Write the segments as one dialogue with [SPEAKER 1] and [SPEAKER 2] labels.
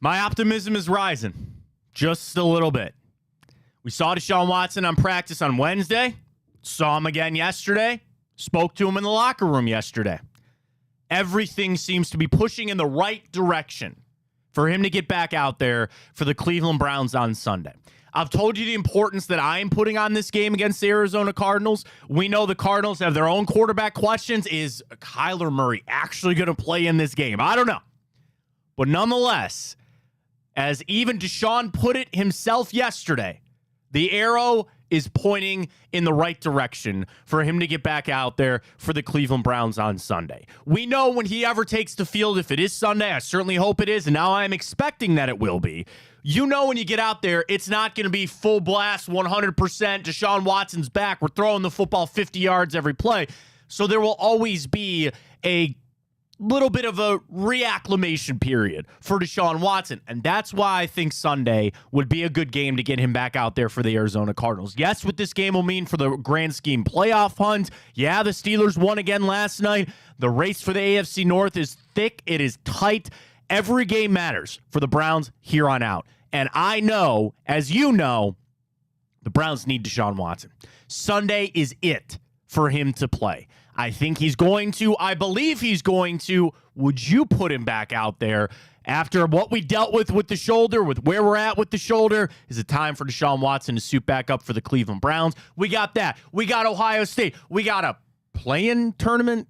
[SPEAKER 1] My optimism is rising just a little bit. We saw Deshaun Watson on practice on Wednesday, saw him again yesterday, spoke to him in the locker room yesterday. Everything seems to be pushing in the right direction for him to get back out there for the Cleveland Browns on Sunday. I've told you the importance that I am putting on this game against the Arizona Cardinals. We know the Cardinals have their own quarterback questions. Is Kyler Murray actually going to play in this game? I don't know. But nonetheless, as even Deshaun put it himself yesterday, the arrow is pointing in the right direction for him to get back out there for the Cleveland Browns on Sunday. We know when he ever takes the field, if it is Sunday, I certainly hope it is, and now I'm expecting that it will be. You know when you get out there, it's not going to be full blast, 100%. Deshaun Watson's back. We're throwing the football 50 yards every play. So there will always be a little bit of a reacclimation period for Deshaun Watson. And that's why I think Sunday would be a good game to get him back out there for the Arizona Cardinals. Yes, what this game will mean for the grand scheme playoff hunt. Yeah, the Steelers won again last night. The race for the AFC North is thick. It is tight. Every game matters for the Browns here on out. And I know, as you know, the Browns need Deshaun Watson. Sunday is it for him to play. I think he's going to. I believe he's going to. Would you put him back out there after what we dealt with the shoulder, with where we're at with the shoulder? Is it time for Deshaun Watson to suit back up for the Cleveland Browns? We got that. We got Ohio State. We got a play-in tournament.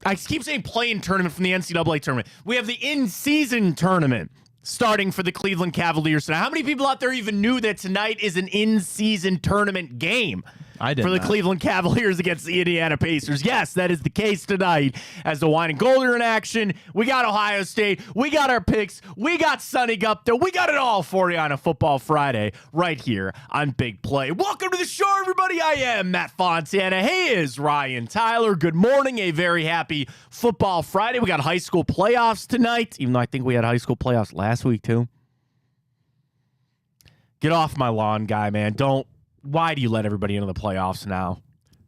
[SPEAKER 1] I keep saying play-in tournament from the NCAA tournament. We have the in-season tournament starting for the Cleveland Cavaliers tonight. How many people out there even knew that tonight is an in-season tournament game?
[SPEAKER 2] I did
[SPEAKER 1] for the Cleveland Cavaliers against the Indiana Pacers. Yes, that is the case tonight as the wine and gold are in action. We got Ohio State. We got our picks. We got Sunny Gupta. We got it all for you on a Football Friday right here on Big Play. Welcome to the show, everybody. I am Matt Fontana. Hey, is Ryan Tyler. Good morning. A very happy Football Friday. We got high school playoffs tonight, even though I think we had high school playoffs last week too. Get off my lawn, guy, man. Why do you let everybody into the playoffs now?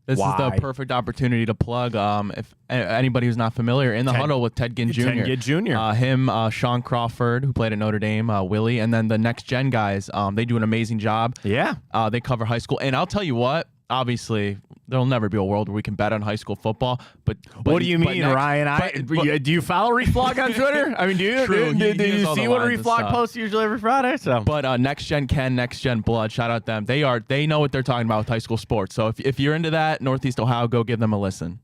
[SPEAKER 2] This is the perfect opportunity to plug, if anybody who's not familiar, in the huddle with Ted Ginn Jr.
[SPEAKER 1] Ted Ginn Jr.
[SPEAKER 2] Him, Sean Crawford, who played at Notre Dame, Willie, and then the Next Gen guys. They do an amazing job.
[SPEAKER 1] Yeah.
[SPEAKER 2] They cover high school. And I'll tell you what, obviously, there'll never be a world where we can bet on high school football. But
[SPEAKER 1] what do you mean, Ryan? Do you follow Reflog on Twitter? I mean, do you?
[SPEAKER 2] True.
[SPEAKER 1] Do you see what Reflog posts usually every Friday? So,
[SPEAKER 2] but Next Gen Next Gen Blood, shout out them. They know what they're talking about with high school sports. So if you're into that, Northeast Ohio, go give them a listen.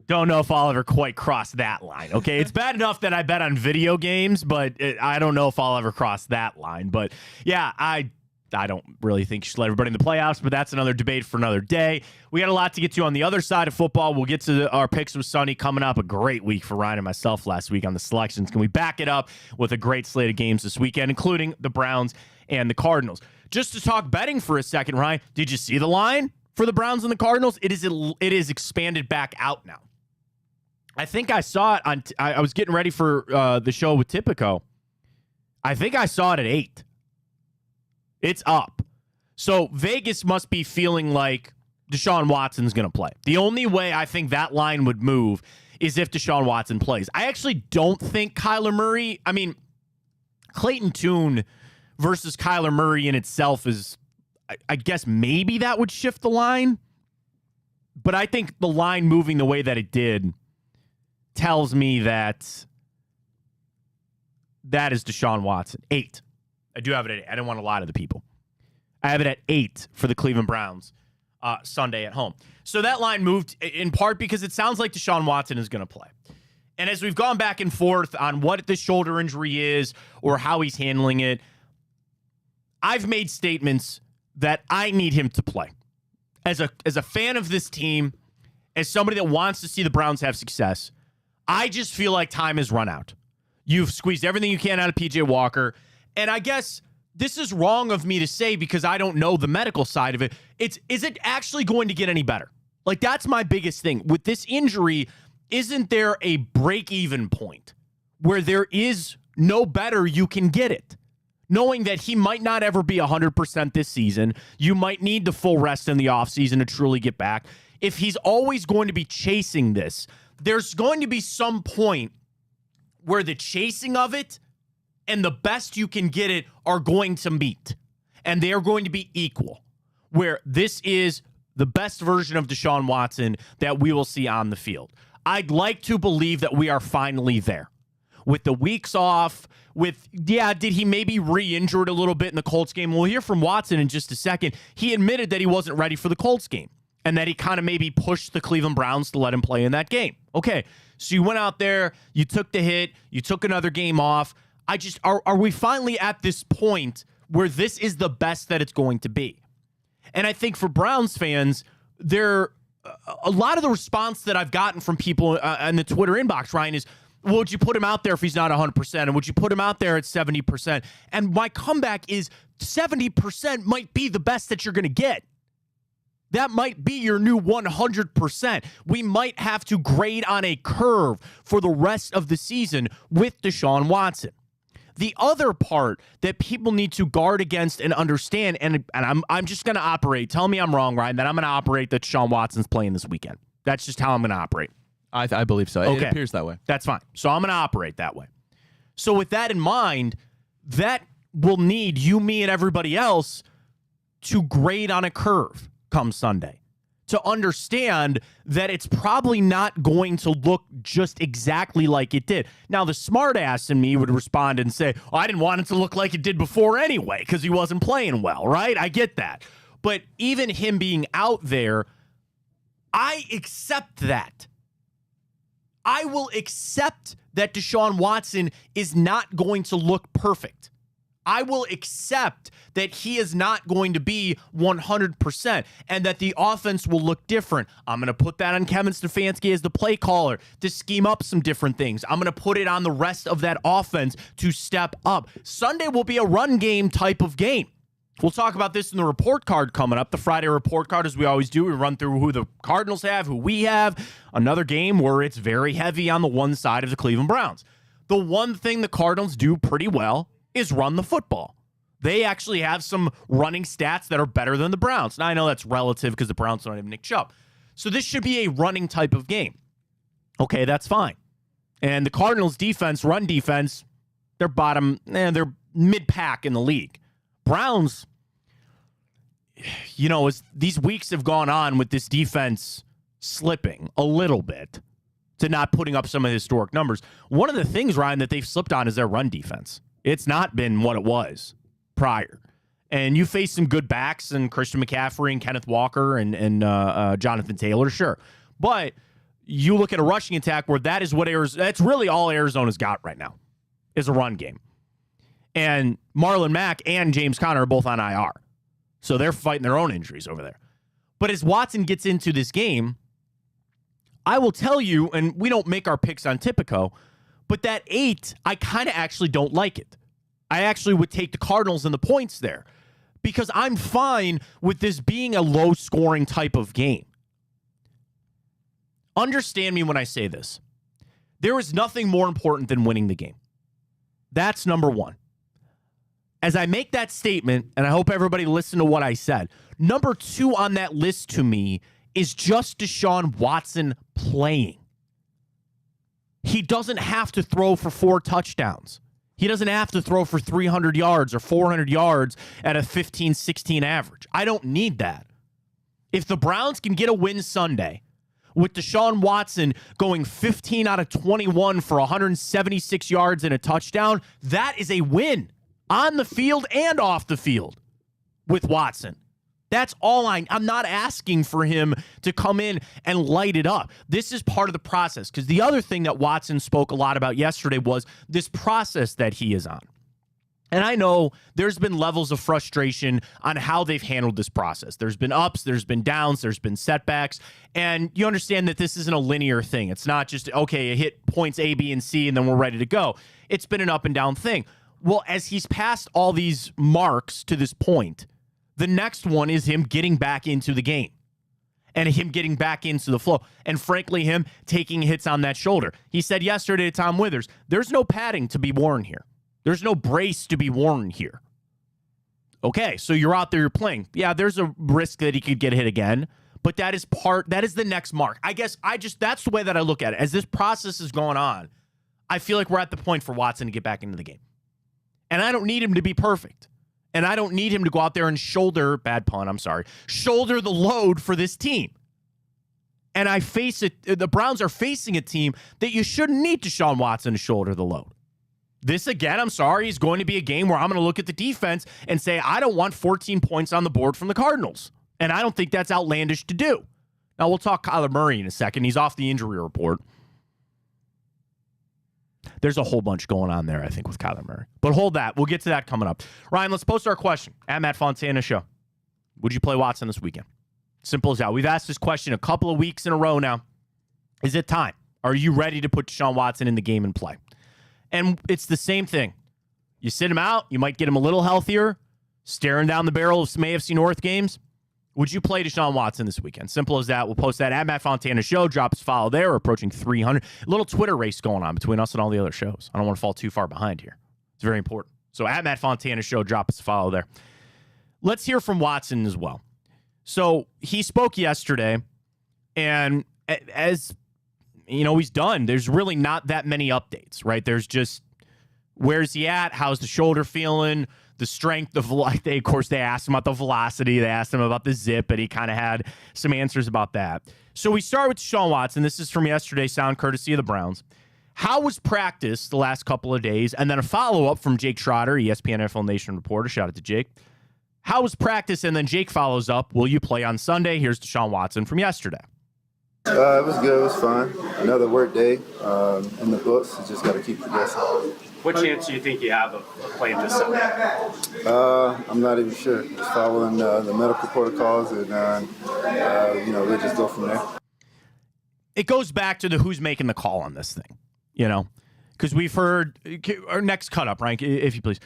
[SPEAKER 1] Don't know if I'll ever quite cross that line. Okay, it's bad enough that I bet on video games, but I don't know if I'll ever cross that line. But yeah, I don't really think you should let everybody in the playoffs, but that's another debate for another day. We got a lot to get to on the other side of football. We'll get to our picks with Sunny coming up. A great week for Ryan and myself last week on the selections. Can we back it up with a great slate of games this weekend, including the Browns and the Cardinals? Just to talk betting for a second, Ryan, did you see the line for the Browns and the Cardinals? It is expanded back out now. I think I saw it on. I was getting ready for the show with Tipico. I think I saw it at 8. It's up. So Vegas must be feeling like Deshaun Watson's going to play. The only way I think that line would move is if Deshaun Watson plays. I actually don't think Kyler Murray, Clayton Tune versus Kyler Murray in itself is, I guess maybe that would shift the line. But I think the line moving the way that it did tells me that is Deshaun Watson. 8. I do have it at 8. I didn't want to lie to the people. I have it at 8 for the Cleveland Browns Sunday at home. So that line moved in part because it sounds like Deshaun Watson is going to play. And as we've gone back and forth on what the shoulder injury is or how he's handling it, I've made statements that I need him to play. As a fan of this team, as somebody that wants to see the Browns have success, I just feel like time has run out. You've squeezed everything you can out of P.J. Walker. And I guess this is wrong of me to say because I don't know the medical side of it. Is it actually going to get any better? Like, that's my biggest thing. With this injury, isn't there a break-even point where there is no better you can get it? Knowing that he might not ever be 100% this season. You might need the full rest in the offseason to truly get back. If he's always going to be chasing this, there's going to be some point where the chasing of it and the best you can get it are going to meet, and they are going to be equal, where this is the best version of Deshaun Watson that we will see on the field. I'd like to believe that we are finally there. With the weeks off, did he maybe re-injured a little bit in the Colts game? We'll hear from Watson in just a second. He admitted that he wasn't ready for the Colts game and that he kind of maybe pushed the Cleveland Browns to let him play in that game. Okay, so you went out there, you took the hit, you took another game off. Are we finally at this point where this is the best that it's going to be? And I think for Browns fans, a lot of the response that I've gotten from people in the Twitter inbox, Ryan, is, well, would you put him out there if he's not 100%? And would you put him out there at 70%? And my comeback is 70% might be the best that you're going to get. That might be your new 100%. We might have to grade on a curve for the rest of the season with Deshaun Watson. The other part that people need to guard against and understand, and I'm just going to operate. Tell me I'm wrong, Ryan, that I'm going to operate that Deshaun Watson's playing this weekend. That's just how I'm going to operate.
[SPEAKER 2] I believe so.
[SPEAKER 1] Okay.
[SPEAKER 2] It appears that way.
[SPEAKER 1] That's fine. So I'm going to operate that way. So with that in mind, that will need you, me, and everybody else to grade on a curve come Sunday, to understand that it's probably not going to look just exactly like it did. Now, the smartass in me would respond and say, I didn't want it to look like it did before anyway because he wasn't playing well, right? I get that. But even him being out there, I accept that. I will accept that Deshaun Watson is not going to look perfect. I will accept that he is not going to be 100% and that the offense will look different. I'm going to put that on Kevin Stefanski as the play caller to scheme up some different things. I'm going to put it on the rest of that offense to step up. Sunday will be a run game type of game. We'll talk about this in the report card coming up, the Friday report card, as we always do. We run through who the Cardinals have, who we have. Another game where it's very heavy on the one side of the Cleveland Browns. The one thing the Cardinals do pretty well is run the football. They actually have some running stats that are better than the Browns. Now, I know that's relative because the Browns don't have Nick Chubb. So this should be a running type of game. Okay, that's fine. And the Cardinals' defense, run defense, they're they're mid-pack in the league. Browns, as these weeks have gone on with this defense slipping a little bit to not putting up some of the historic numbers, one of the things, Ryan, that they've slipped on is their run defense. It's not been what it was prior. And you face some good backs and Christian McCaffrey and Kenneth Walker and Jonathan Taylor, sure. But you look at a rushing attack where that's really all Arizona's got right now is a run game. And Marlon Mack and James Conner are both on IR. So they're fighting their own injuries over there. But as Watson gets into this game, I will tell you, and we don't make our picks on Tipico, but that 8, I kind of actually don't like it. I actually would take the Cardinals and the points there because I'm fine with this being a low-scoring type of game. Understand me when I say this. There is nothing more important than winning the game. That's number one. As I make that statement, and I hope everybody listened to what I said, number 2 on that list to me is just Deshaun Watson playing. He doesn't have to throw for 4 touchdowns. He doesn't have to throw for 300 yards or 400 yards at a 15-16 average. I don't need that. If the Browns can get a win Sunday with Deshaun Watson going 15 out of 21 for 176 yards and a touchdown, that is a win on the field and off the field with Watson. That's all I'm not asking for him to come in and light it up. This is part of the process because the other thing that Watson spoke a lot about yesterday was this process that he is on. And I know there's been levels of frustration on how they've handled this process. There's been ups, there's been downs, there's been setbacks. And you understand that this isn't a linear thing. It's not just, okay, you hit points A, B, and C, and then we're ready to go. It's been an up and down thing. Well, as he's passed all these marks to this point, the next one is him getting back into the game and him getting back into the flow. And frankly, him taking hits on that shoulder. He said yesterday to Tom Withers, there's no padding to be worn here. There's no brace to be worn here. Okay, so you're out there, you're playing. Yeah, there's a risk that he could get hit again, but that is the next mark. I guess that's the way that I look at it. As this process is going on, I feel like we're at the point for Watson to get back into the game. And I don't need him to be perfect. And I don't need him to go out there and shoulder the load for this team. And the Browns are facing a team that you shouldn't need Deshaun Watson to shoulder the load. This, again, I'm sorry, is going to be a game where I'm going to look at the defense and say, I don't want 14 points on the board from the Cardinals. And I don't think that's outlandish to do. Now, we'll talk Kyler Murray in a second. He's off the injury report. There's a whole bunch going on there, I think, with Kyler Murray. But hold that. We'll get to that coming up. Ryan, let's post our question at Matt Fontana Show. Would you play Watson this weekend? Simple as that. We've asked this question a couple of weeks in a row now. Is it time? Are you ready to put Deshaun Watson in the game and play? And it's the same thing. You sit him out. You might get him a little healthier, staring down the barrel of some AFC North games. Would you play Deshaun Watson this weekend? Simple as that. We'll post that at Matt Fontana Show. Drop us a follow there. We're approaching 300. A little Twitter race going on between us and all the other shows. I don't want to fall too far behind here. It's very important. So at Matt Fontana Show, drop us a follow there. Let's hear from Watson as well. So he spoke yesterday, and as you know, he's done. There's really not that many updates, right? There's just, where's he at? How's the shoulder feeling? The strength, of course, they asked him about the velocity. They asked him about the zip, and he kind of had some answers about that. So we start with Deshaun Watson. This is from yesterday, sound courtesy of the Browns. How was practice the last couple of days? And then a follow-up from Jake Trotter, ESPN NFL Nation reporter. Shout out to Jake. How was practice? And then Jake follows up. Will you play on Sunday? Here's Deshaun Watson from yesterday.
[SPEAKER 3] It was good. It was fun. Another work day in the books. You just got to keep progressing.
[SPEAKER 1] What chance do you think you have of playing this Sunday?
[SPEAKER 3] I'm not even sure. Just following the medical protocols, and we'll just go from there.
[SPEAKER 1] It goes back to the who's making the call on this thing, because we've heard our next cut up, Ryan, if you please.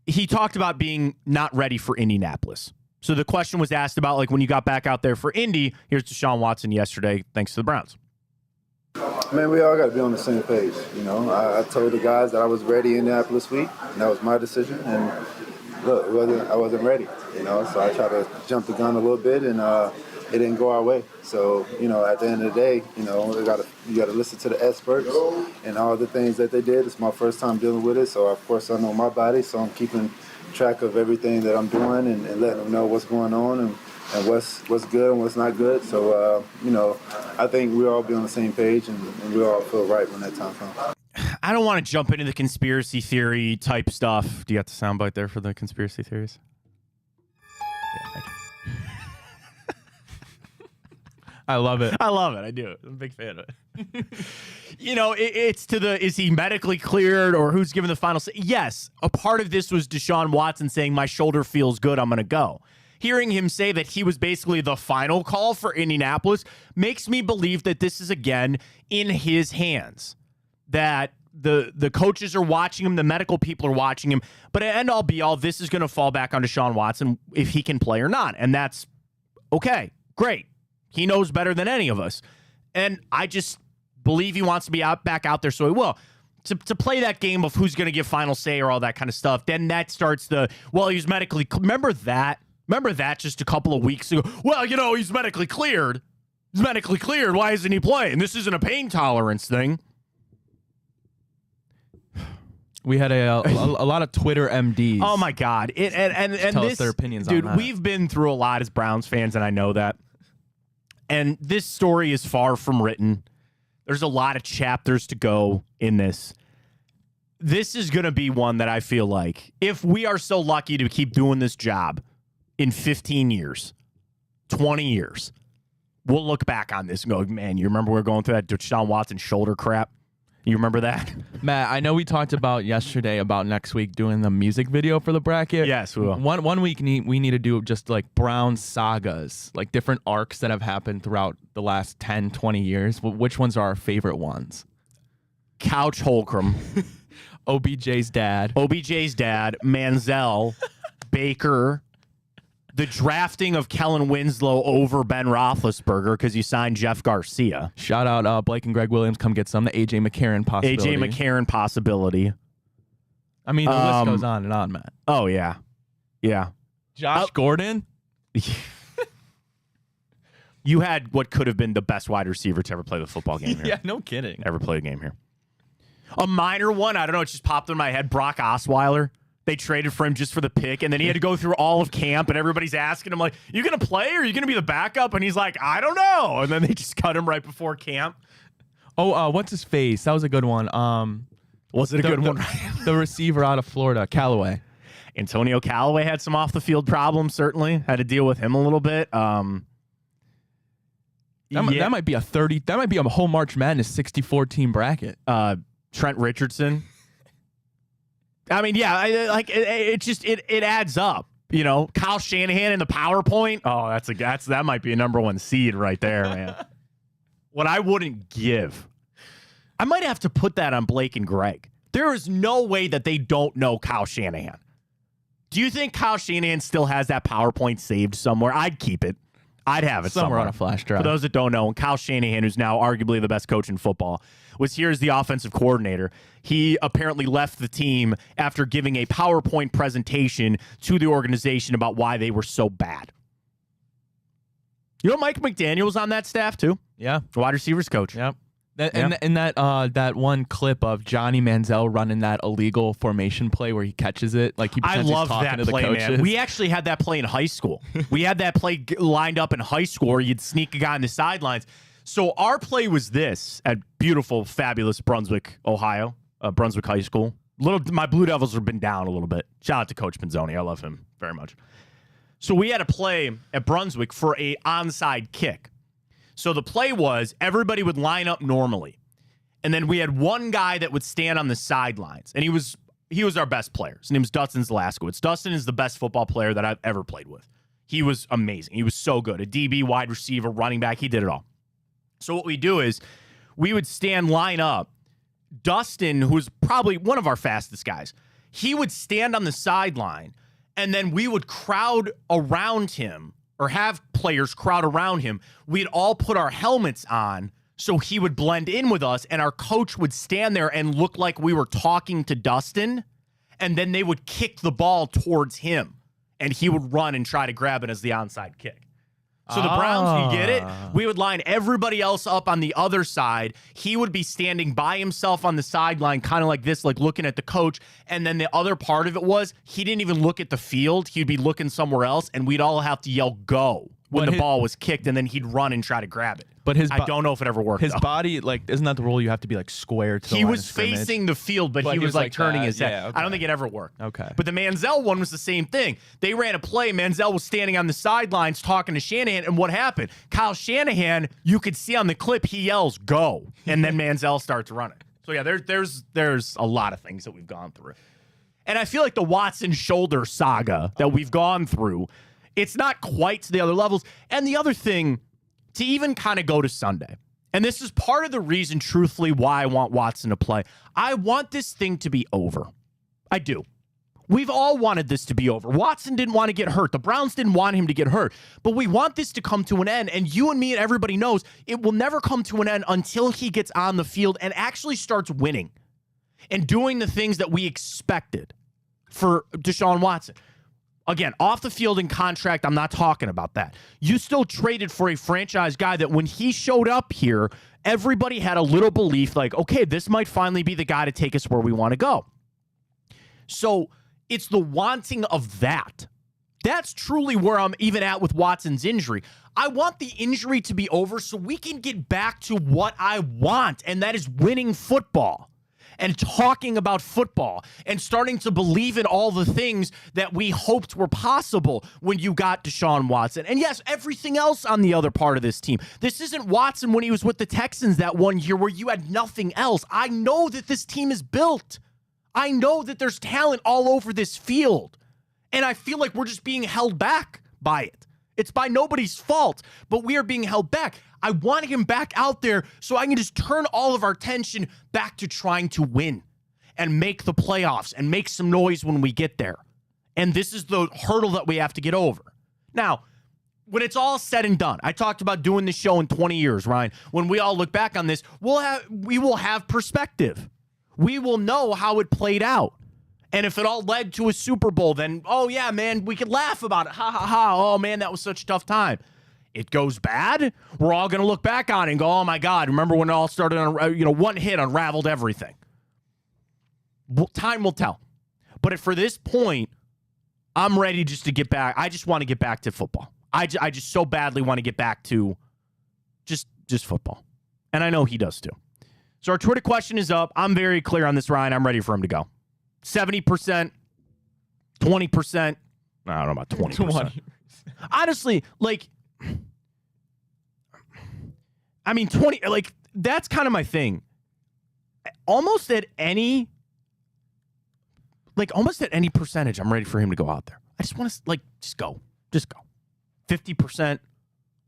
[SPEAKER 1] He talked about being not ready for Indianapolis. So the question was asked about, like, when you got back out there for Indy. Here's Deshaun Watson yesterday, thanks to the Browns.
[SPEAKER 3] Man, we all got to be on the same page. I told the guys that I was ready Indianapolis week, and that was my decision. And look, I wasn't ready. So I tried to jump the gun a little bit, and it didn't go our way. So at the end of the day, you got to listen to the experts and all the things that they did. It's my first time dealing with it, so of course I know my body. So I'm keeping track of everything that I'm doing and letting them know what's going on and what's good and what's not good. So, I think we'll all be on the same page and we'll all feel right when that time comes.
[SPEAKER 1] I don't want to jump into the conspiracy theory type stuff. Do you got the soundbite there for the conspiracy theories? Yeah, thank you.
[SPEAKER 2] I love it.
[SPEAKER 1] I love it. I do. I'm a big fan of it. It's to the, is he medically cleared or who's giving the final say? Yes, a part of this was Deshaun Watson saying, my shoulder feels good, I'm going to go. Hearing him say that he was basically the final call for Indianapolis makes me believe that this is, again, in his hands. That the coaches are watching him, the medical people are watching him. But at end all be all, this is going to fall back on Deshaun Watson if he can play or not. And that's okay, great. He knows better than any of us. And I just believe he wants to be back out there, so he will. To play that game of who's going to give final say or all that kind of stuff, then that starts he's medically... Remember that just a couple of weeks ago? Well, he's medically cleared. He's medically cleared. Why isn't he playing? This isn't a pain tolerance thing.
[SPEAKER 2] We had a lot of Twitter MDs.
[SPEAKER 1] Oh, my God. And
[SPEAKER 2] tell
[SPEAKER 1] this,
[SPEAKER 2] us their opinions
[SPEAKER 1] dude,
[SPEAKER 2] on that.
[SPEAKER 1] We've been through a lot as Browns fans, and I know that. And this story is far from written. There's a lot of chapters to go in this. This is going to be one that I feel like, if we are so lucky to keep doing this job in 15 years, 20 years, we'll look back on this and go, man, you remember we were going through that Deshaun Watson shoulder crap? You remember that?
[SPEAKER 2] Matt, I know we talked about yesterday about next week doing the music video for the bracket.
[SPEAKER 1] Yes, we will.
[SPEAKER 2] One week we need to do just like Brown sagas, like different arcs that have happened throughout the last 10, 20 years. Which ones are our favorite ones?
[SPEAKER 1] Couch Holcomb.
[SPEAKER 2] OBJ's dad,
[SPEAKER 1] Manziel, Baker, the drafting of Kellen Winslow over Ben Roethlisberger because you signed Jeff Garcia.
[SPEAKER 2] Shout out Blake and Greg Williams. Come get some. The AJ McCarron possibility. I mean, the list goes on and on, Matt.
[SPEAKER 1] Oh, yeah. Yeah.
[SPEAKER 2] Josh Gordon.
[SPEAKER 1] You had what could have been the best wide receiver to ever play the football game here.
[SPEAKER 2] Yeah, no kidding.
[SPEAKER 1] Ever play a game here. A minor one, I don't know, it just popped in my head. Brock Osweiler. They traded for him just for the pick, and then he had to go through all of camp, and everybody's asking him, like, you going to play or are you going to be the backup? And he's like, I don't know. And then they just cut him right before camp.
[SPEAKER 2] Oh, what's his face? That was a good one.
[SPEAKER 1] Was it a good one?
[SPEAKER 2] The receiver out of Florida, Callaway.
[SPEAKER 1] Antonio Callaway had some off-the-field problems, certainly. Had to deal with him a little bit.
[SPEAKER 2] That might be a whole March Madness 64-team bracket.
[SPEAKER 1] Trent Richardson. I mean, yeah, it adds up. You know, Kyle Shanahan in the PowerPoint. Oh, that might be a number one seed right there, man. What I wouldn't give, I might have to put that on Blake and Greg. There is no way that they don't know Kyle Shanahan. Do you think Kyle Shanahan still has that PowerPoint saved somewhere? I'd keep it. I'd have it somewhere
[SPEAKER 2] on a flash drive.
[SPEAKER 1] For those that don't know, Kyle Shanahan, who's now arguably the best coach in football, was here as the offensive coordinator. He apparently left the team after giving a PowerPoint presentation to the organization about why they were so bad. You know, Mike McDaniel's on that staff too.
[SPEAKER 2] Yeah,
[SPEAKER 1] wide receivers coach.
[SPEAKER 2] Yep. And that one clip of Johnny Manziel running that illegal formation play where he catches it, like he pretends he's talking to the coaches.
[SPEAKER 1] Man. We actually had that play in high school. We had that play lined up in high school where you'd sneak a guy on the sidelines. So our play was this at beautiful, fabulous Brunswick, Ohio, Brunswick High School. My Blue Devils have been down a little bit. Shout out to Coach Pinzoni. I love him very much. So we had a play at Brunswick for a onside kick. So the play was everybody would line up normally. And then we had one guy that would stand on the sidelines. And he was our best player. His name was Dustin Zlaskowicz. Dustin is the best football player that I've ever played with. He was amazing. He was so good. A DB, wide receiver, running back. He did it all. So what we do is we would line up. Dustin, who's probably one of our fastest guys, he would stand on the sideline. And then we would crowd around him or have players crowd around him. We'd all put our helmets on so he would blend in with us, and our coach would stand there and look like we were talking to Dustin, and then they would kick the ball towards him, and he would run and try to grab it as the onside kick. So the Browns, you get it? We would line everybody else up on the other side. He would be standing by himself on the sideline, kind of like this, like looking at the coach. And then the other part of it was he didn't even look at the field. He'd be looking somewhere else, and we'd all have to yell, go, when the ball was kicked, and then he'd run and try to grab it.
[SPEAKER 2] But
[SPEAKER 1] I don't know if it ever worked.
[SPEAKER 2] His body, like, isn't that the rule? You have to be like square to the line
[SPEAKER 1] He was
[SPEAKER 2] of scrimmage?
[SPEAKER 1] facing the field, but he was like turning his head.
[SPEAKER 2] Yeah, okay.
[SPEAKER 1] I don't think it ever worked.
[SPEAKER 2] Okay.
[SPEAKER 1] But the Manziel one was the same thing. They ran a play. Manziel was standing on the sidelines talking to Shanahan, and what happened? Kyle Shanahan, you could see on the clip, he yells, go, and then Manziel starts running. So yeah, there's a lot of things that we've gone through. And I feel like the Watson shoulder saga that we've gone through, it's not quite to the other levels. And the other thing, to even kind of go to Sunday, and this is part of the reason, truthfully, why I want Watson to play. I want this thing to be over. I do. We've all wanted this to be over. Watson didn't want to get hurt. The Browns didn't want him to get hurt. But we want this to come to an end. And you and me and everybody knows it will never come to an end until he gets on the field and actually starts winning and doing the things that we expected for Deshaun Watson. Again, off the field in contract, I'm not talking about that. You still traded for a franchise guy that when he showed up here, everybody had a little belief like, okay, this might finally be the guy to take us where we want to go. So it's the wanting of that. That's truly where I'm even at with Watson's injury. I want the injury to be over so we can get back to what I want, and that is winning football. And talking about football and starting to believe in all the things that we hoped were possible when you got Deshaun Watson. And yes, everything else on the other part of this team. This isn't Watson when he was with the Texans that one year where you had nothing else. I know that this team is built. I know that there's talent all over this field. And I feel like we're just being held back by it. It's by nobody's fault, but we are being held back. I want him back out there so I can just turn all of our attention back to trying to win and make the playoffs and make some noise when we get there. And this is the hurdle that we have to get over. Now, when it's all said and done, I talked about doing this show in 20 years, Ryan. When we all look back on this, we will have perspective. We will know how it played out. And if it all led to a Super Bowl, then, oh, yeah, man, we could laugh about it. Ha, ha, ha. Oh, man, that was such a tough time. It goes bad, we're all going to look back on it and go, oh, my God, remember when it all started on, one hit unraveled everything. Well, time will tell. But for this point, I'm ready just to get back. I just want to get back to football. I just so badly want to get back to just football. And I know he does too. So our Twitter question is up. I'm very clear on this, Ryan. I'm ready for him to go. 70%, 20%. I don't know about 20%. Honestly, like, I mean, 20, like, that's kind of my thing. Almost at any percentage, I'm ready for him to go out there. I just want to, like, just go. 50%.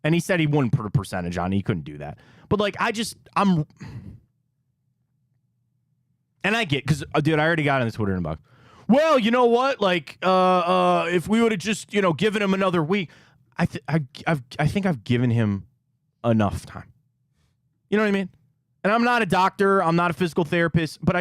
[SPEAKER 1] And he said he wouldn't put a percentage on it. He couldn't do that. But, like, and I get, because, dude, I already got in the Twitter inbox. Well, you know what? Like, if we would have just, given him another week, I think I've given him enough time. You know what I mean? And I'm not a doctor. I'm not a physical therapist. But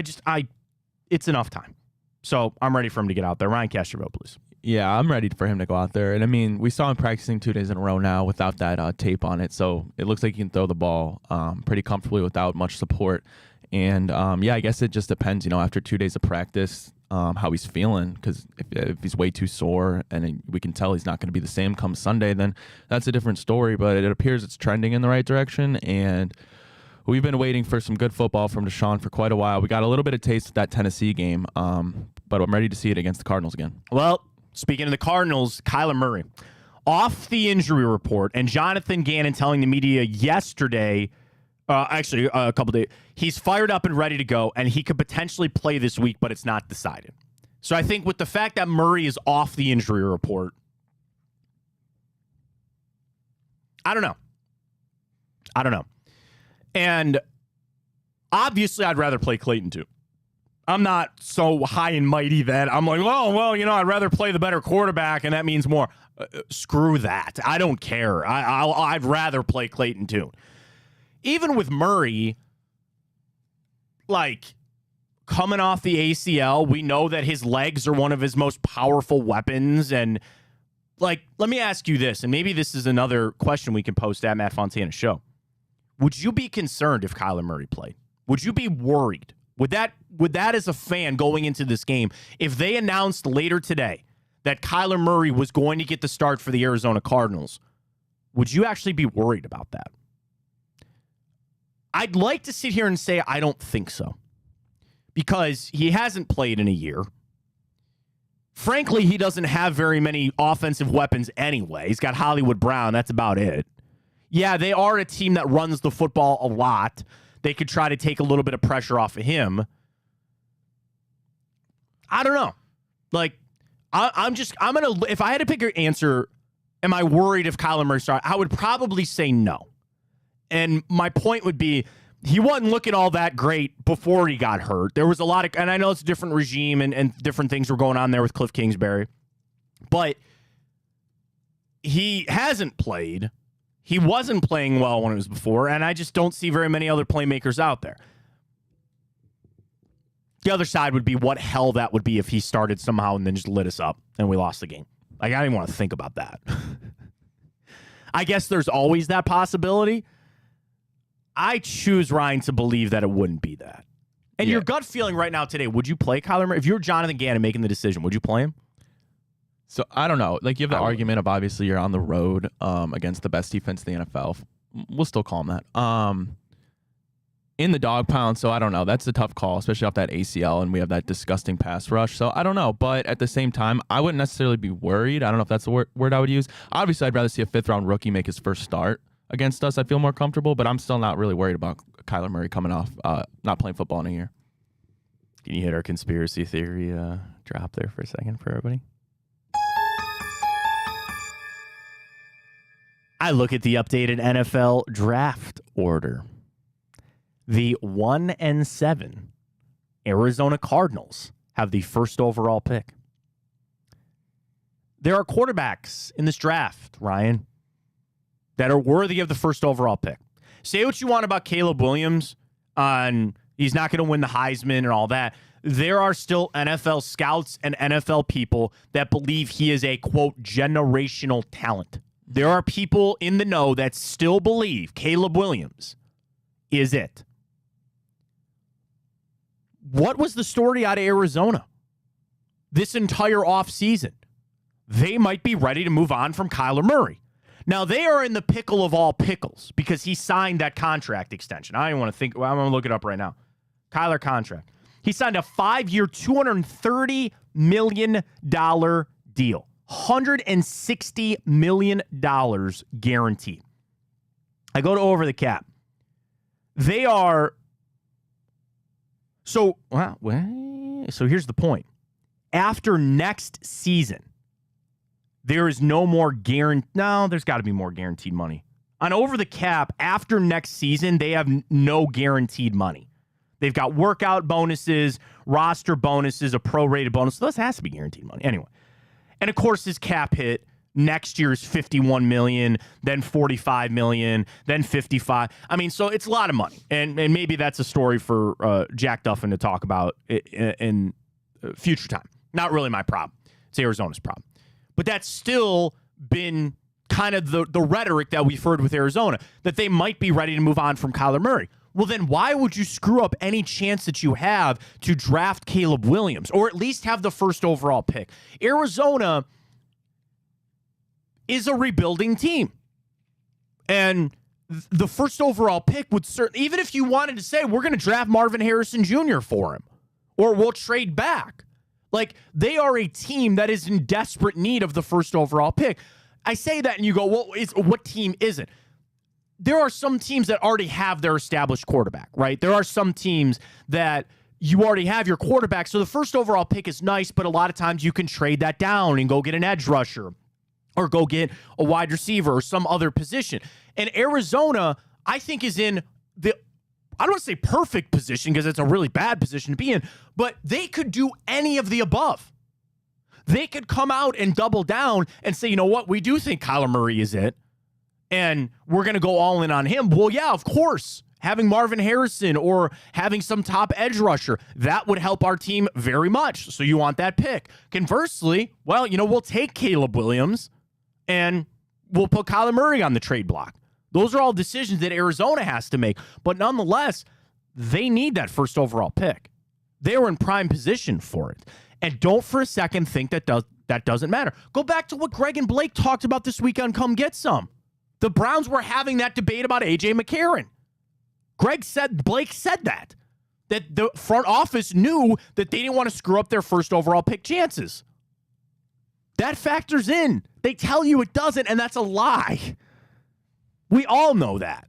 [SPEAKER 1] it's enough time. So I'm ready for him to get out there. Ryan, cast your vote, please.
[SPEAKER 2] Yeah, I'm ready for him to go out there. And I mean, we saw him practicing 2 days in a row now without that tape on it. So it looks like he can throw the ball pretty comfortably without much support. And yeah, I guess it just depends, after 2 days of practice, how he's feeling. Because if he's way too sore and we can tell he's not going to be the same come Sunday, then that's a different story. But it appears it's trending in the right direction. And we've been waiting for some good football from Deshaun for quite a while. We got a little bit of taste of that Tennessee game, but I'm ready to see it against the Cardinals again.
[SPEAKER 1] Well, speaking of the Cardinals, Kyler Murray off the injury report, and Jonathan Gannon telling the media yesterday, actually a couple days, he's fired up and ready to go, and he could potentially play this week, but it's not decided. So I think with the fact that Murray is off the injury report, I don't know. And obviously, I'd rather play Clayton too. I'm not so high and mighty that I'm like, oh, well, I'd rather play the better quarterback, and that means more. Screw that. I don't care. I'd rather play Clayton too. Even with Murray, like, coming off the ACL, we know that his legs are one of his most powerful weapons. And, like, let me ask you this, and maybe this is another question we can post at Matt Fontana Show. Would you be concerned if Kyler Murray played? Would you be worried? Would that as a fan going into this game, if they announced later today that Kyler Murray was going to get the start for the Arizona Cardinals, would you actually be worried about that? I'd like to sit here and say I don't think so, because he hasn't played in a year. Frankly, he doesn't have very many offensive weapons anyway. He's got Hollywood Brown. That's about it. Yeah, they are a team that runs the football a lot. They could try to take a little bit of pressure off of him. I don't know. Like, if I had to pick your answer, am I worried if Kyler Murray started? I would probably say no. And my point would be, he wasn't looking all that great before he got hurt. There was a lot of, and I know it's a different regime and different things were going on there with Cliff Kingsbury, but he hasn't played. He wasn't playing well when it was before, and I just don't see very many other playmakers out there. The other side would be what hell that would be if he started somehow and then just lit us up and we lost the game. Like, I didn't want to think about that. I guess there's always that possibility. I choose, Ryan, to believe that it wouldn't be that. And your gut feeling right now today, would you play Kyler Murray? If you were Jonathan Gannon making the decision, would you play him?
[SPEAKER 2] So, I don't know. Like, you have the argument of obviously you're on the road against the best defense in the NFL. We'll still call him that. In the dog pound, so I don't know. That's a tough call, especially off that ACL, and we have that disgusting pass rush. So, I don't know. But at the same time, I wouldn't necessarily be worried. I don't know if that's the word I would use. Obviously, I'd rather see a fifth-round rookie make his first start against us. I'd feel more comfortable, but I'm still not really worried about Kyler Murray coming off not playing football in a year.
[SPEAKER 1] Can you hit our conspiracy theory drop there for a second for everybody? I look at the updated NFL draft order. The 1-7 Arizona Cardinals have the first overall pick. There are quarterbacks in this draft, Ryan, that are worthy of the first overall pick. Say what you want about Caleb Williams on he's not going to win the Heisman and all that. There are still NFL scouts and NFL people that believe he is a, quote, generational talent. There are people in the know that still believe Caleb Williams is it. What was the story out of Arizona? this entire offseason, they might be ready to move on from Kyler Murray. Now, they are in the pickle of all pickles because he signed that contract extension. I don't want to think. Well, I'm going to look it up right now. Kyler contract. He signed a 5-year, $230 million deal. $160 million guaranteed. I go to over the cap. They are. So here's the point. After next season, there is no more guarantee. No, there's got to be more guaranteed money. On over the cap, after next season, they have no guaranteed money. They've got workout bonuses, roster bonuses, a prorated bonus. So this has to be guaranteed money. Anyway. And of course, his cap hit next year is $51 million, then $45 million, then $55. I mean, so it's a lot of money. And maybe that's a story for Jack Duffin to talk about in future time. Not really my problem. It's Arizona's problem. But that's still been kind of the rhetoric that we've heard with Arizona, that they might be ready to move on from Kyler Murray. Well, then why would you screw up any chance that you have to draft Caleb Williams or at least have the first overall pick? Arizona is a rebuilding team. And the first overall pick would certainly, even if you wanted to say, we're going to draft Marvin Harrison Jr. for him or we'll trade back. Like, they are a team that is in desperate need of the first overall pick. I say that and you go, well, what team isn't? There are some teams that already have their established quarterback, right? There are some teams that you already have your quarterback. So the first overall pick is nice, but a lot of times you can trade that down and go get an edge rusher or go get a wide receiver or some other position. And Arizona, I think, is in the, I don't want to say perfect position because it's a really bad position to be in, but they could do any of the above. They could come out and double down and say, you know what, we do think Kyler Murray is it, and we're going to go all in on him. Well, yeah, of course. Having Marvin Harrison or having some top edge rusher, that would help our team very much. So you want that pick. Conversely, well, you know, we'll take Caleb Williams and we'll put Kyler Murray on the trade block. Those are all decisions that Arizona has to make. But nonetheless, they need that first overall pick. They were in prime position for it. And don't for a second think that doesn't matter. Go back to what Greg and Blake talked about this week on Come Get Some. The Browns were having that debate about A.J. McCarron. Blake said that the front office knew that they didn't want to screw up their first overall pick chances. That factors in. They tell you it doesn't, and that's a lie. We all know that.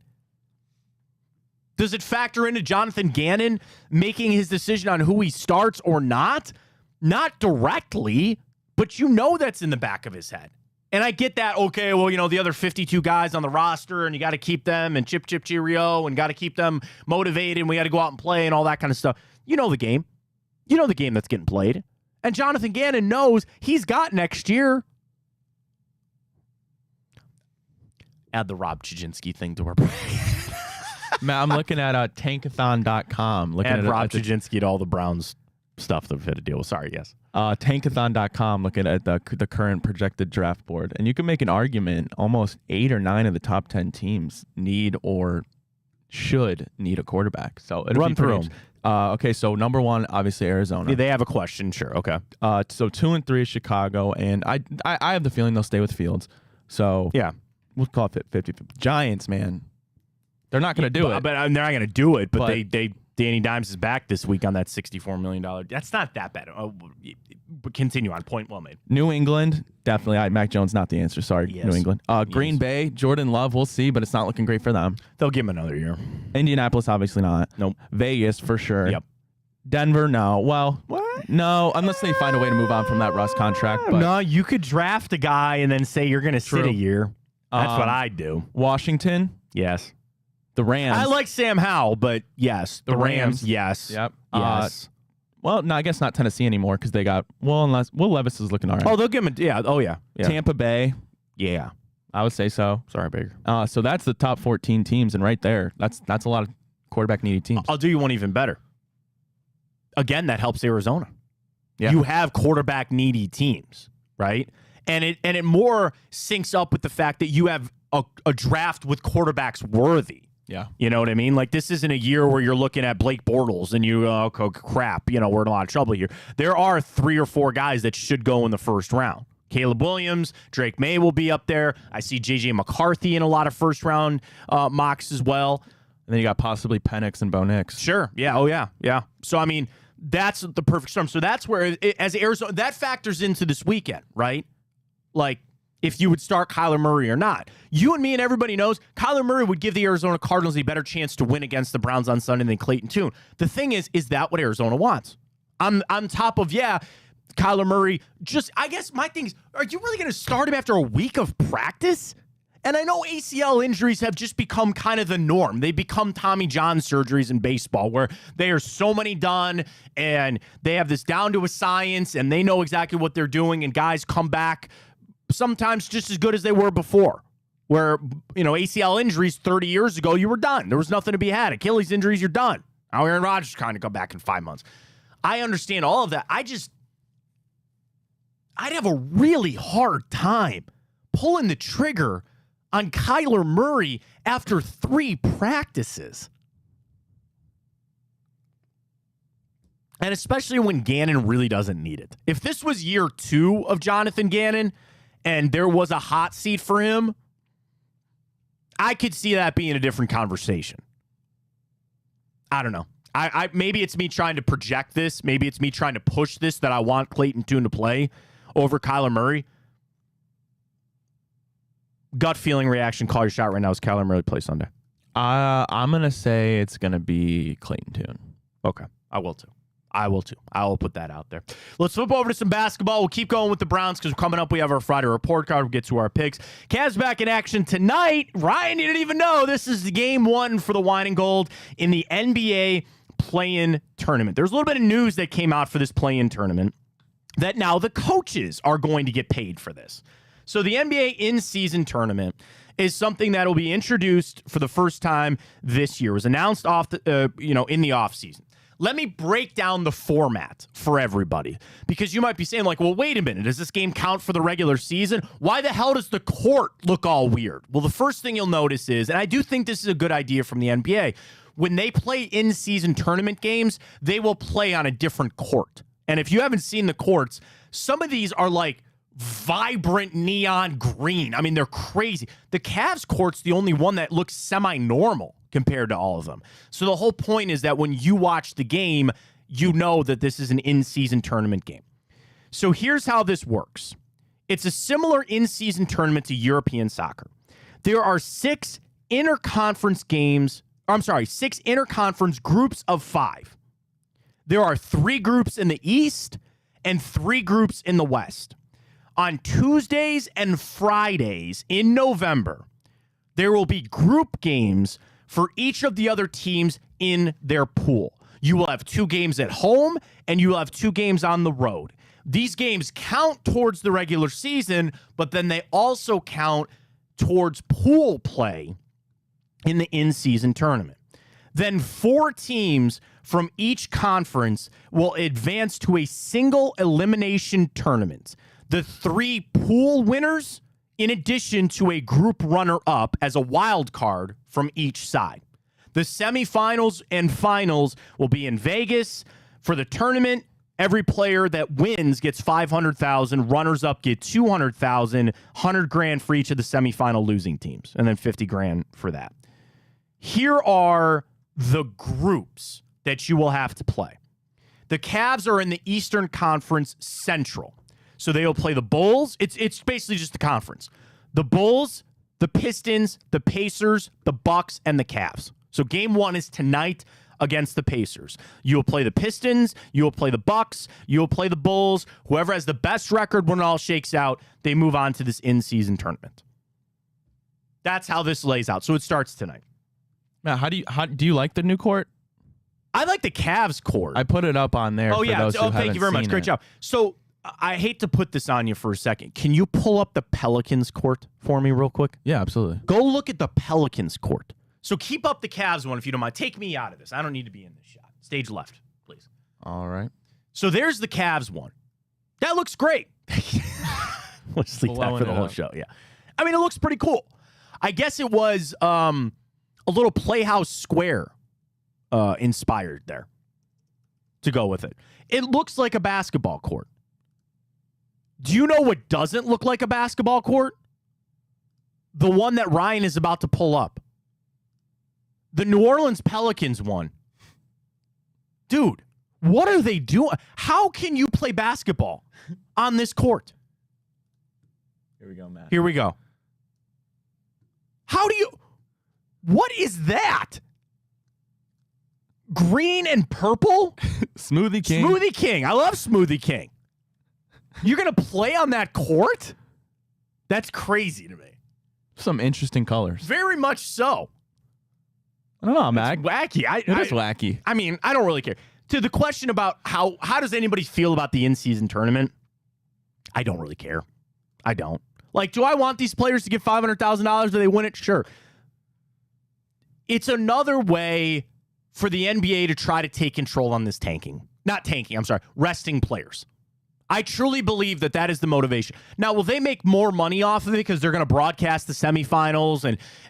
[SPEAKER 1] Does it factor into Jonathan Gannon making his decision on who he starts or not? Not directly, but you know that's in the back of his head. And I get that, okay, well, you know, the other 52 guys on the roster, and you got to keep them, and chip, cheerio, and got to keep them motivated, and we got to go out and play, and all that kind of stuff. You know the game. You know the game that's getting played. And Jonathan Gannon knows he's got next year. Add the Rob Chijinski thing to our brain.
[SPEAKER 2] Matt, I'm looking at tankathon.com.
[SPEAKER 1] Add Rob Chijinski to all the Browns stuff that we've had to deal with. Sorry, yes.
[SPEAKER 2] Tankathon.com, looking at the current projected draft board. And you can make an argument almost 8 or 9 of the top 10 teams need or should need a quarterback. So it'll
[SPEAKER 1] run through them.
[SPEAKER 2] Okay, so number 1, obviously Arizona.
[SPEAKER 1] Yeah, they have a question, sure. Okay.
[SPEAKER 2] So 2 and 3 is Chicago, and I have the feeling they'll stay with Fields. So
[SPEAKER 1] yeah,
[SPEAKER 2] we'll call it 50-50. Giants, man, they're not going to do it.
[SPEAKER 1] But they're not going to do it. But they Danny Dimes is back this week on that $64 million. That's not that bad. Continue on. Point well made.
[SPEAKER 2] New England, definitely. Mac Jones, not the answer. Sorry,
[SPEAKER 1] yes.
[SPEAKER 2] New England. Green Bay, Jordan Love, we'll see, but it's not looking great for them.
[SPEAKER 1] They'll give him another year.
[SPEAKER 2] Indianapolis, obviously not.
[SPEAKER 1] Nope.
[SPEAKER 2] Vegas, for sure.
[SPEAKER 1] Yep.
[SPEAKER 2] Denver, no. Well,
[SPEAKER 1] what?
[SPEAKER 2] No, unless they find a way to move on from that Russ contract. But
[SPEAKER 1] no, you could draft a guy and then say you're going to sit a year. That's what I'd do.
[SPEAKER 2] Washington,
[SPEAKER 1] yes.
[SPEAKER 2] The Rams.
[SPEAKER 1] I like Sam Howell, but yes. The Rams, yes.
[SPEAKER 2] Yep.
[SPEAKER 1] Yes.
[SPEAKER 2] Well, no, I guess not Tennessee anymore because they got, unless Will Levis is looking all right.
[SPEAKER 1] Oh, they'll give him yeah.
[SPEAKER 2] Tampa Bay.
[SPEAKER 1] Yeah.
[SPEAKER 2] I would say so.
[SPEAKER 1] Sorry, Baker.
[SPEAKER 2] So that's the top 14 teams, and right there, that's a lot of quarterback needy teams.
[SPEAKER 1] I'll do you one even better. Again, that helps Arizona.
[SPEAKER 2] Yeah.
[SPEAKER 1] You have quarterback needy teams, right? And it more syncs up with the fact that you have a draft with quarterbacks worthy.
[SPEAKER 2] Yeah.
[SPEAKER 1] You know what I mean? Like, this isn't a year where you're looking at Blake Bortles and you go, oh, crap, we're in a lot of trouble here. There are 3 or 4 guys that should go in the first round. Caleb Williams, Drake May will be up there. I see J.J. McCarthy in a lot of first-round mocks as well.
[SPEAKER 2] And then you got possibly Penix and Bo Nix.
[SPEAKER 1] Sure. Yeah. Oh, yeah. Yeah. So, I mean, that's the perfect storm. So that's where, as Arizona, that factors into this weekend, right? Like, if you would start Kyler Murray or not. You and me and everybody knows Kyler Murray would give the Arizona Cardinals a better chance to win against the Browns on Sunday than Clayton Tune. The thing is that what Arizona wants? On top of, Kyler Murray, I guess my thing is, are you really going to start him after a week of practice? And I know ACL injuries have just become kind of the norm. They become Tommy John surgeries in baseball where they are so many done and they have this down to a science and they know exactly what they're doing and guys come back sometimes just as good as they were before. Where, ACL injuries 30 years ago, you were done. There was nothing to be had. Achilles injuries, you're done. Now Aaron Rodgers kind of come back in 5 months. I understand all of that. I'd have a really hard time pulling the trigger on Kyler Murray after 3 practices. And especially when Gannon really doesn't need it. If this was year 2 of Jonathan Gannon and there was a hot seat for him, I could see that being a different conversation. I don't know. I maybe it's me trying to project this. Maybe it's me trying to push this that I want Clayton Tune to play over Kyler Murray. Gut feeling reaction. Call your shot right now. Is Kyler Murray play Sunday?
[SPEAKER 2] I'm going to say it's going to be Clayton Tune.
[SPEAKER 1] Okay. I will too. I will put that out there. Let's flip over to some basketball. We'll keep going with the Browns because coming up we have our Friday report card. We'll get to our picks. Cavs back in action tonight. Ryan, you didn't even know this is the game 1 for the Wine and Gold in the NBA play-in tournament. There's a little bit of news that came out for this play-in tournament that now the coaches are going to get paid for this. So the NBA in-season tournament is something that will be introduced for the first time this year. It was announced in the offseason. Let me break down the format for everybody because you might be saying like, well, wait a minute. Does this game count for the regular season? Why the hell does the court look all weird? Well, the first thing you'll notice is, and I do think this is a good idea from the NBA, when they play in-season tournament games, they will play on a different court. And if you haven't seen the courts, some of these are like vibrant neon green. I mean, they're crazy. The Cavs court's the only one that looks semi-normal compared to all of them. So the whole point is that when you watch the game, you know that this is an in-season tournament game. So here's how this works. It's a similar in-season tournament to European soccer. There are 6 interconference groups of 5. There are 3 groups in the East and 3 groups in the West. On Tuesdays and Fridays in November, there will be group games for each of the other teams in their pool. You will have 2 games at home and you will have 2 games on the road. These games count towards the regular season, but then they also count towards pool play in the in-season tournament. Then 4 teams from each conference will advance to a single elimination tournament. The 3 pool winners, in addition to a group runner-up as a wild card from each side. The semifinals and finals will be in Vegas. For the tournament, every player that wins gets $500,000. Runners-up get $200,000, $100,000 for each of the semifinal losing teams, and then $50,000 for that. Here are the groups that you will have to play. The Cavs are in the Eastern Conference Central. So they will play the Bulls. It's basically just the conference. The Bulls, the Pistons, the Pacers, the Bucks, and the Cavs. So game 1 is tonight against the Pacers. You will play the Pistons. You will play the Bucks. You will play the Bulls. Whoever has the best record when it all shakes out, they move on to this in-season tournament. That's how this lays out. So it starts tonight.
[SPEAKER 2] Now, how do you like the new court?
[SPEAKER 1] I like the Cavs court.
[SPEAKER 2] I put it up on there.
[SPEAKER 1] Oh,
[SPEAKER 2] for
[SPEAKER 1] yeah.
[SPEAKER 2] Those who
[SPEAKER 1] Thank you very much. Great job. So I hate to put this on you for a second. Can you pull up the Pelicans court for me real quick?
[SPEAKER 2] Yeah, absolutely.
[SPEAKER 1] Go look at the Pelicans court. So keep up the Cavs one if you don't mind. Take me out of this. I don't need to be in this shot. Stage left, please.
[SPEAKER 2] All right.
[SPEAKER 1] So there's the Cavs one. That looks great. Let's leave that for the whole show. Yeah. I mean, it looks pretty cool. I guess it was a little Playhouse Square inspired there to go with it. It looks like a basketball court. Do you know what doesn't look like a basketball court? The one that Ryan is about to pull up. The New Orleans Pelicans one. Dude, what are they doing? How can you play basketball on this court?
[SPEAKER 2] Here we go, Matt.
[SPEAKER 1] Here we go. How do you... What is that? Green and purple?
[SPEAKER 2] Smoothie King.
[SPEAKER 1] Smoothie King. I love Smoothie King. You're going to play on that court? That's crazy to me.
[SPEAKER 2] Some interesting colors.
[SPEAKER 1] Very much so.
[SPEAKER 2] I don't know, Matt.
[SPEAKER 1] It's wacky.
[SPEAKER 2] It is wacky.
[SPEAKER 1] I mean, I don't really care. To the question about how does anybody feel about the in-season tournament, I don't really care. I don't. Like, do I want these players to get $500,000 if they win it? Sure. It's another way for the NBA to try to take control on this tanking. Not tanking, I'm sorry. Resting players. I truly believe that that is the motivation. Now, will they make more money off of it because they're going to broadcast the semifinals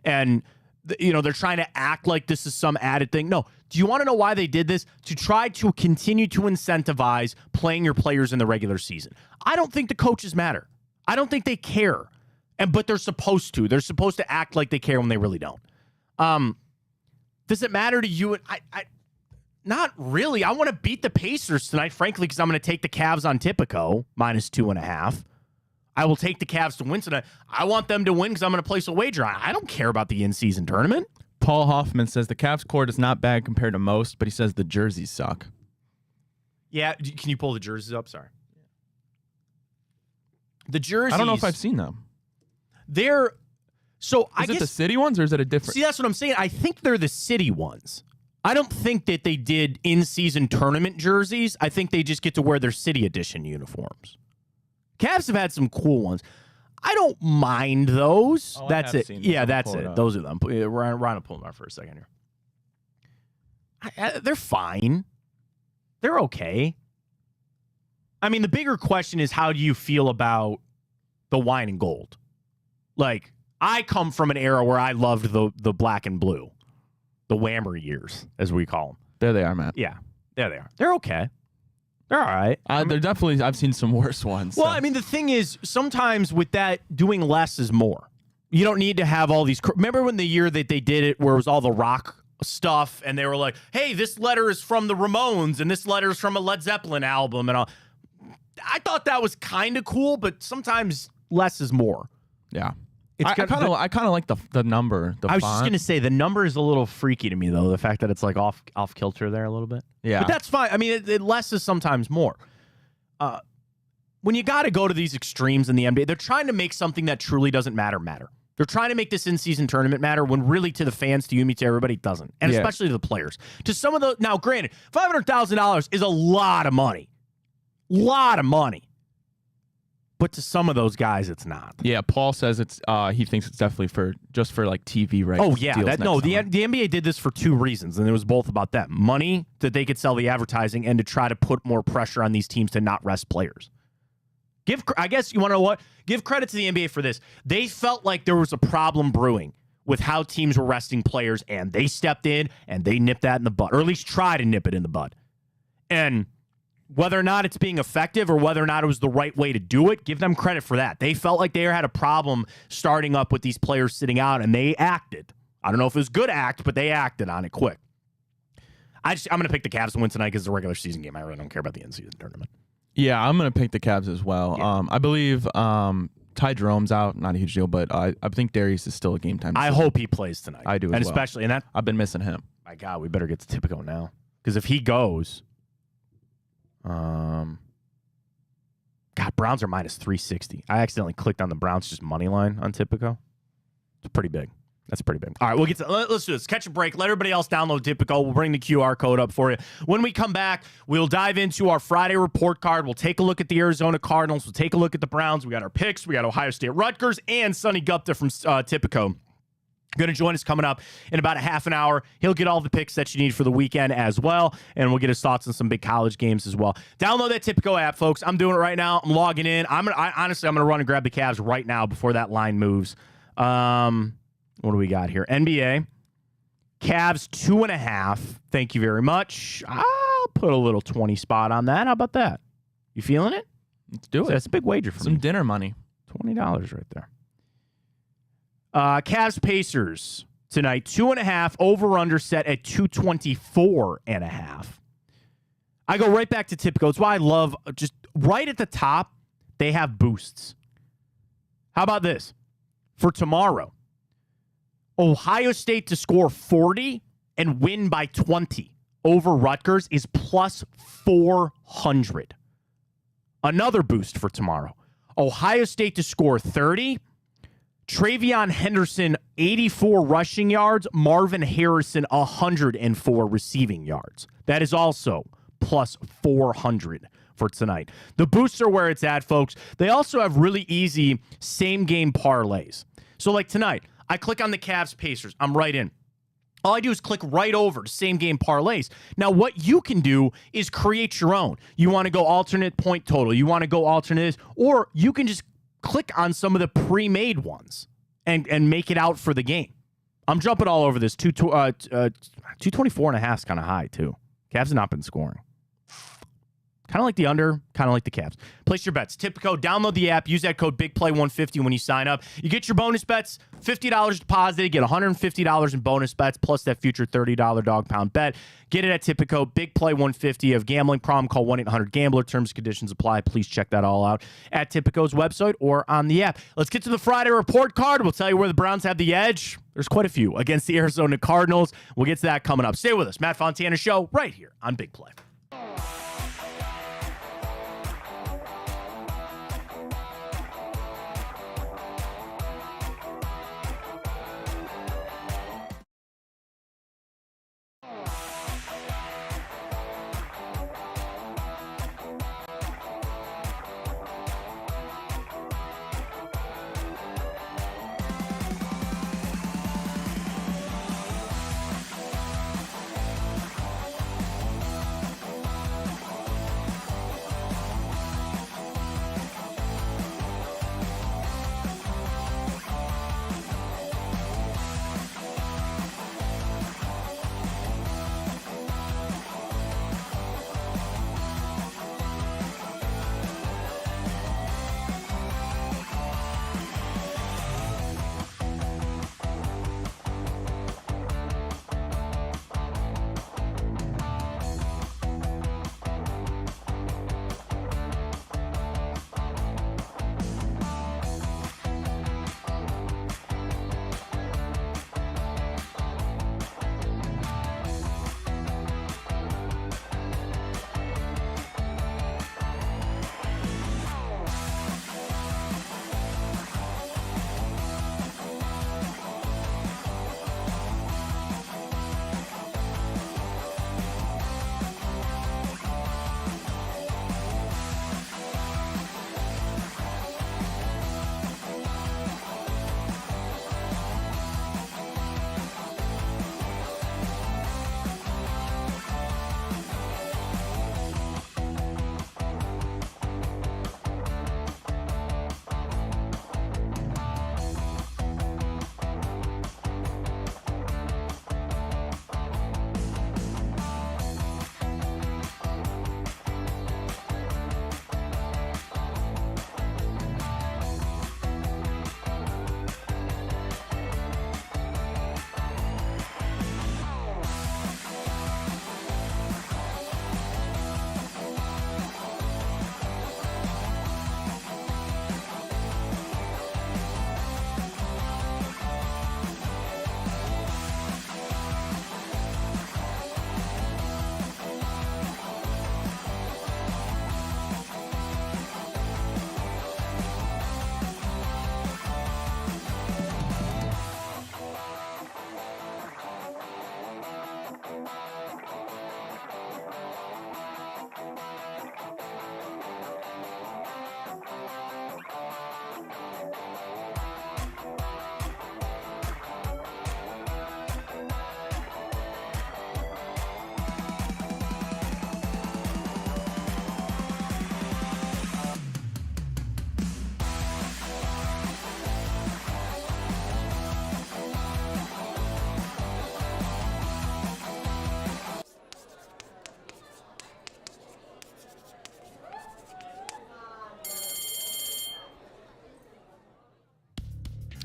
[SPEAKER 1] and they're trying to act like this is some added thing? No. Do you want to know why they did this? To try to continue to incentivize playing your players in the regular season. I don't think the coaches matter. I don't think they care. But they're supposed to. They're supposed to act like they care when they really don't. Does it matter to you? I not really. I want to beat the Pacers tonight, frankly, because I'm going to take the Cavs on Tipico, -2.5. I will take the Cavs to win tonight. I want them to win because I'm going to place a wager on it. I don't care about the in-season tournament.
[SPEAKER 2] Paul Hoffman says the Cavs court is not bad compared to most, but he says the jerseys suck.
[SPEAKER 1] Yeah, can you pull the jerseys up? Sorry. The jerseys.
[SPEAKER 2] I don't know if I've seen them.
[SPEAKER 1] They're... So I guess
[SPEAKER 2] it the city ones or is it a different?
[SPEAKER 1] See, that's what I'm saying. I think they're the city ones. I don't think that they did in-season tournament jerseys. I think they just get to wear their city edition uniforms. Cavs have had some cool ones. I don't mind those.
[SPEAKER 2] Oh,
[SPEAKER 1] that's it. Yeah, that's it.
[SPEAKER 2] Up.
[SPEAKER 1] Those are them. Ryan will pull them out for a second here. They're fine. They're okay. I mean, the bigger question is, how do you feel about the wine and gold? Like, I come from an era where I loved the black and blue, the Whammer years, as we call them.
[SPEAKER 2] There they are, Matt.
[SPEAKER 1] Yeah, there they are. They're okay. They're all right.
[SPEAKER 2] They're definitely, I've seen some worse ones.
[SPEAKER 1] Well,
[SPEAKER 2] so.
[SPEAKER 1] I mean, the thing is, sometimes with that, doing less is more. You don't need to have all these. Remember when the year that they did it where it was all the rock stuff and they were like, hey, this letter is from the Ramones and this letter is from a Led Zeppelin album and all. I thought that was kind of cool, but sometimes less is more.
[SPEAKER 2] Yeah. I kind of like the number. The
[SPEAKER 1] I was
[SPEAKER 2] font.
[SPEAKER 1] just gonna say the number is a little freaky to me though. The fact that it's like off kilter there a little bit.
[SPEAKER 2] Yeah,
[SPEAKER 1] but that's fine. I mean, less is sometimes more. When you got to go to these extremes in the NBA, they're trying to make something that truly doesn't matter. They're trying to make this in-season tournament matter when really to the fans, to you, to everybody, it doesn't, and especially to the players. To some of the now, granted, $500,000 is a lot of money. But to some of those guys, it's not.
[SPEAKER 2] Yeah, Paul says it's. He thinks it's definitely for like TV rights.
[SPEAKER 1] Oh yeah, the NBA did this for two reasons, and it was both about them: money that they could sell the advertising, and to try to put more pressure on these teams to not rest players. I guess you want to know what? Give credit to the NBA for this. They felt like there was a problem brewing with how teams were resting players, and they stepped in and they nipped that in the bud, or at least try to nip it in the bud. And whether or not it's being effective or whether or not it was the right way to do it, give them credit for that. They felt like they had a problem starting up with these players sitting out, and they acted. I don't know if it was good act, but they acted on it quick. I'm going to pick the Cavs to win tonight because it's a regular season game. I really don't care about the in-season tournament.
[SPEAKER 2] Yeah, I'm going to pick the Cavs as well. Yeah. I believe Ty Jerome's out. Not a huge deal, but I think Darius is still a game time decision.
[SPEAKER 1] I hope he plays tonight.
[SPEAKER 2] I do as well.
[SPEAKER 1] And especially,
[SPEAKER 2] I've been missing him.
[SPEAKER 1] My God, we better get to Tipico now. Because if he goes... God, Browns are -360. I accidentally clicked on the Browns just money line on Tipico. It's pretty big. That's pretty big. All right, let's do this. Catch a break. Let everybody else download Tipico. We'll bring the QR code up for you. When we come back, we'll dive into our Friday report card. We'll take a look at the Arizona Cardinals. We'll take a look at the Browns. We got our picks. We got Ohio State Rutgers and Sonny Gupta from Tipico. Going to join us coming up in about a half an hour. He'll get all the picks that you need for the weekend as well, and we'll get his thoughts on some big college games as well. Download that Tipico app, folks. I'm doing it right now. I'm logging in. Honestly, I'm going to run and grab the Cavs right now before that line moves. What do we got here? NBA. Cavs 2.5. Thank you very much. I'll put a little 20 spot on that. How about that? You feeling it?
[SPEAKER 2] Let's do it.
[SPEAKER 1] That's a big wager for
[SPEAKER 2] Some
[SPEAKER 1] me.
[SPEAKER 2] dinner money.
[SPEAKER 1] $20 right there. Cavs Pacers tonight. 2.5. Over-under set at 224.5. I go right back to typical. It's why I love just right at the top, they have boosts. How about this? For tomorrow, Ohio State to score 40 and win by 20 over Rutgers is plus 400. Another boost for tomorrow. Ohio State to score 30. Travion Henderson, 84 rushing yards. Marvin Harrison, 104 receiving yards. That is also plus 400 for tonight. The boosts are where it's at, folks. They also have really easy same-game parlays. So like tonight, I click on the Cavs Pacers. I'm right in. All I do is click right over to same-game parlays. Now, what you can do is create your own. You want to go alternate point total. You want to go alternate, or you can just click on some of the pre-made ones and make it out for the game. I'm jumping all over this. 224.5 is kind of high, too. Cavs have not been scoring. Kind of like the under, kind of like the Cavs. Place your bets. Tipico, download the app. Use that code BIGPLAY150 when you sign up. You get your bonus bets, $50 deposited, get $150 in bonus bets, plus that future $30 dog pound bet. Get it at Tipico, BIGPLAY150. You have gambling problem, call 1-800-GAMBLER. Terms and conditions apply. Please check that all out at Tipico's website or on the app. Let's get to the Friday report card. We'll tell you where the Browns have the edge. There's quite a few against the Arizona Cardinals. We'll get to that coming up. Stay with us. Matt Fontana Show right here on Big Play.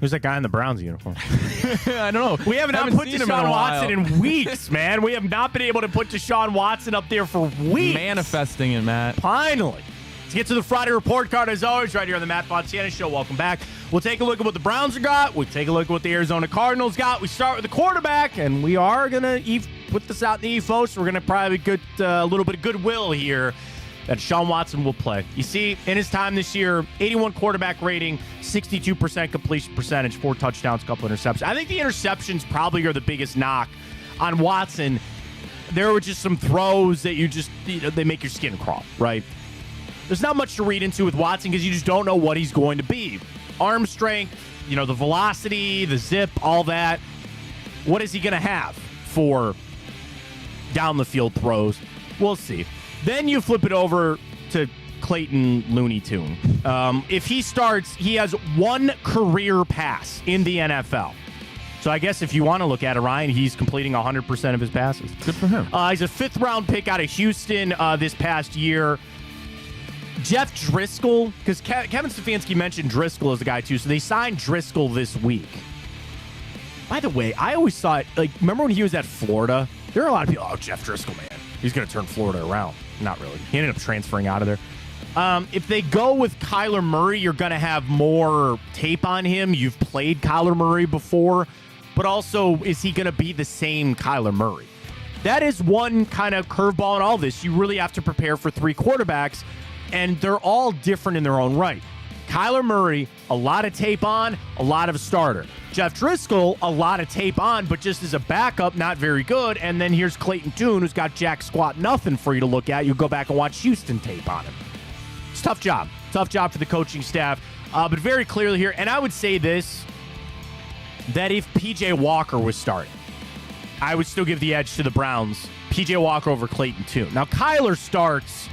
[SPEAKER 1] Who's that guy in the Browns uniform?
[SPEAKER 2] I don't know.
[SPEAKER 1] We have not
[SPEAKER 2] Haven't
[SPEAKER 1] put
[SPEAKER 2] seen him in a
[SPEAKER 1] Deshaun
[SPEAKER 2] while.
[SPEAKER 1] Watson in weeks, man. We have not been able to put Deshaun Watson up there for weeks.
[SPEAKER 2] Manifesting it, Matt.
[SPEAKER 1] Finally. Let's get to the Friday report card, as always, right here on the Matt Fontana Show. Welcome back. We'll take a look at what the Browns got. We'll take a look at what the Arizona Cardinals got. We start with the quarterback, and we are going to put this out in the EFO, so we're going to probably get a little bit of goodwill here that Deshaun Watson will play. You see, in his time this year, 81 quarterback rating, 62% completion percentage, 4 touchdowns, couple interceptions. I think the interceptions probably are the biggest knock on Watson. There were just some throws that they make your skin crawl, right? There's not much to read into with Watson because you just don't know what he's going to be. Arm strength, the velocity, the zip, all that. What is he going to have for down the field throws? We'll see. Then you flip it over to Clayton Looney Tune. If he starts, he has 1 career pass in the NFL. So I guess if you want to look at it, Ryan, he's completing 100% of his passes.
[SPEAKER 2] Good for him.
[SPEAKER 1] He's a 5th-round pick out of Houston this past year. Jeff Driscoll, because Kevin Stefanski mentioned Driscoll as the guy too, so they signed Driscoll this week. By the way, I always thought, remember when he was at Florida? There are a lot of people, Jeff Driscoll, man. He's going to turn Florida around. Not really. He ended up transferring out of there. If they go with Kyler Murray, you're going to have more tape on him. You've played Kyler Murray before, but also, is he going to be the same Kyler Murray? That is one kind of curveball in all this. You really have to prepare for 3 quarterbacks, and they're all different in their own right. Kyler Murray, a lot of tape on, a lot of a starter. Jeff Driscoll, a lot of tape on, but just as a backup, not very good. And then here's Clayton Tune, who's got jack squat nothing for you to look at. You go back and watch Houston tape on him. It's a tough job. Tough job for the coaching staff. But very clearly here, and I would say this, that if P.J. Walker was starting, I would still give the edge to the Browns. P.J. Walker over Clayton Tune. Now, Kyler starts.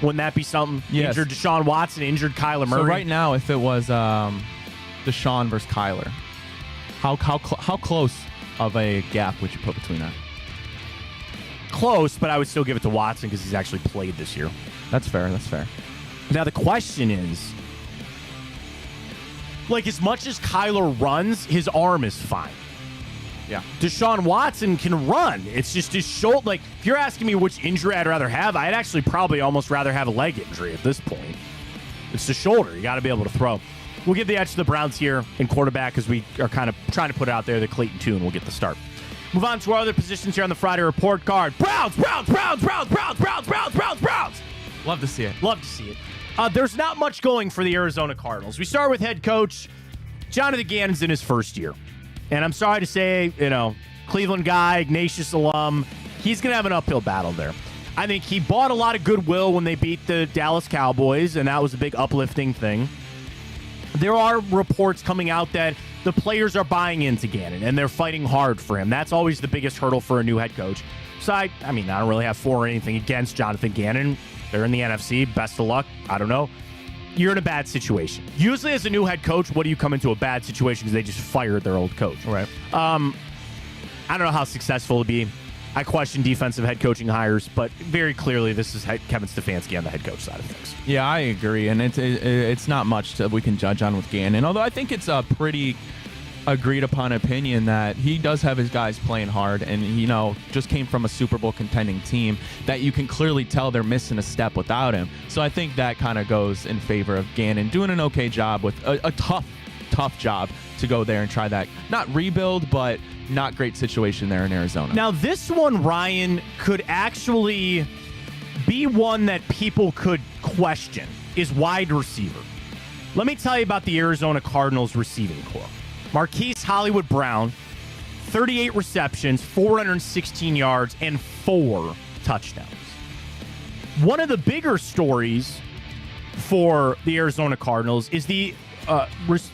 [SPEAKER 1] Wouldn't that be something?
[SPEAKER 2] Yes.
[SPEAKER 1] Injured Deshaun Watson, injured Kyler Murray.
[SPEAKER 2] So right now, if it was Deshaun versus Kyler, how close of a gap would you put between that?
[SPEAKER 1] Close, but I would still give it to Watson because he's actually played this year.
[SPEAKER 2] That's fair.
[SPEAKER 1] Now, the question is, as much as Kyler runs, his arm is fine.
[SPEAKER 2] Yeah.
[SPEAKER 1] Deshaun Watson can run. It's just his shoulder. If you're asking me which injury I'd rather have, I'd actually probably almost rather have a leg injury at this point. It's the shoulder. You got to be able to throw. We'll give the edge to the Browns here in quarterback because we are kind of trying to put it out there that Clayton Tune will get the start. Move on to our other positions here on the Friday report card. Browns.
[SPEAKER 2] Love to see it.
[SPEAKER 1] Love to see it. There's not much going for the Arizona Cardinals. We start with head coach Jonathan Gannon's in his first year. And I'm sorry to say, Cleveland guy, Ignatius alum, he's going to have an uphill battle there. I think he bought a lot of goodwill when they beat the Dallas Cowboys, and that was a big uplifting thing. There are reports coming out that the players are buying into Gannon, and they're fighting hard for him. That's always the biggest hurdle for a new head coach. So, I don't really have for or anything against Jonathan Gannon. They're in the NFC. Best of luck. I don't know. You're in a bad situation. Usually as a new head coach, what do you come into a bad situation because they just fired their old coach?
[SPEAKER 2] Right.
[SPEAKER 1] I don't know how successful it'll be. I question defensive head coaching hires, but very clearly this is Kevin Stefanski on the head coach side of things.
[SPEAKER 2] Yeah, I agree, and it's not much that we can judge on with Gannon, although I think it's a pretty agreed upon opinion that he does have his guys playing hard, and just came from a Super Bowl contending team that you can clearly tell they're missing a step without him. So I think that kind of goes in favor of Gannon doing an okay job with a tough job to go there and try that, not rebuild, but not great situation there in Arizona.
[SPEAKER 1] Now this one, Ryan, could actually be one that people could question, is wide receiver. Let me tell you about the Arizona Cardinals receiving corps. Marquise Hollywood Brown, 38 receptions, 416 yards, and 4 touchdowns. One of the bigger stories for the Arizona Cardinals is the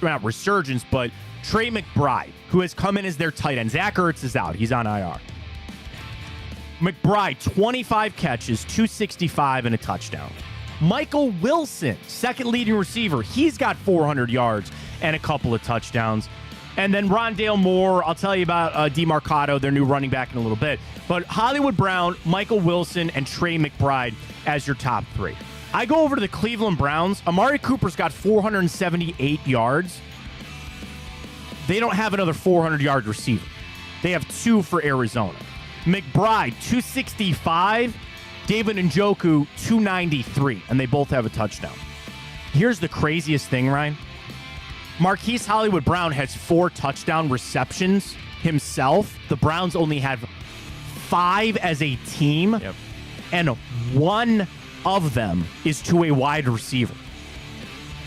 [SPEAKER 1] not resurgence, but Trey McBride, who has come in as their tight end. Zach Ertz is out. He's on IR. McBride, 25 catches, 265, and a touchdown. Michael Wilson, second leading receiver. He's got 400 yards and a couple of touchdowns. And then Rondale Moore, I'll tell you about DeMarcado, their new running back, in a little bit. But Hollywood Brown, Michael Wilson, and Trey McBride as your top 3. I go over to the Cleveland Browns. Amari Cooper's got 478 yards. they don't have another 400-yard receiver. They have 2 for Arizona. McBride, 265. David Njoku, 293. And they both have a touchdown. Here's the craziest thing, Ryan. Marquise Hollywood Brown has 4 touchdown receptions himself. The Browns only have 5 as a team.
[SPEAKER 2] Yep.
[SPEAKER 1] And 1 of them is to a wide receiver.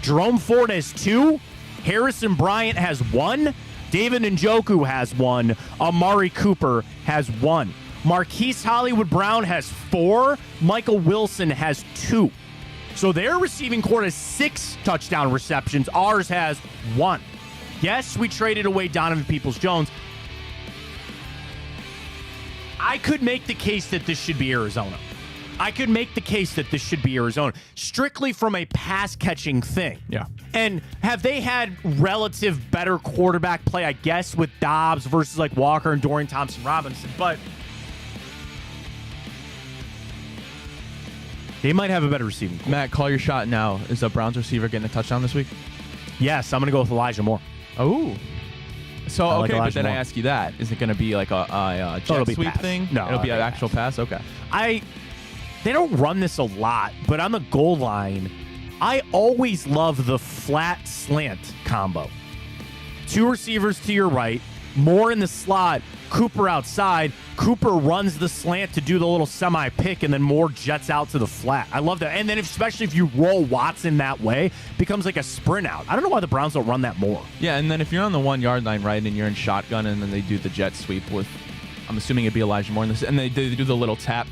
[SPEAKER 1] Jerome Ford has 2. Harrison Bryant has 1. David Njoku has 1. Amari Cooper has 1. Marquise Hollywood Brown has 4. Michael Wilson has 2. So their receiving corps has 6 touchdown receptions. Ours has 1. Yes, we traded away Donovan Peoples-Jones. I could make the case that this should be Arizona. Strictly from a pass-catching thing.
[SPEAKER 2] Yeah.
[SPEAKER 1] And have they had relative better quarterback play, I guess, with Dobbs versus like Walker and Dorian Thompson-Robinson, but they might have a better receiving corps.
[SPEAKER 2] Matt, call your shot now. Is a Browns receiver getting a touchdown this week?
[SPEAKER 1] Yes, I'm going to go with Elijah Moore.
[SPEAKER 2] Oh. So,
[SPEAKER 1] I like
[SPEAKER 2] okay, but
[SPEAKER 1] Elijah
[SPEAKER 2] then
[SPEAKER 1] Moore.
[SPEAKER 2] I ask you that. Is it going to be like a jet
[SPEAKER 1] it'll be
[SPEAKER 2] sweep
[SPEAKER 1] pass.
[SPEAKER 2] thing?
[SPEAKER 1] No,
[SPEAKER 2] It'll be
[SPEAKER 1] it'll
[SPEAKER 2] an
[SPEAKER 1] be
[SPEAKER 2] actual pass? Okay.
[SPEAKER 1] They don't run this a lot, but on the goal line, I always love the flat slant combo. 2 receivers to your right, Moore in the slot, Cooper outside. Cooper runs the slant to do the little semi-pick, and then Moore jets out to the flat. I love that. And then especially if you roll Watson that way, it becomes like a sprint out. I don't know why the Browns don't run that more.
[SPEAKER 2] Yeah, and then if you're on the 1-yard line, right, and you're in shotgun, and then they do the jet sweep with, I'm assuming it'd be Elijah Moore in this, and they do the little tap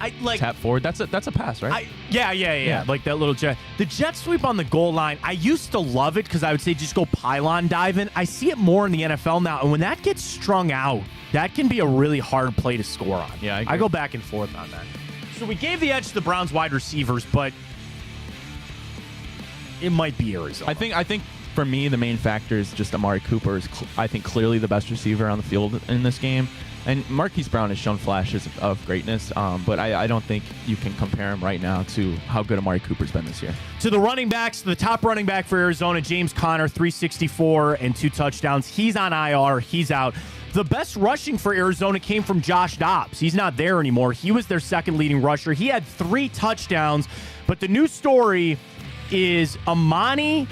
[SPEAKER 2] forward. That's a pass, right?
[SPEAKER 1] Yeah. Like that little jet. The jet sweep on the goal line, I used to love it because I would say just go pylon diving. I see it more in the NFL now, and when that gets strung out, that can be a really hard play to score on.
[SPEAKER 2] Yeah, I agree.
[SPEAKER 1] I go back and forth on that. So we gave the edge to the Browns wide receivers, but it might be Arizona.
[SPEAKER 2] I think for me, the main factor is just Amari Cooper is, I think, clearly the best receiver on the field in this game. And Marquise Brown has shown flashes of greatness, but I don't think you can compare him right now to how good Amari Cooper's been this year.
[SPEAKER 1] To the running backs, the top running back for Arizona, James Conner, 364 and 2 touchdowns. He's on IR. He's out. The best rushing for Arizona came from Josh Dobbs. He's not there anymore. He was their second leading rusher. He had 3 touchdowns, but the new story is Amani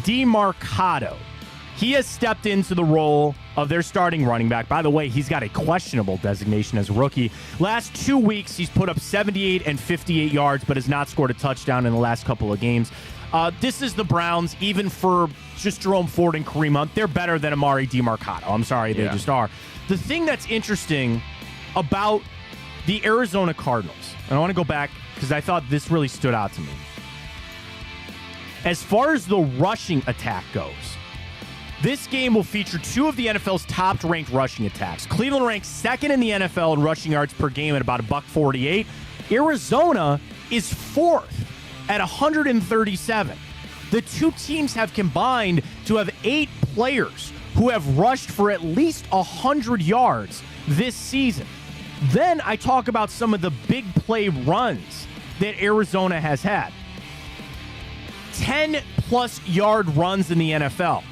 [SPEAKER 1] DeMarcado. He has stepped into the role of their starting running back. By the way, he's got a questionable designation as a rookie. Last 2 weeks, he's put up 78 and 58 yards, but has not scored a touchdown in the last couple of games. This is the Browns, even for just Jerome Ford and Kareem Hunt. They're better than Amari DeMarcado. I'm sorry, they just are. The thing that's interesting about the Arizona Cardinals, and I want to go back because I thought this really stood out to me. As far as the rushing attack goes, this game will feature 2 of the NFL's top-ranked rushing attacks. Cleveland ranks 2nd in the NFL in rushing yards per game at about $148. Arizona is 4th at 137. The 2 teams have combined to have 8 players who have rushed for at least 100 yards this season. Then I talk about some of the big play runs that Arizona has had. 10-plus yard runs in the NFL.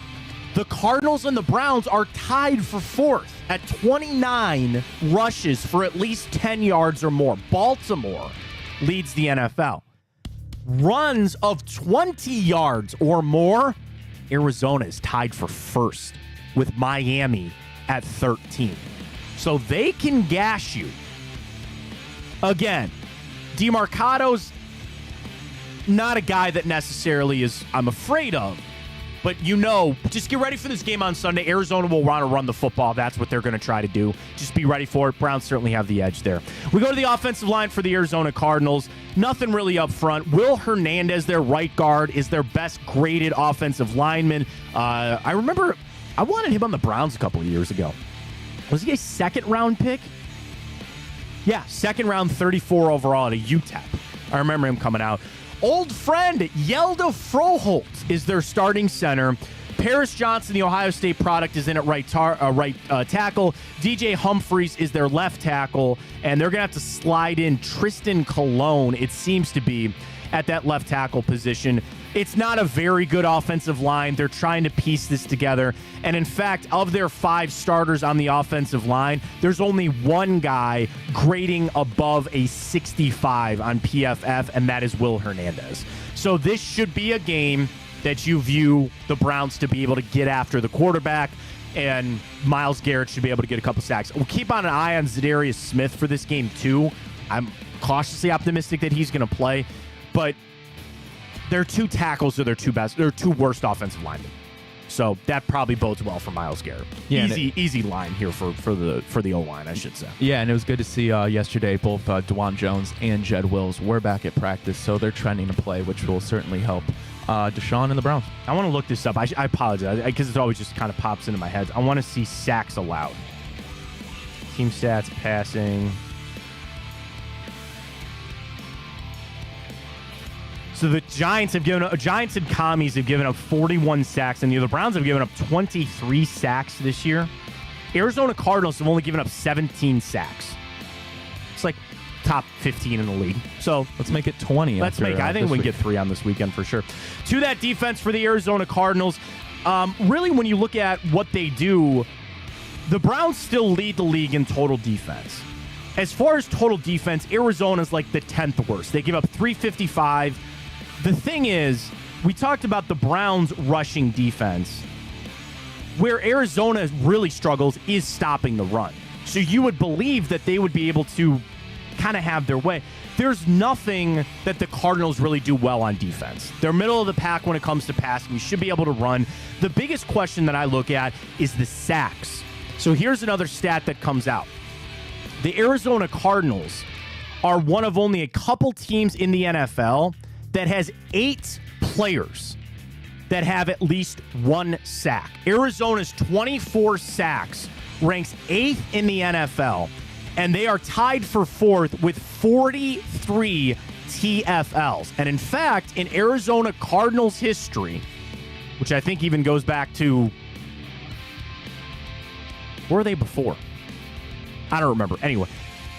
[SPEAKER 1] The Cardinals and the Browns are tied for 4th at 29 rushes for at least 10 yards or more. Baltimore leads the NFL. Runs of 20 yards or more, Arizona is tied for 1st with Miami at 13. So they can gash you. Again, DeMarcado's not a guy that necessarily I'm afraid of. But just get ready for this game on Sunday. Arizona will want to run the football. That's what they're going to try to do. Just be ready for it. Browns certainly have the edge there. We go to the offensive line for the Arizona Cardinals. Nothing really up front. Will Hernandez, their right guard, is their best graded offensive lineman. I remember I wanted him on the Browns a couple of years ago. Was he a 2nd-round pick? Yeah, 2nd round, 34 overall at a UTEP. I remember him coming out. Old friend Yelda Froholt is their starting center. Paris Johnson, the Ohio State product, is in at right tackle. DJ Humphries is their left tackle, and they're going to have to slide in Tristan Colon, it seems to be, at that left tackle position. It's not a very good offensive line. They're trying to piece this together. And in fact, of their 5 starters on the offensive line, there's only one guy grading above a 65 on PFF, and that is Will Hernandez. So this should be a game that you view the Browns to be able to get after the quarterback, and Myles Garrett should be able to get a couple sacks. We'll keep on an eye on Zadarius Smith for this game too. I'm cautiously optimistic that he's going to play, but their 2 tackles are their 2 worst offensive linemen. So that probably bodes well for Myles Garrett.
[SPEAKER 2] Yeah,
[SPEAKER 1] easy line here for the O-line, I should say.
[SPEAKER 2] Yeah, and it was good to see yesterday both DeJuan Jones and Jed Wills were back at practice, so they're trending to play, which will certainly help Deshaun and the Browns.
[SPEAKER 1] I want to look this up. I apologize because it always just kind of pops into my head. I want to see sacks allowed. Team stats, passing. So the Giants and Commies have given up 41 sacks, and the Browns have given up 23 sacks this year. Arizona Cardinals have only given up 17 sacks. It's like top 15 in the league. So
[SPEAKER 2] let's make it 20.
[SPEAKER 1] I think we can get 3 on this weekend for sure. To that defense for the Arizona Cardinals, really when you look at what they do, the Browns still lead the league in total defense. As far as total defense, Arizona's like the 10th worst. They give up 355. The thing is, we talked about the Browns' rushing defense. Where Arizona really struggles is stopping the run. So you would believe that they would be able to kind of have their way. There's nothing that the Cardinals really do well on defense. They're middle of the pack when it comes to passing. You should be able to run. The biggest question that I look at is the sacks. So here's another stat that comes out. The Arizona Cardinals are one of only a couple teams in the NFL that has 8 players that have at least 1 sack. Arizona's 24 sacks ranks 8th in the NFL, and they are tied for 4th with 43 TFLs. And in fact, in Arizona Cardinals history, which I think even goes back to, where were they before? I don't remember. Anyway,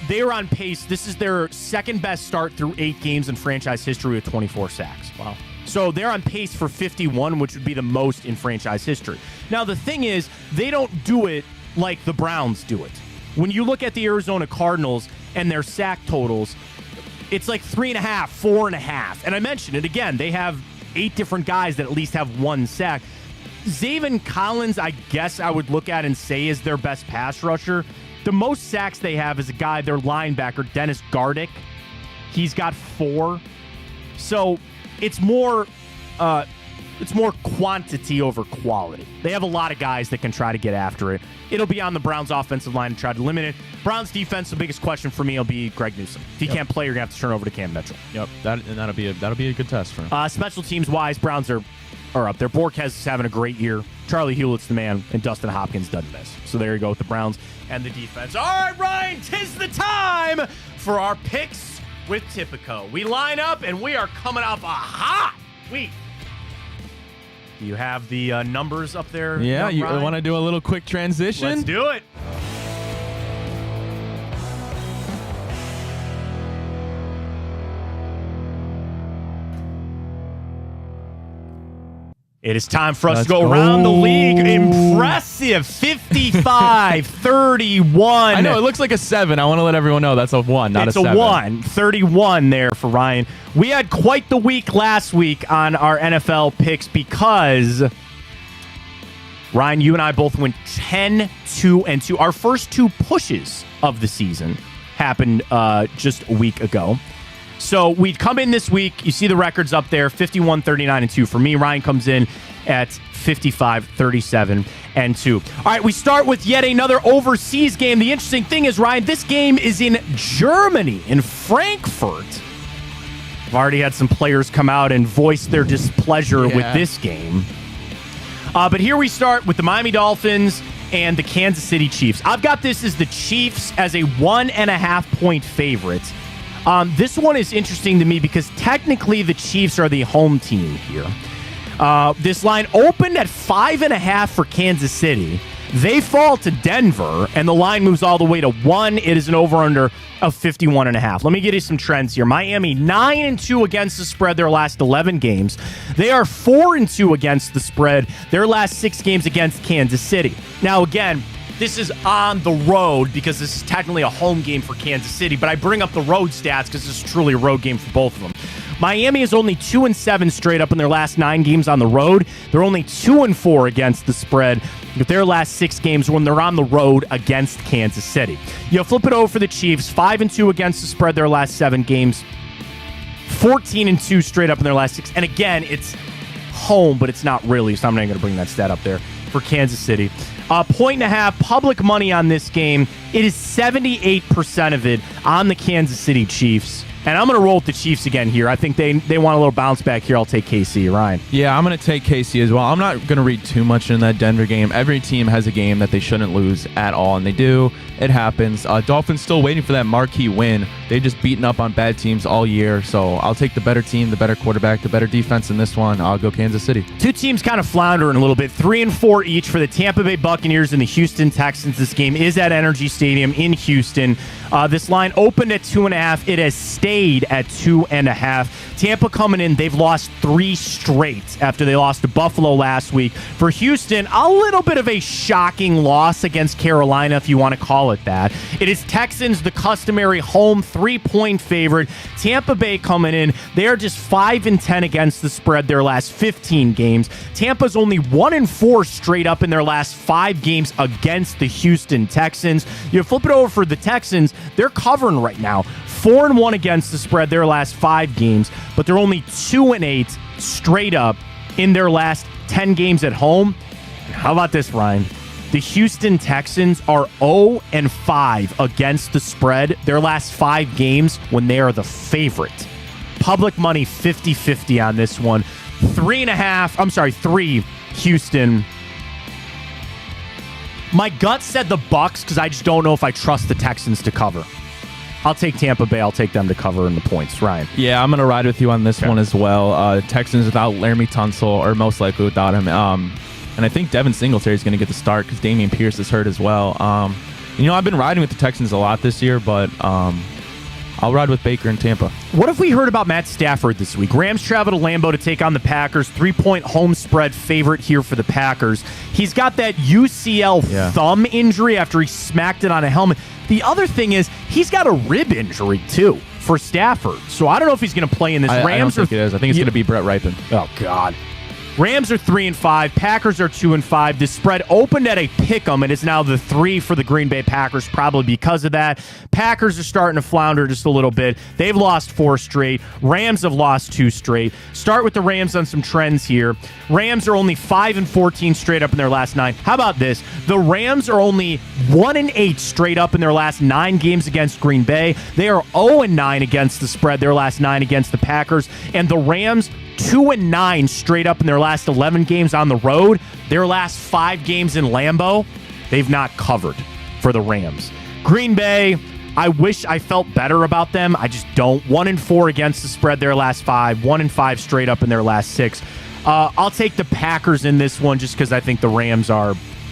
[SPEAKER 1] they are on pace. This is their second best start through 8 games in franchise history with 24 sacks.
[SPEAKER 2] Wow.
[SPEAKER 1] So they're on pace for 51, which would be the most in franchise history. Now, the thing is, they don't do it like the Browns do it. When you look at the Arizona Cardinals and their sack totals, it's like 3.5, 4.5. And I mentioned it again. They have 8 different guys that at least have 1 sack. Zaven Collins, I guess I would look at and say is their best pass rusher. The most sacks they have is a guy, their linebacker, Dennis Gardick. He's got 4. So it's more quantity over quality. They have a lot of guys that can try to get after it. It'll be on the Browns' offensive line to try to limit it. Browns' defense, the biggest question for me will be Greg Newsome. If he can't play, you're going to have to turn over to Cam Mitchell.
[SPEAKER 2] Yep, that'll be a good test for him.
[SPEAKER 1] Special teams-wise, Browns are up there. Borkes is having a great year. Charlie Hewlett's the man, and Dustin Hopkins doesn't miss. So there you go with the Browns and the defense. All right, Ryan, 'tis the time for our picks with Tipico. We line up, and we are coming off a hot week. Do you have the numbers up there?
[SPEAKER 2] Yeah, you want to do a little quick transition?
[SPEAKER 1] Let's do it. It is time for us to go around the league. Impressive. 55-31.
[SPEAKER 2] I know, it looks like a 7. I want to let everyone know that's a 1, not a 7.
[SPEAKER 1] It's a 1. 31 there for Ryan. We had quite the week last week on our NFL picks because, Ryan, you and I both went 10-2-2. Our first 2 pushes of the season happened just a week ago. So we'd come in this week. You see the records up there, 51-39-2 for me. Ryan comes in at 55-37-2. All right, we start with yet another overseas game. The interesting thing is, Ryan, this game is in Germany, in Frankfurt. I've already had some players come out and voice their displeasure with this game. But here we start with the Miami Dolphins and the Kansas City Chiefs. I've got this as the Chiefs as a 1.5-point favorite. This one is interesting to me because technically the Chiefs are the home team here. This line opened at 5.5 for Kansas City. They fall to Denver, and the line moves all the way to 1. It is an over-under of 51.5. Let me give you some trends here. Miami, 9-2 against the spread their last 11 games. They are 4-2 against the spread their last 6 games against Kansas City. Now, again, this is on the road because this is technically a home game for Kansas City, but I bring up the road stats because this is truly a road game for both of them. Miami is only 2-7 straight up in their last 9 games on the road. They're only 2-4 against the spread with their last 6 games when they're on the road against Kansas City. You flip it over for the Chiefs, 5-2 against the spread their last 7 games, 14-2 straight up in their last 6. And again, it's home, but it's not really, so I'm not going to bring that stat up there for Kansas City. 1.5 public money on this game. It is 78% of it on the Kansas City Chiefs. And I'm going to roll with the Chiefs again here. I think they want a little bounce back here. I'll take KC. Ryan.
[SPEAKER 2] Yeah, I'm going to take KC as well. I'm not going to read too much in that Denver game. Every team has a game that they shouldn't lose at all, and they do. It happens. Dolphins still waiting for that marquee win. They've just beaten up on bad teams all year, so I'll take the better team, the better quarterback, the better defense in this one. I'll go Kansas City.
[SPEAKER 1] Two teams kind of floundering a little bit. 3-4 each for the Tampa Bay Buccaneers and the Houston Texans. This game is at Energy Stadium in Houston. This line opened at 2.5. It has stayed at 2.5. Tampa coming in, they've lost 3 straight after they lost to Buffalo last week. For Houston, a little bit of a shocking loss against Carolina, if you want to call it that. It is Texans, the customary home 3-point favorite. Tampa Bay coming in, they are just 5-10 against the spread their last 15 games. Tampa's only 1-4 straight up in their last 5 games against the Houston Texans. You flip it over for the Texans, they're covering right now. 4-1 against the spread their last 5 games, but they're only 2-8 straight up in their last 10 games at home. How about this, Ryan? The Houston Texans are 0-5 against the spread their last 5 games when they are the favorite. Public money 50-50 on this one. 3 Houston. My gut said the Bucs because I just don't know if I trust the Texans to cover. I'll take Tampa Bay. I'll take them to cover in the points. Ryan.
[SPEAKER 2] Yeah, I'm going to ride with you on this one as well. Texans without Laramie Tunsil, or most likely without him. And I think Devin Singletary is going to get the start because Damian Pierce is hurt as well. I've been riding with the Texans a lot this year, but I'll ride with Baker in Tampa.
[SPEAKER 1] What if we heard about Matt Stafford this week? Rams travel to Lambeau to take on the Packers. 3-point home spread favorite here for the Packers. He's got that UCL thumb injury after he smacked it on a helmet. The other thing is he's got a rib injury, too, for Stafford. So I don't know if he's going to play in this.
[SPEAKER 2] I don't think it is. I think it's going to be Brett Rypien.
[SPEAKER 1] Oh, God. Rams are 3-5. Packers are 2-5. The spread opened at a pick'em. It is now the 3 for the Green Bay Packers, probably because of that. Packers are starting to flounder just a little bit. They've lost 4 straight. Rams have lost 2 straight. Start with the Rams on some trends here. Rams are only 5-14 straight up in their last 9. How about this? The Rams are only 1-8 straight up in their last 9 games against Green Bay. They are 0-9 against the spread, their last 9 against the Packers. And the Rams 2-9 straight up in their last 11 games on the road. Their last 5 games in Lambeau, they've not covered for the Rams. Green Bay, I wish I felt better about them. I just don't. 1-4 against the spread their last 5. 1-5 straight up in their last 6. I'll take the Packers in this one just because I think the Rams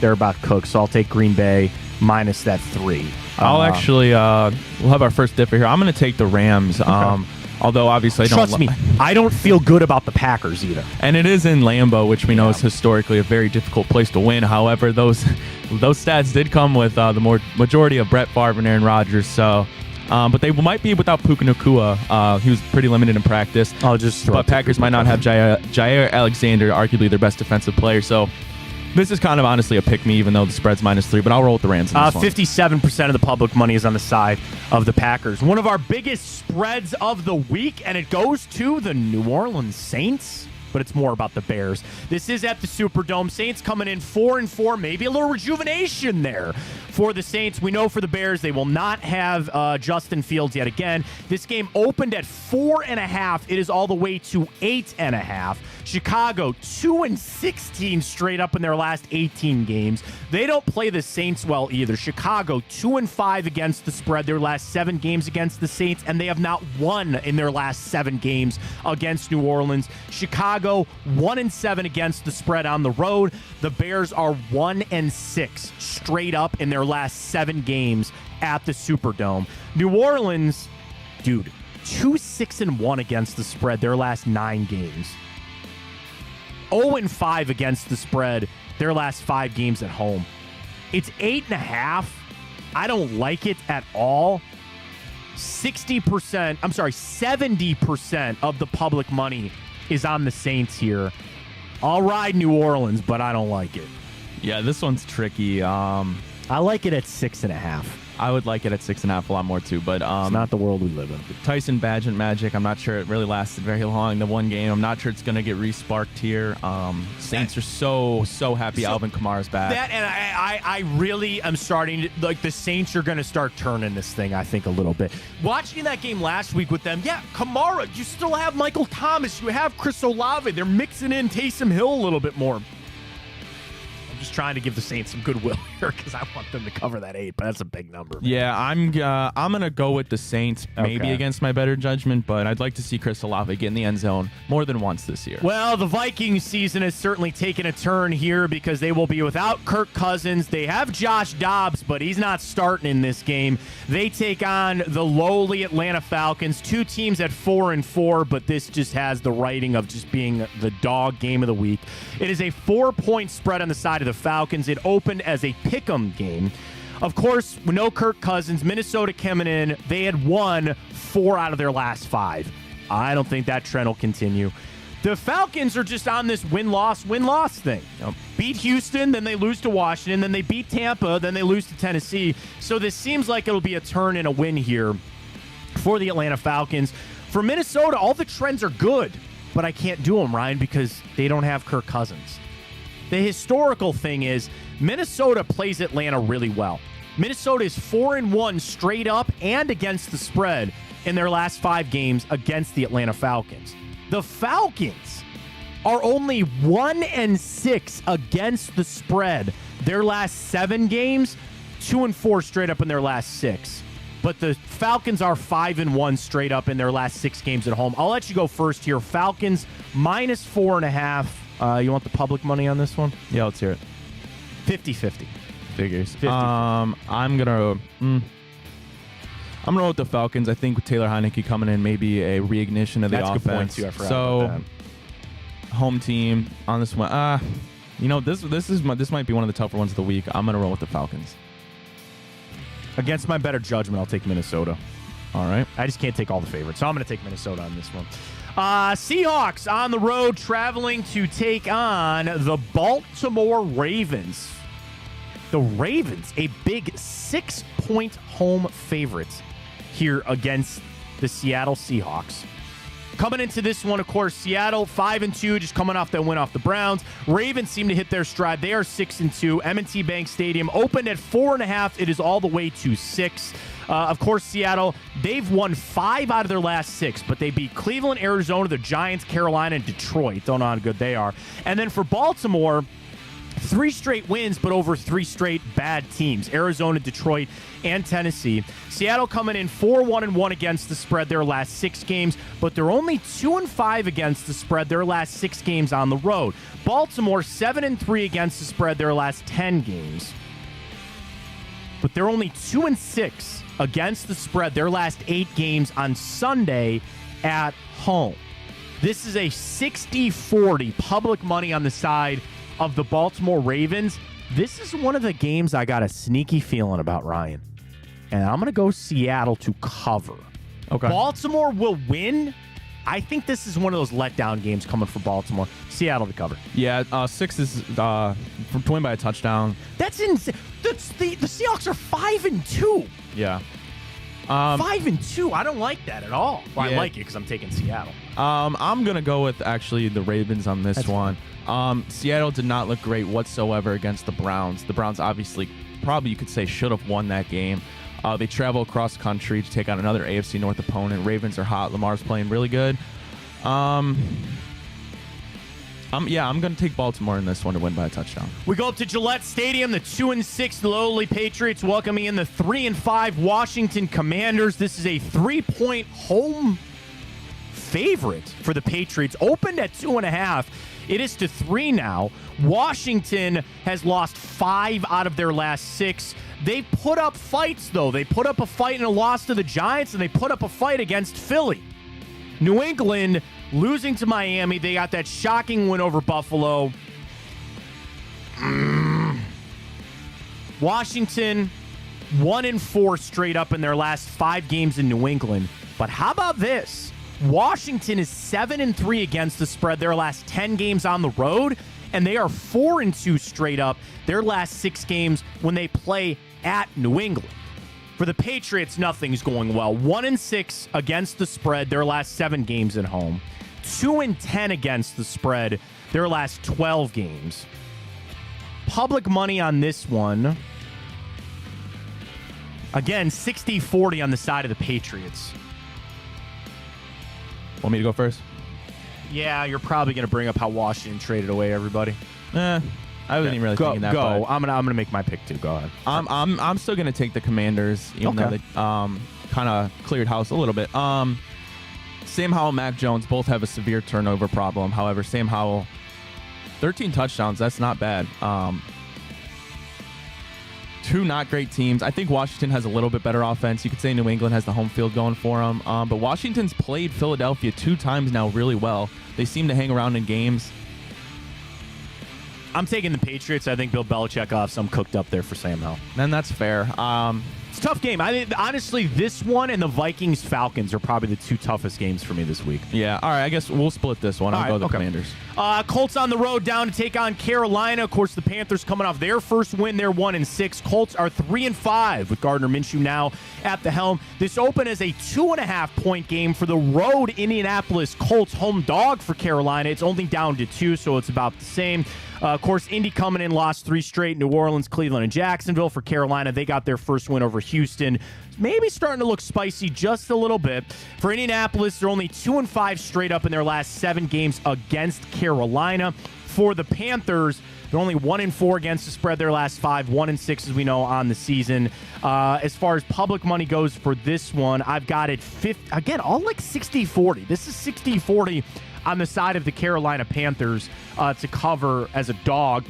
[SPEAKER 1] they're about cooked. So I'll take Green Bay minus that 3.
[SPEAKER 2] I'll actually, we'll have our first differ here. I'm going to take the Rams. Okay. Although, obviously,
[SPEAKER 1] Trust me, I don't feel good about the Packers either.
[SPEAKER 2] And it is in Lambeau, which we know is historically a very difficult place to win. However, those stats did come with the majority of Brett Favre and Aaron Rodgers. So, but they might be without Puka Nacua. He was pretty limited in practice. But Packers might not have Jair Alexander, arguably their best defensive player. So this is kind of honestly a pick-me, even though the spread's -3, but I'll roll with the Rams in this one.
[SPEAKER 1] 57% of the public money is on the side of the Packers. One of our biggest spreads of the week, and it goes to the New Orleans Saints, but it's more about the Bears. This is at the Superdome. Saints coming in 4-4, maybe a little rejuvenation there for the Saints. We know for the Bears, they will not have Justin Fields yet again. This game opened at 4.5. It is all the way to 8.5. Chicago, 2-16 straight up in their last 18 games. They don't play the Saints well either. Chicago, 2-5 against the spread their last 7 games against the Saints, and they have not won in their last 7 games against New Orleans. Chicago Chicago, 1-7 against the spread on the road. The Bears are 1-6 straight up in their last 7 games at the Superdome. New Orleans, dude, 2-6-1 against the spread their last 9 games. 0-5 against the spread their last 5 games at home. It's 8.5. I don't like it at all. 70% of the public money is on the Saints here. I'll ride New Orleans, but I don't like it.
[SPEAKER 2] Yeah, this one's tricky.
[SPEAKER 1] I like it at 6.5.
[SPEAKER 2] I would like it at 6.5 a lot more too, but
[SPEAKER 1] It's not the world we live in.
[SPEAKER 2] Tyson Bagent magic, I'm not sure it really lasted very long. The one game, I'm not sure it's going to get re-sparked here. Saints are so happy Alvin Kamara's back.
[SPEAKER 1] That, and I really am starting to, like, the Saints are going to start turning this thing, I think, a little bit. Watching that game last week with them, yeah, Kamara, you still have Michael Thomas, you have Chris Olave. They're mixing in Taysom Hill a little bit more. I'm just trying to give the Saints some goodwill here because I want them to cover that 8, but that's a big number. Man.
[SPEAKER 2] Yeah, I'm gonna go with the Saints, maybe against my better judgment, but I'd like to see Chris Olave get in the end zone more than once this year.
[SPEAKER 1] Well, the Vikings season has certainly taken a turn here because they will be without Kirk Cousins. They have Josh Dobbs, but he's not starting in this game. They take on the lowly Atlanta Falcons, 2 teams at 4-4, but this just has the writing of just being the dog game of the week. It is a 4-point spread on the side of the Falcons. It opened as a pick'em game. Of course, with no Kirk Cousins, Minnesota coming in, they had won 4 out of their last 5. I don't think that trend will continue. The Falcons are just on this win-loss thing. Beat Houston, then they lose to Washington, then they beat Tampa, then they lose to Tennessee. So this seems like it'll be a turn and a win here for the Atlanta Falcons. For Minnesota, all the trends are good, but I can't do them, Ryan, because they don't have Kirk Cousins. The historical thing is Minnesota plays Atlanta really well. Minnesota is 4-1 straight up and against the spread in their last 5 games against the Atlanta Falcons. The Falcons are only 1-6 against the spread their last 7 games, 2-4 straight up in their last 6. But the Falcons are 5-1 straight up in their last 6 games at home. I'll let you go first here. Falcons minus 4.5. You want the public money on this one?
[SPEAKER 2] Yeah, let's hear it.
[SPEAKER 1] 50-50.
[SPEAKER 2] Figures.
[SPEAKER 1] 50.
[SPEAKER 2] I'm gonna go with the Falcons. I think with Taylor Heineke coming in, maybe a reignition of the
[SPEAKER 1] That's
[SPEAKER 2] offense.
[SPEAKER 1] a good point too. I forgot about that.
[SPEAKER 2] Home team on this one. This might be one of the tougher ones of the week. I'm gonna roll with the Falcons.
[SPEAKER 1] Against my better judgment, I'll take Minnesota.
[SPEAKER 2] All right.
[SPEAKER 1] I just can't take all the favorites, so I'm going to take Minnesota on this one. Seahawks on the road traveling to take on the Baltimore Ravens. The Ravens, a big 6-point home favorite here against the Seattle Seahawks. Coming into this one, of course, Seattle 5-2, just coming off that win off the Browns. Ravens seem to hit their stride. They are 6-2. M&T Bank Stadium opened at 4.5. It is all the way to 6. Of course, Seattle, they've won 5 out of their last 6, but they beat Cleveland, Arizona, the Giants, Carolina, and Detroit. Don't know how good they are. And then for Baltimore, 3 straight wins, but over 3 straight bad teams. Arizona, Detroit, and Tennessee. Seattle coming in 4-1-1 against the spread their last 6 games, but they're only 2-5 against the spread their last 6 games on the road. Baltimore 7-3 against the spread their last 10 games, but they're only 2-6 against the spread their last 8 games on Sunday at home. This is a 60-40 public money on the side of the Baltimore Ravens. This is one of the games I got a sneaky feeling about, Ryan. And I'm going to go Seattle to cover.
[SPEAKER 2] Okay.
[SPEAKER 1] Baltimore will win. I think this is one of those letdown games coming for Baltimore. Seattle to cover.
[SPEAKER 2] Yeah, 6 is to win by a touchdown.
[SPEAKER 1] That's insane. The Seahawks are 5-2.
[SPEAKER 2] Yeah.
[SPEAKER 1] 5-2. I don't like that at all. Well,
[SPEAKER 2] Yeah.
[SPEAKER 1] I like it because I'm taking Seattle.
[SPEAKER 2] I'm going to go with actually the Ravens on this one. Seattle did not look great whatsoever against the Browns. The Browns obviously, probably you could say, should have won that game. They travel across country to take on another AFC North opponent. Ravens are hot. Lamar's playing really good. I'm going to take Baltimore in this one to win by a touchdown.
[SPEAKER 1] We go up to Gillette Stadium, the 2-6 lowly Patriots welcoming in the 3-5 Washington Commanders. This is a 3-point home favorite for the Patriots. Opened at 2.5. It is to 3 now. Washington has lost 5 out of their last 6. They put up fights, though. They put up a fight and a loss to the Giants, and they put up a fight against Philly. New England losing to Miami. They got that shocking win over Buffalo. Washington 1-4 straight up in their last 5 games in New England. But how about this? Washington is 7-3 against the spread their last 10 games on the road, and they are 4-2 straight up their last 6 games when they play at New England. For the Patriots, nothing's going well. 1-6 against the spread their last 7 games at home. 2-10 against the spread their last 12 games. Public money on this one. Again, 60-40 on the side of the Patriots.
[SPEAKER 2] Want me to go first?
[SPEAKER 1] Yeah, you're probably going to bring up how Washington traded away everybody.
[SPEAKER 2] I wasn't even really thinking that.
[SPEAKER 1] Go.
[SPEAKER 2] But
[SPEAKER 1] I'm gonna make my pick too. Go ahead.
[SPEAKER 2] I'm still gonna take the Commanders, even though they kind of cleared house a little bit. Sam Howell and Mac Jones both have a severe turnover problem. However, Sam Howell, 13 touchdowns. That's not bad. 2 not great teams. I think Washington has a little bit better offense. You could say New England has the home field going for them. But Washington's played Philadelphia 2 times now really well. They seem to hang around in games.
[SPEAKER 1] I'm taking the Patriots. I think Bill Belichick will have some cooked up there for Sam Howell.
[SPEAKER 2] Then that's fair.
[SPEAKER 1] It's a tough game. I think, honestly, this one and the Vikings-Falcons are probably the 2 toughest games for me this week.
[SPEAKER 2] Yeah. All right. I guess we'll split this one. I'll go the Commanders.
[SPEAKER 1] Colts on the road down to take on Carolina. Of course, the Panthers coming off their first win. They're 1-6. Colts are 3-5 with Gardner Minshew now at the helm. This opened as a 2.5-point game for the road Indianapolis Colts home dog for Carolina. It's only down to 2, so it's about the same. Of course, Indy coming in, lost 3 straight. New Orleans, Cleveland, and Jacksonville. For Carolina, they got their first win over Houston. Maybe starting to look spicy just a little bit. For Indianapolis, they're only 2-5 straight up in their last 7 games against Carolina. For the Panthers, they're only 1-4 against the spread their last 5, 1-6 as we know on the season. As far as public money goes for this one, I've got it again, all like 60-40. This is 60-40 on the side of the Carolina Panthers to cover as a dog.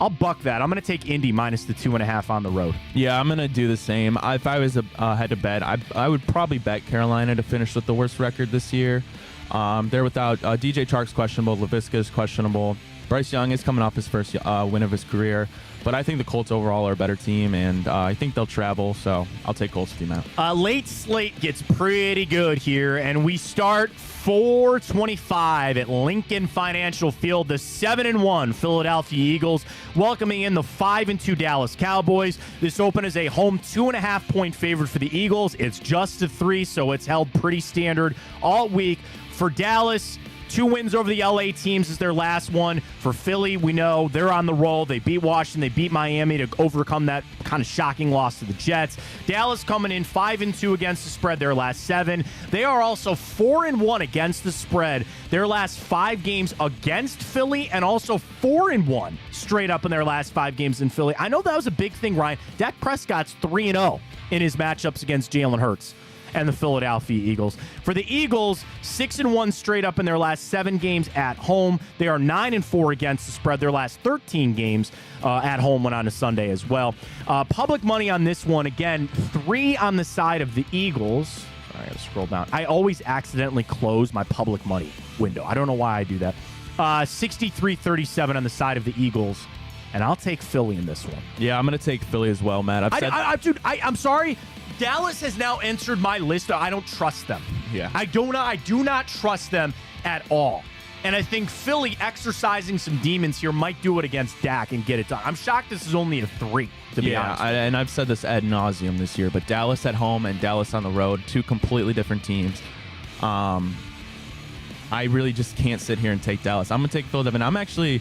[SPEAKER 1] I'll buck that. I'm going to take Indy minus the 2.5 on the road.
[SPEAKER 2] Yeah, I'm going to do the same. If I was had to bet, I would probably bet Carolina to finish with the worst record this year. They're without DJ Chark's questionable, Laviska is questionable. Bryce Young is coming off his first win of his career. But I think the Colts overall are a better team, and I think they'll travel, so I'll take Colts team out.
[SPEAKER 1] Late slate gets pretty good here, and we start 4:25 at Lincoln Financial Field. The 7-1 Philadelphia Eagles welcoming in the 5-2 Dallas Cowboys. This open is a home 2.5-point favorite for the Eagles. It's just a 3, so it's held pretty standard all week. For Dallas, 2 wins over the LA teams is their last one. For Philly, we know they're on the roll. They beat Washington. They beat Miami to overcome that kind of shocking loss to the Jets. Dallas coming in 5-2 against the spread their last 7. They are also 4-1 against the spread their last 5 games against Philly, and also 4-1 straight up in their last 5 games in Philly. I know that was a big thing, Ryan. Dak Prescott's 3-0 in his matchups against Jalen Hurts and the Philadelphia Eagles. For the Eagles, 6-1 straight up in their last 7 games at home. They are 9-4 against the spread their last 13 games at home, went on a Sunday as well. Public money on this one, again, 3 on the side of the Eagles. Sorry, I gotta scroll down. I always accidentally close my public money window. I don't know why I do that. 63-37 on the side of the Eagles. And I'll take Philly in this one.
[SPEAKER 2] Yeah, I'm going to take Philly as well, Matt.
[SPEAKER 1] I'm sorry. Dallas has now entered my list. I don't trust them.
[SPEAKER 2] Yeah.
[SPEAKER 1] I do not trust them at all. And I think Philly exercising some demons here might do it against Dak and get it done. I'm shocked this is only a 3, to be honest.
[SPEAKER 2] And I've said this ad nauseum this year, but Dallas at home and Dallas on the road, 2 completely different teams. I really just can't sit here and take Dallas. I'm going to take Philadelphia. And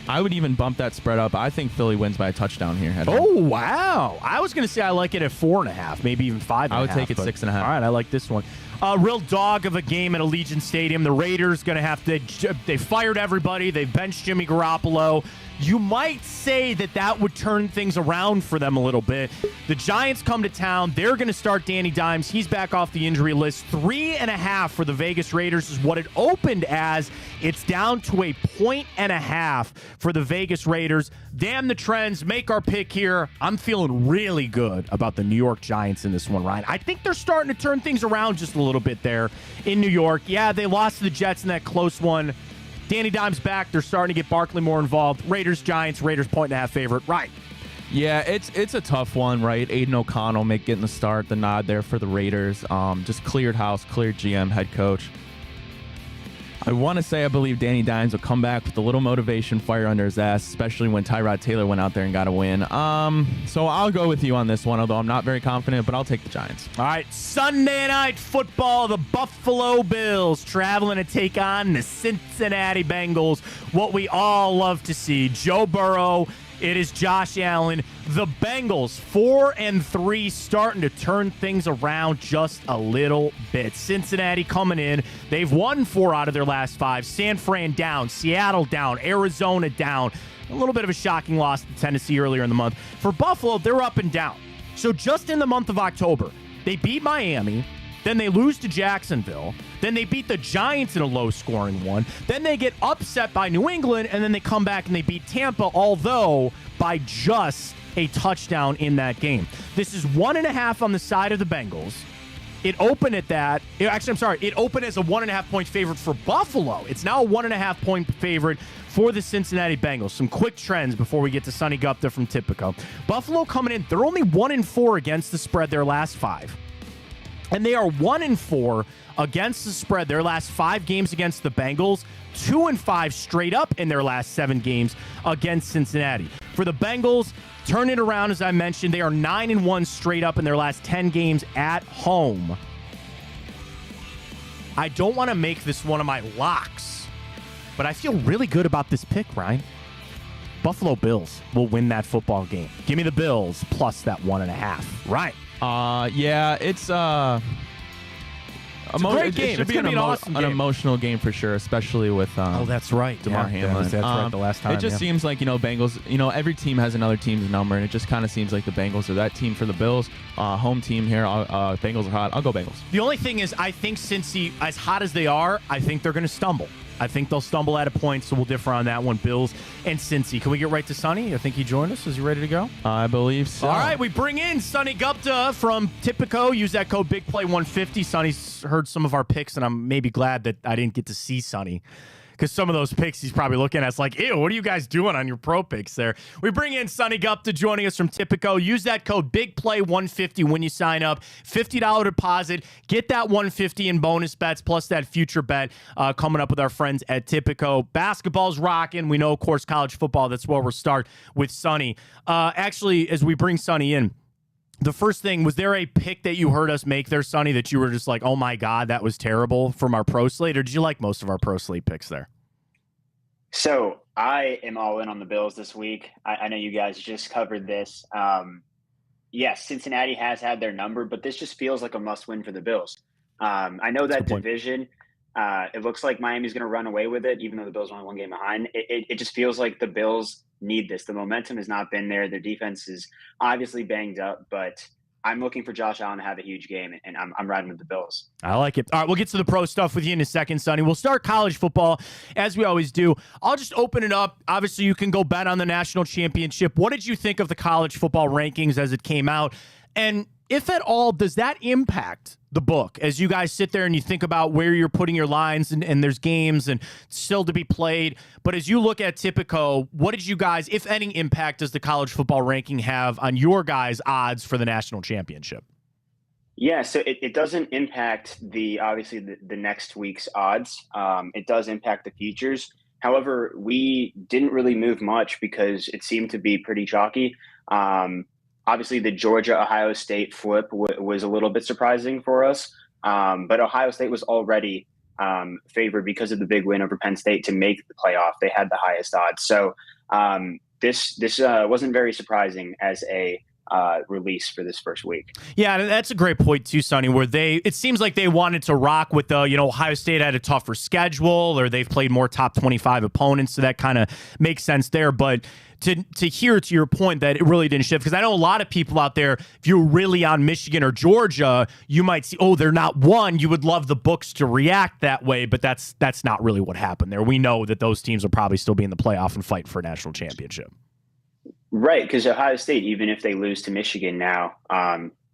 [SPEAKER 2] I would even bump that spread up. I think Philly wins by a touchdown here.
[SPEAKER 1] Oh, wow. I was going to say I like it at 4.5, maybe even 5.5.
[SPEAKER 2] I would take it 6.5.
[SPEAKER 1] All right, I like this one. A real dog of a game at Allegiant Stadium. The Raiders going to have to – they fired everybody. They benched Jimmy Garoppolo. You might say that would turn things around for them a little bit. The Giants come to town. They're going to start Danny Dimes. He's back off the injury list. 3.5 for the Vegas Raiders is what it opened as. It's down to a 1.5 for the Vegas Raiders. Damn the trends. Make our pick here. I'm feeling really good about the New York Giants in this one, Ryan. I think they're starting to turn things around just a little bit there in New York. Yeah, they lost to the Jets in that close one. Danny Dimes back. They're starting to get Barkley more involved. Raiders, Giants, Raiders 1.5 favorite. Right.
[SPEAKER 2] Yeah, it's a tough one, right? Aiden O'Connell getting the start, the nod there for the Raiders. Just cleared house, cleared GM, head coach. I want to say I believe Danny Dimes will come back with a little motivation fire under his ass, especially when Tyrod Taylor went out there and got a win. So I'll go with you on this one, although I'm not very confident, but I'll take the Giants.
[SPEAKER 1] All right, Sunday Night Football, the Buffalo Bills traveling to take on the Cincinnati Bengals. What we all love to see. Joe Burrow. It is Josh Allen. The Bengals, 4-3, starting to turn things around just a little bit. Cincinnati coming in. They've won 4 out of their last 5. San Fran down. Seattle down. Arizona down. A little bit of a shocking loss to Tennessee earlier in the month. For Buffalo, they're up and down. So just in the month of October, they beat Miami. Then they lose to Jacksonville. Then they beat the Giants in a low-scoring one. Then they get upset by New England, and then they come back and they beat Tampa, although by just a touchdown in that game. This is 1.5 on the side of the Bengals. It opened at that. Actually, I'm sorry. It opened as a 1.5-point favorite for Buffalo. It's now a 1.5-point favorite for the Cincinnati Bengals. Some quick trends before we get to Sonny Gupta from Tipico. Buffalo coming in. They're only 1-4 against the spread their last 5. And they are 1-4 against the spread their last 5 games against the Bengals, 2-5 straight up in their last 7 games against Cincinnati. For the Bengals, turn it around, as I mentioned, they are 9-1 straight up in their last 10 games at home. I don't want to make this one of my locks, but I feel really good about this pick, Ryan. Buffalo Bills will win that football game. Give me the Bills plus that 1.5. Right.
[SPEAKER 2] Yeah, it's a
[SPEAKER 1] great game.
[SPEAKER 2] It should be an awesome game. An emotional game for sure, especially with
[SPEAKER 1] that's right,
[SPEAKER 2] DeMar Hamlin.
[SPEAKER 1] That's right. The last time
[SPEAKER 2] it just seems like Bengals. Every team has another team's number, and it just kind of seems like the Bengals are that team for the Bills. Home team here. Bengals are hot. I'll go Bengals.
[SPEAKER 1] The only thing is, I think Cincy, as hot as they are, I think they're going to stumble. I think they'll stumble at a point, so we'll differ on that one. Bills and Cincy. Can we get right to Sonny? I think he joined us. Is he ready to go?
[SPEAKER 2] I believe so.
[SPEAKER 1] All right, we bring in Sonny Gupta from Tipico. Use that code BIGPLAY150. Sonny's heard some of our picks, and I'm maybe glad that I didn't get to see Sonny, because some of those picks he's probably looking at, it's like, ew, what are you guys doing on your pro picks there? We bring in Sonny Gupta joining us from Tipico. Use that code BIGPLAY150 when you sign up. $50 deposit. Get that $150 in bonus bets, plus that future bet coming up with our friends at Tipico. Basketball's rocking. We know, of course, college football. That's where we'll start with Sonny. Actually, as we bring Sonny in, the first thing, was there a pick that you heard us make there, Sonny, that you were just like, oh my God, that was terrible from our pro slate? Or did you like most of our pro slate picks there?
[SPEAKER 4] So I am all in on the Bills this week. I know you guys just covered this. Yes, Cincinnati has had their number, but this just feels like a must win for the Bills. I know that division, it looks like Miami's going to run away with it, even though the Bills are only 1 game behind. It just feels like the Bills need this. The momentum has not been there. Their defense is obviously banged up, but I'm looking for Josh Allen to have a huge game, and I'm riding with the Bills.
[SPEAKER 1] I like it. All right, we'll get to the pro stuff with you in a second, Sonny. We'll start college football, as we always do. I'll just open it up. Obviously, you can go bet on the national championship. What did you think of the college football rankings as it came out? And if at all, does that impact the book as you guys sit there and you think about where you're putting your lines, and there's games and still to be played? But as you look at Tipico, what did you guys, if any impact does the college football ranking have on your guys' odds for the national championship?
[SPEAKER 4] Yeah, so it doesn't impact obviously the next week's odds. It does impact the futures. However, we didn't really move much because it seemed to be pretty chalky. Obviously, the Georgia-Ohio State flip was a little bit surprising for us, but Ohio State was already favored because of the big win over Penn State to make the playoff. They had the highest odds. So this wasn't very surprising as a release for this first week.
[SPEAKER 1] Yeah, that's a great point too, Sonny, where it seems like they wanted to rock with Ohio State had a tougher schedule, or they've played more top 25 opponents, so that kind of makes sense there. But to hear, to your point, that it really didn't shift, because I know a lot of people out there, if you're really on Michigan or Georgia, you might see, oh, they're not one. You would love the books to react that way, but that's not really what happened there. We know that those teams will probably still be in the playoff and fight for a national championship.
[SPEAKER 4] Right, because Ohio State, even if they lose to Michigan now,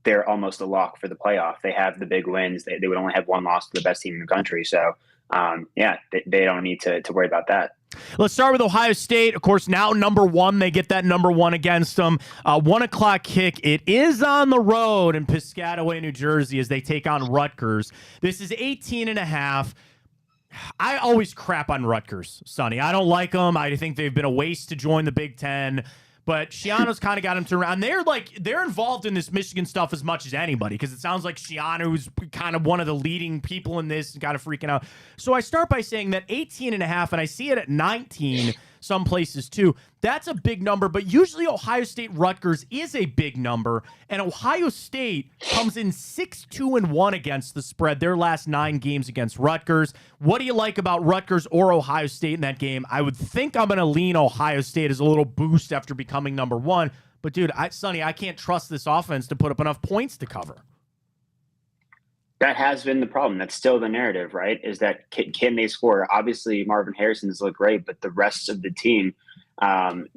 [SPEAKER 4] they're almost a lock for the playoff. They have the big wins. They would only have one loss to the best team in the country. So, they don't need to worry about that.
[SPEAKER 1] Let's start with Ohio State. Of course, now number one. They get that number one against them. 1 o'clock kick. It is on the road in Piscataway, New Jersey, as they take on Rutgers. This is 18.5. I always crap on Rutgers, Sonny. I don't like them. I think they've been a waste to join the Big Ten. But Shiano's kind of got him to around. They're involved in this Michigan stuff as much as anybody, because it sounds like Shiano's kind of one of the leading people in this and kind of freaking out. So I start by saying that 18.5, and I see it at 19 some places too. That's a big number, but usually Ohio State Rutgers is a big number, and Ohio State comes in 6-2-1 against the spread their last 9 games against Rutgers. What do you like about Rutgers or Ohio State in that game? I would think I'm going to lean Ohio State as a little boost after becoming number one, but dude, Sonny, I can't trust this offense to put up enough points to cover.
[SPEAKER 4] That has been the problem. That's still the narrative, right? Is that can they score? Obviously, Marvin Harrison's look great, but the rest of the team,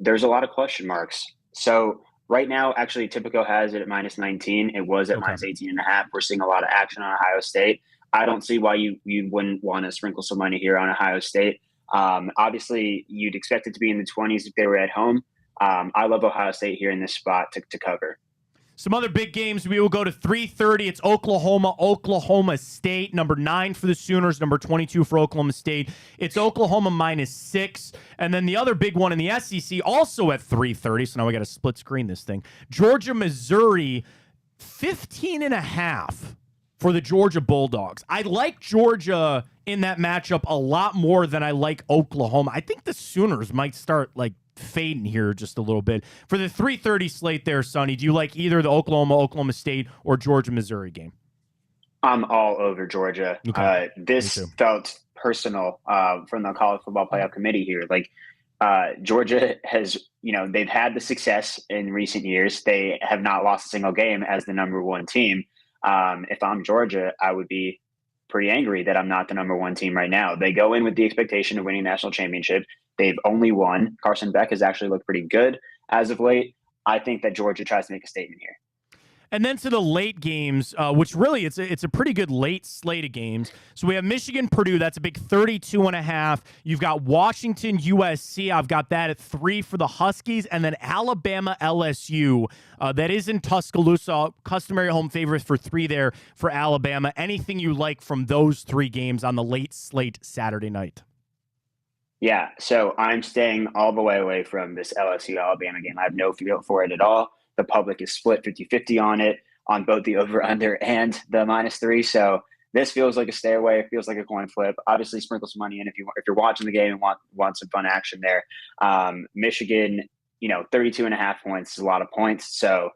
[SPEAKER 4] there's a lot of question marks. So right now, actually, Tipico has it at -19. It was at -18.5. We're seeing a lot of action on Ohio State. I don't see why you wouldn't want to sprinkle some money here on Ohio State. Obviously, you'd expect it to be in the 20s if they were at home. I love Ohio State here in this spot to cover.
[SPEAKER 1] Some other big games, we will go to 3:30. It's Oklahoma State, number 9 for the Sooners, number 22 for Oklahoma State. It's Oklahoma -6. And then the other big one in the SEC, also at 3:30. So now we got to split screen this thing. Georgia, Missouri, 15.5 for the Georgia Bulldogs. I like Georgia in that matchup a lot more than I like Oklahoma. I think the Sooners might start fading here just a little bit. For the 3:30 slate there, Sonny, do you like either the Oklahoma State or Georgia, Missouri game?
[SPEAKER 4] I'm all over Georgia.
[SPEAKER 1] Okay.
[SPEAKER 4] This felt personal from the college football playoff committee here. Georgia has, they've had the success in recent years. They have not lost a single game as the number one team. If I'm Georgia, I would be pretty angry that I'm not the number one team right now. They go in with the expectation of winning a national championship. They've only won. Carson Beck has actually looked pretty good as of late. I think that Georgia tries to make a statement here.
[SPEAKER 1] And then to the late games, which really it's a pretty good late slate of games. So we have Michigan, Purdue. That's a big 32.5. You've got Washington, USC. I've got that at 3 for the Huskies. And then Alabama, LSU. That is in Tuscaloosa. Customary home favorite for 3 there for Alabama. Anything you like from those 3 games on the late slate Saturday night?
[SPEAKER 4] Yeah, so I'm staying all the way away from this LSU-Alabama game. I have no feel for it at all. The public is split 50-50 on it, on both the over-under and the -3. So this feels like a stay away. It feels like a coin flip. Obviously, sprinkle some money in if you're watching the game and want some fun action there. Michigan, 32.5 points is a lot of points. So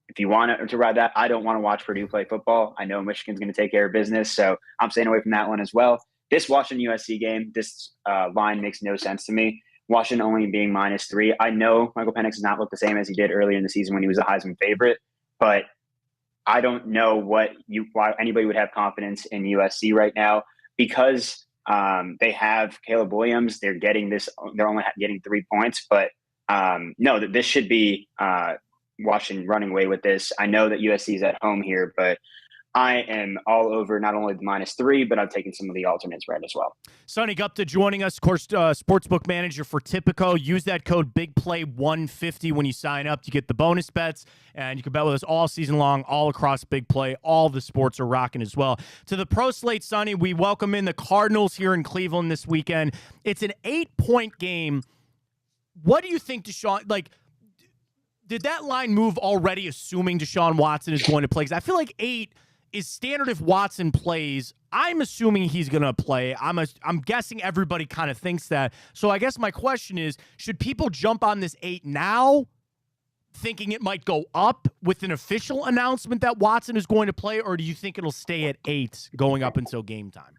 [SPEAKER 4] if you want to ride that, I don't want to watch Purdue play football. I know Michigan's going to take care of business, so I'm staying away from that one as well. This Washington USC game, this line makes no sense to me. Washington only being -3. I know Michael Penix does not look the same as he did earlier in the season when he was a Heisman favorite, but I don't know why anybody would have confidence in USC right now, because they have Caleb Williams. They're only getting 3 points, but no, this should be Washington running away with this. I know that USC is at home here, but I am all over not only the -3, but I'm taking some of the alternates right as well.
[SPEAKER 1] Sonny Gupta joining us, of course, sportsbook manager for Tipico. Use that code BIGPLAY150 when you sign up to get the bonus bets, and you can bet with us all season long, all across Big Play. All the sports are rocking as well. To the pro slate, Sonny, we welcome in the Cardinals here in Cleveland this weekend. It's an 8-point game. What do you think, Deshaun? Did that line move already, assuming Deshaun Watson is going to play? Because I feel like 8 is standard if Watson plays. I'm assuming he's going to play. I'm guessing everybody kind of thinks that. So I guess my question is, should people jump on this 8 now thinking it might go up with an official announcement that Watson is going to play, or do you think it'll stay at 8 going up until game time?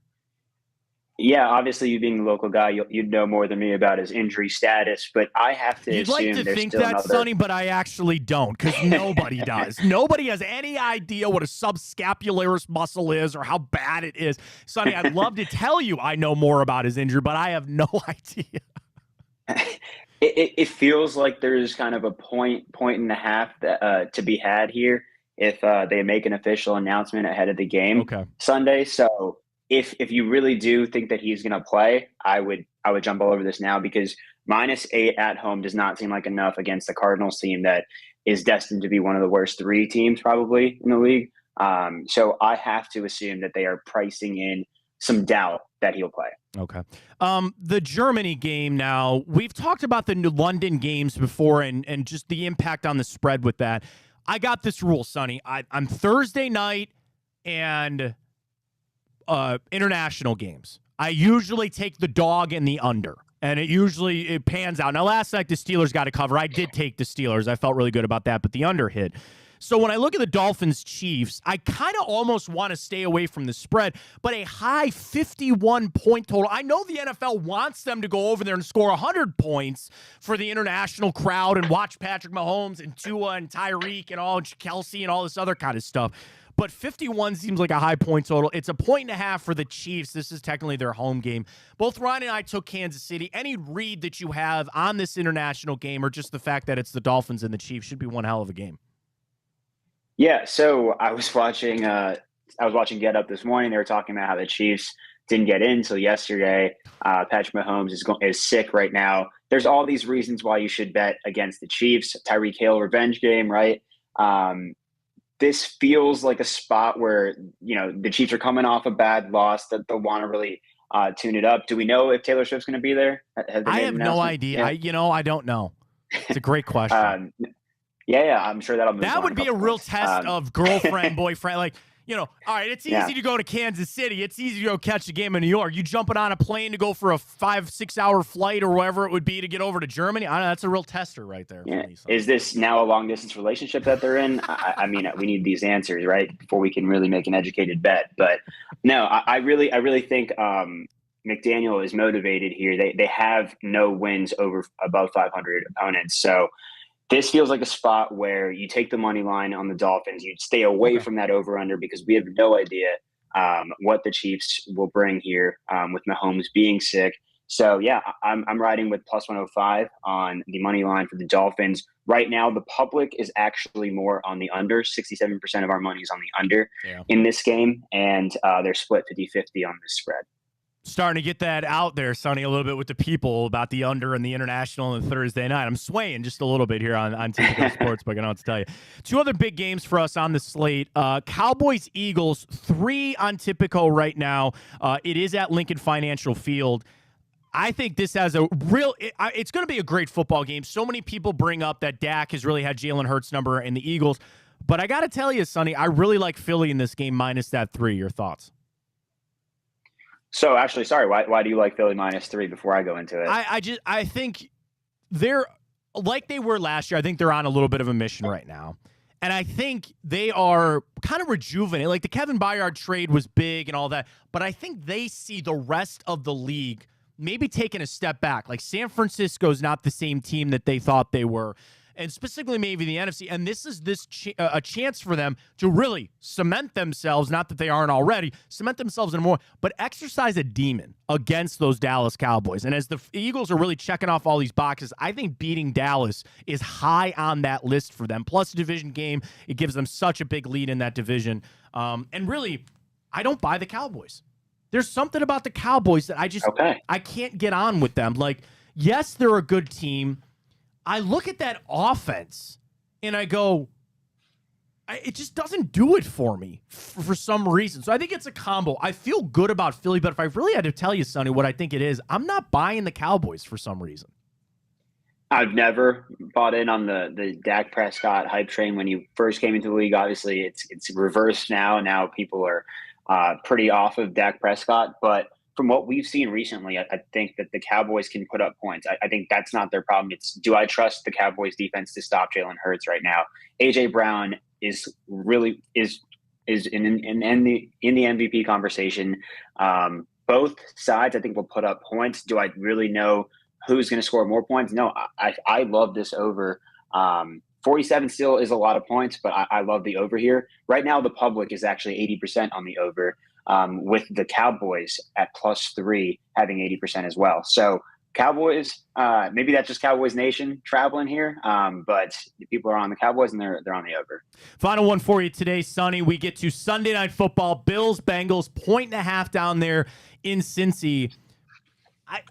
[SPEAKER 4] Yeah, obviously, you being the local guy, you'd know more than me about his injury status, but I have to
[SPEAKER 1] You'd
[SPEAKER 4] assume
[SPEAKER 1] like to
[SPEAKER 4] there's
[SPEAKER 1] think
[SPEAKER 4] still
[SPEAKER 1] that,
[SPEAKER 4] another.
[SPEAKER 1] Sonny, but I actually don't, because nobody does. Nobody has any idea what a subscapularis muscle is or how bad it is. Sonny, I'd love to tell you I know more about his injury, but I have no idea.
[SPEAKER 4] It feels like there's kind of a point and a half that, to be had here if they make an official announcement ahead of the game Sunday. So if you really do think that he's going to play, I would jump all over this now, because -8 at home does not seem like enough against the Cardinals team that is destined to be one of the worst 3 teams probably in the league. So I have to assume that they are pricing in some doubt that he'll play.
[SPEAKER 1] Okay. The Germany game now, we've talked about the New London games before and just the impact on the spread with that. I got this rule, Sonny. I'm Thursday night and international games. I usually take the dog and the under, and it pans out. Now, last night the Steelers got a cover. I did take the Steelers. I felt really good about that, but the under hit. So when I look at the Dolphins-Chiefs, I kind of almost want to stay away from the spread, but a high 51-point total. I know the NFL wants them to go over there and score 100 points for the international crowd and watch Patrick Mahomes and Tua and Tyreek and all Kelsey and all this other kind of stuff. But 51 seems like a high point total. It's a 1.5 for the Chiefs. This is technically their home game. Both Ryan and I took Kansas City. Any read that you have on this international game, or just the fact that it's the Dolphins and the Chiefs, should be one hell of a game.
[SPEAKER 4] Yeah, so I was watching Get Up this morning. They were talking about how the Chiefs didn't get in until yesterday. Patrick Mahomes is sick right now. There's all these reasons why you should bet against the Chiefs. Tyreek Hill revenge game, right? This feels like a spot where, the Chiefs are coming off a bad loss that they'll want to really tune it up. Do we know if Taylor Swift's going to be there?
[SPEAKER 1] I have no idea.
[SPEAKER 4] Yeah.
[SPEAKER 1] I don't know. It's a great question.
[SPEAKER 4] Yeah, I'm sure that'll move.
[SPEAKER 1] That would be a real test of girlfriend, boyfriend. Like, all right, it's easy to go to Kansas City. It's easy to go catch a game in New York. You jumping on a plane to go for a 5-6 hour flight or whatever it would be to get over to Germany. I don't know, that's a real tester right there.
[SPEAKER 4] Yeah. Is this now a long distance relationship that they're in? I mean, we need these answers, right, before we can really make an educated bet. But no, I really think McDaniel is motivated here. They have no wins above 500 opponents, so this feels like a spot where you take the money line on the Dolphins. You stay away from that over-under, because we have no idea what the Chiefs will bring here with Mahomes being sick. So, yeah, I'm riding with plus 105 on the money line for the Dolphins. Right now, the public is actually more on the under. 67% of our money is on the under in this game, and they're split 50-50 on this spread.
[SPEAKER 1] Starting to get that out there, Sonny, a little bit with the people about the under and the international on Thursday night. I'm swaying just a little bit here on Typical Sportsbook. I don't know what to tell you. 2 other big games for us on the slate. Cowboys-Eagles, 3 on Typical right now. It is at Lincoln Financial Field. I think this has it's going to be a great football game. So many people bring up that Dak has really had Jalen Hurts' number in the Eagles. But I got to tell you, Sonny, I really like Philly in this game minus that 3. Your thoughts?
[SPEAKER 4] So actually, sorry, why do you like Philly -3 before I go into it?
[SPEAKER 1] I think they're like they were last year. I think they're on a little bit of a mission right now. And I think they are kind of rejuvenated. Like the Kevin Byard trade was big and all that, but I think they see the rest of the league maybe taking a step back. Like San Francisco's not the same team that they thought they were. And specifically maybe the NFC. And this is a chance for them to really cement themselves, not that they aren't already, cement themselves in more, but exercise a demon against those Dallas Cowboys. And as the Eagles are really checking off all these boxes, I think beating Dallas is high on that list for them. Plus a division game, it gives them such a big lead in that division. And really, I don't buy the Cowboys. There's something about the Cowboys that I can't get on with them. Like, yes, they're a good team. I look at that offense and I go, it just doesn't do it for me for some reason. So I think it's a combo. I feel good about Philly, but if I really had to tell you, Sonny, what I think it is, I'm not buying the Cowboys for some reason.
[SPEAKER 4] I've never bought in on the Dak Prescott hype train when he first came into the league. Obviously, it's reversed now. Now people are pretty off of Dak Prescott. But from what we've seen recently, I think that the Cowboys can put up points. I think that's not their problem. It's, do I trust the Cowboys defense to stop Jalen Hurts right now? AJ Brown is really is in the MVP conversation. Both sides, I think, will put up points. Do I really know who's going to score more points? No, I love this over. 47 still is a lot of points, but I love the over here. Right now, the public is actually 80% on the over, with the Cowboys at +3 having 80% as well. So Cowboys, maybe that's just Cowboys Nation traveling here, but the people are on the Cowboys and they're on the over.
[SPEAKER 1] Final one for you today, Sonny. We get to Sunday Night Football. Bills, Bengals, 1.5 down there in Cincy.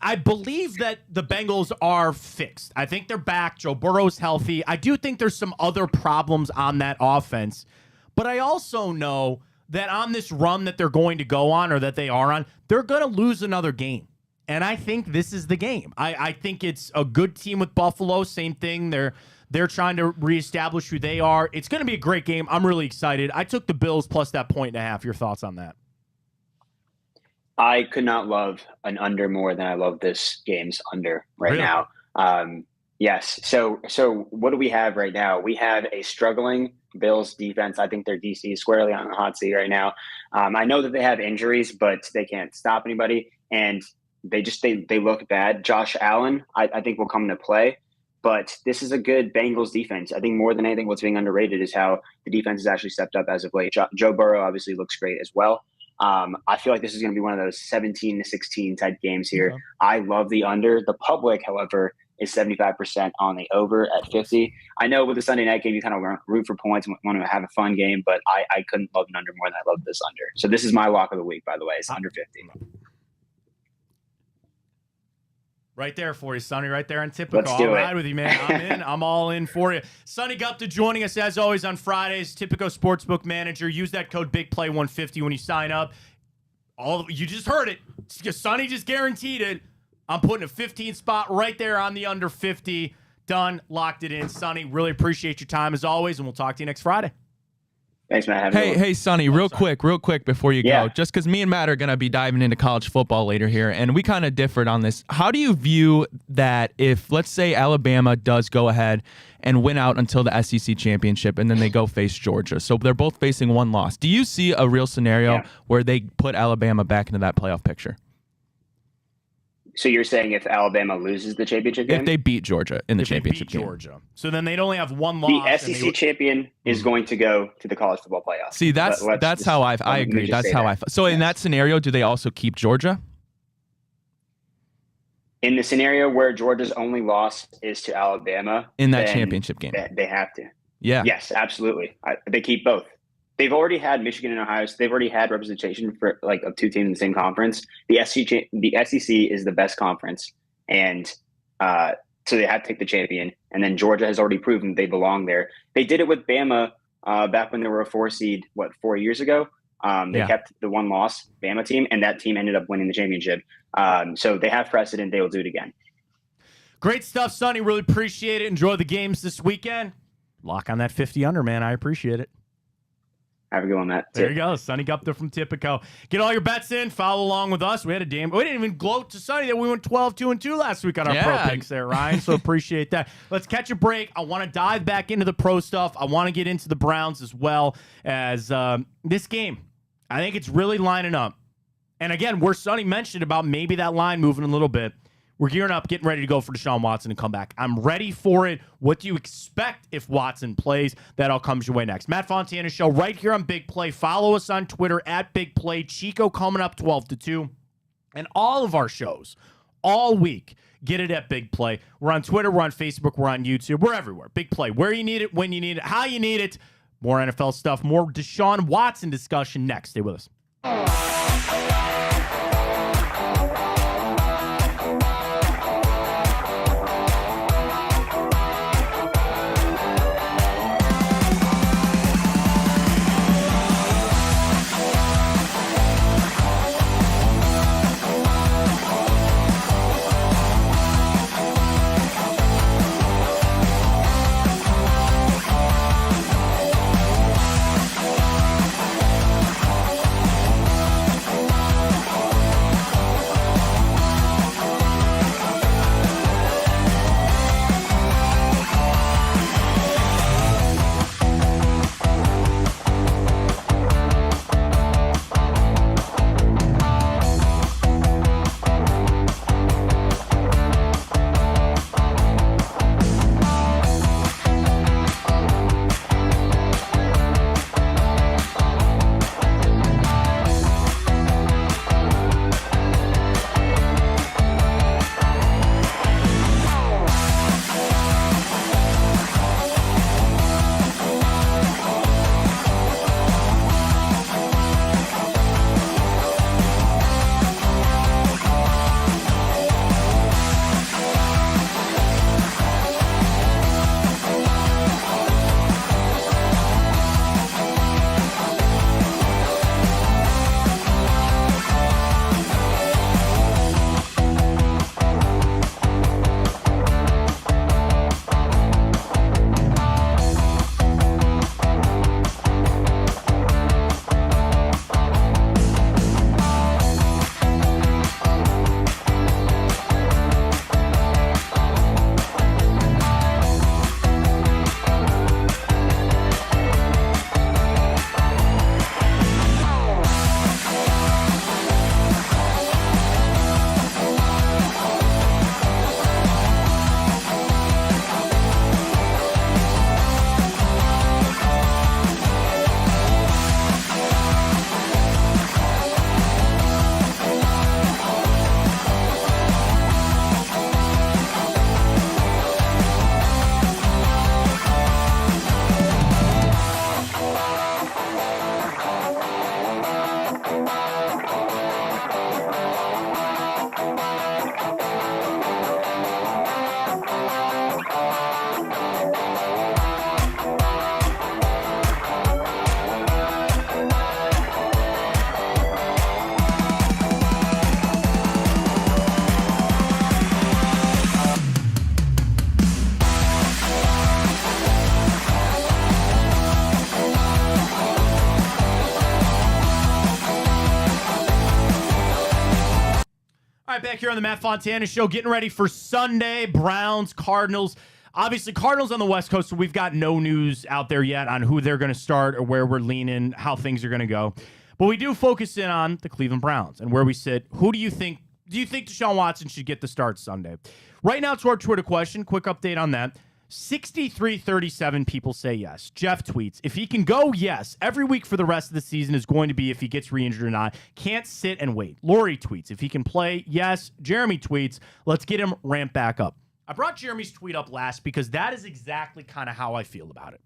[SPEAKER 1] I believe that the Bengals are fixed. I think they're back. Joe Burrow's healthy. I do think there's some other problems on that offense. But I also know that on this run that they're going to go on, or that they are on, they're going to lose another game. And I think this is the game. I think it's a good team with Buffalo. Same thing. They're trying to reestablish who they are. It's going to be a great game. I'm really excited. I took the Bills plus that 1.5. Your thoughts on that?
[SPEAKER 4] I could not love an under more than I love this game's under right now. Yes. So what do we have right now? We have a struggling Bills defense. I think their DC is squarely on the hot seat right now. I know that they have injuries, but they can't stop anybody. And they look bad. Josh Allen, I think, will come into play. But this is a good Bengals defense. I think more than anything, what's being underrated is how the defense has actually stepped up as of late. Joe Burrow obviously looks great as well. I feel like this is going to be one of those 17-16 type games here. Okay. I love the under. The public, however, is 75% on the over at 50. I know with the Sunday night game, you kind of root for points and want to have a fun game, but I couldn't love an under more than I love this under. So this is my lock of the week, by the way. It's under 50.
[SPEAKER 1] Right there for you, Sonny. Right there on Typical.
[SPEAKER 4] Let's do
[SPEAKER 1] I'll
[SPEAKER 4] it.
[SPEAKER 1] ride with you, man. I'm in. I'm all in for you. Sonny Gupta joining us as always on Fridays. Typico Sportsbook Manager. Use that code BigPlay150 when you sign up. You just heard it. Sonny just guaranteed it. I'm putting a 15 spot right there on the under 50. Done. Locked it in. Sonny, really appreciate your time as always, and we'll talk to you next Friday.
[SPEAKER 4] Thanks, Matt.
[SPEAKER 2] Hey, Sonny, real quick before you go, just because me and Matt are going to be diving into college football later here, and we kind of differed on this. How do you view that if, let's say, Alabama does go ahead and win out until the SEC championship, and then they go face Georgia? So they're both facing one loss. Do you see a real scenario where they put Alabama back into that playoff picture?
[SPEAKER 4] So you're saying if Alabama loses the championship game?
[SPEAKER 2] If they beat Georgia in the championship game.
[SPEAKER 1] Georgia. So then they'd only have one loss.
[SPEAKER 4] The SEC champion is going to go to the college football playoffs.
[SPEAKER 2] See, that's how I agree. That's how So in that scenario, do they also keep Georgia?
[SPEAKER 4] In the scenario where Georgia's only loss is to Alabama.
[SPEAKER 2] In that championship game.
[SPEAKER 4] They have to.
[SPEAKER 2] Yeah.
[SPEAKER 4] Yes, absolutely. They keep both. They've already had Michigan and Ohio. They've already had representation for of two teams in the same conference. The SEC is the best conference, and so they have to take the champion. And then Georgia has already proven they belong there. They did it with Bama back when they were a 4 seed. 4 years ago? They kept the one loss Bama team, and that team ended up winning the championship. So they have precedent. They will do it again.
[SPEAKER 1] Great stuff, Sonny. Really appreciate it. Enjoy the games this weekend. Lock on that 50 under, man. I appreciate it.
[SPEAKER 4] Have a good one, Matt.
[SPEAKER 1] There you go. Sonny Gupta from Typico. Get all your bets in. Follow along with us. We had a damn. We didn't even gloat to Sonny that we went 12-2-2 last week on our pro picks there, Ryan. So appreciate that. Let's catch a break. I want to dive back into the pro stuff. I want to get into the Browns as well as this game. I think it's really lining up. And again, where Sonny mentioned about maybe that line moving a little bit. We're gearing up, getting ready to go for Deshaun Watson to come back. I'm ready for it. What do you expect if Watson plays? That all comes your way next. Matt Fontana Show right here on Big Play. Follow us on Twitter at Big Play. Chico coming up 12-2. And all of our shows all week, get it at Big Play. We're on Twitter. We're on Facebook. We're on YouTube. We're everywhere. Big Play. Where you need it, when you need it, how you need it. More NFL stuff, more Deshaun Watson discussion next. Stay with us. right, back here on the Matt Fontana Show, getting ready for Sunday. Browns, Cardinals. Obviously, Cardinals on the West Coast, so we've got no news out there yet on who they're going to start or where we're leaning, how things are going to go. But we do focus in on the Cleveland Browns and where we sit. Who do you think Deshaun Watson should get the start Sunday? Right now, to our Twitter question, quick update on that. 63-37 people say yes. Jeff tweets, if he can go, yes. Every week for the rest of the season is going to be if he gets re-injured or not. Can't sit and wait. Lori tweets, if he can play, yes. Jeremy tweets, let's get him ramped back up. I brought Jeremy's tweet up last because that is exactly kind of how I feel about it.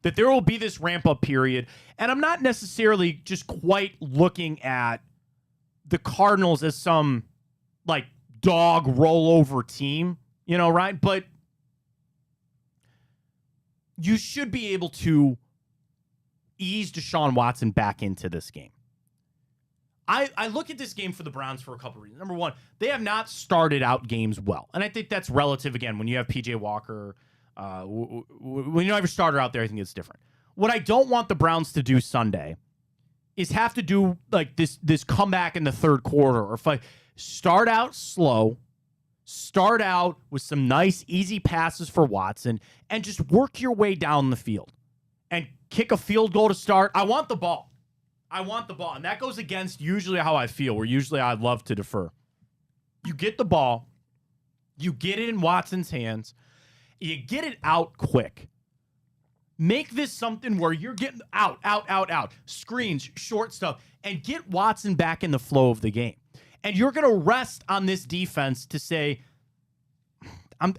[SPEAKER 1] That there will be this ramp-up period, and I'm not necessarily just quite looking at the Cardinals as some, like, dog rollover team, right? But you should be able to ease Deshaun Watson back into this game. I look at this game for the Browns for a couple reasons. Number one, they have not started out games well. And I think that's relative, again, when you have P.J. Walker. When you have your starter out there, I think it's different. What I don't want the Browns to do Sunday is have to do like this comeback in the third quarter or fight. Start out slow. Start out with some nice, easy passes for Watson and just work your way down the field and kick a field goal to start. I want the ball. And that goes against usually how I feel, where usually I love to defer. You get the ball. You get it in Watson's hands. You get it out quick. Make this something where you're getting out. Screens, short stuff, and get Watson back in the flow of the game. And you're going to rest on this defense to say, I'm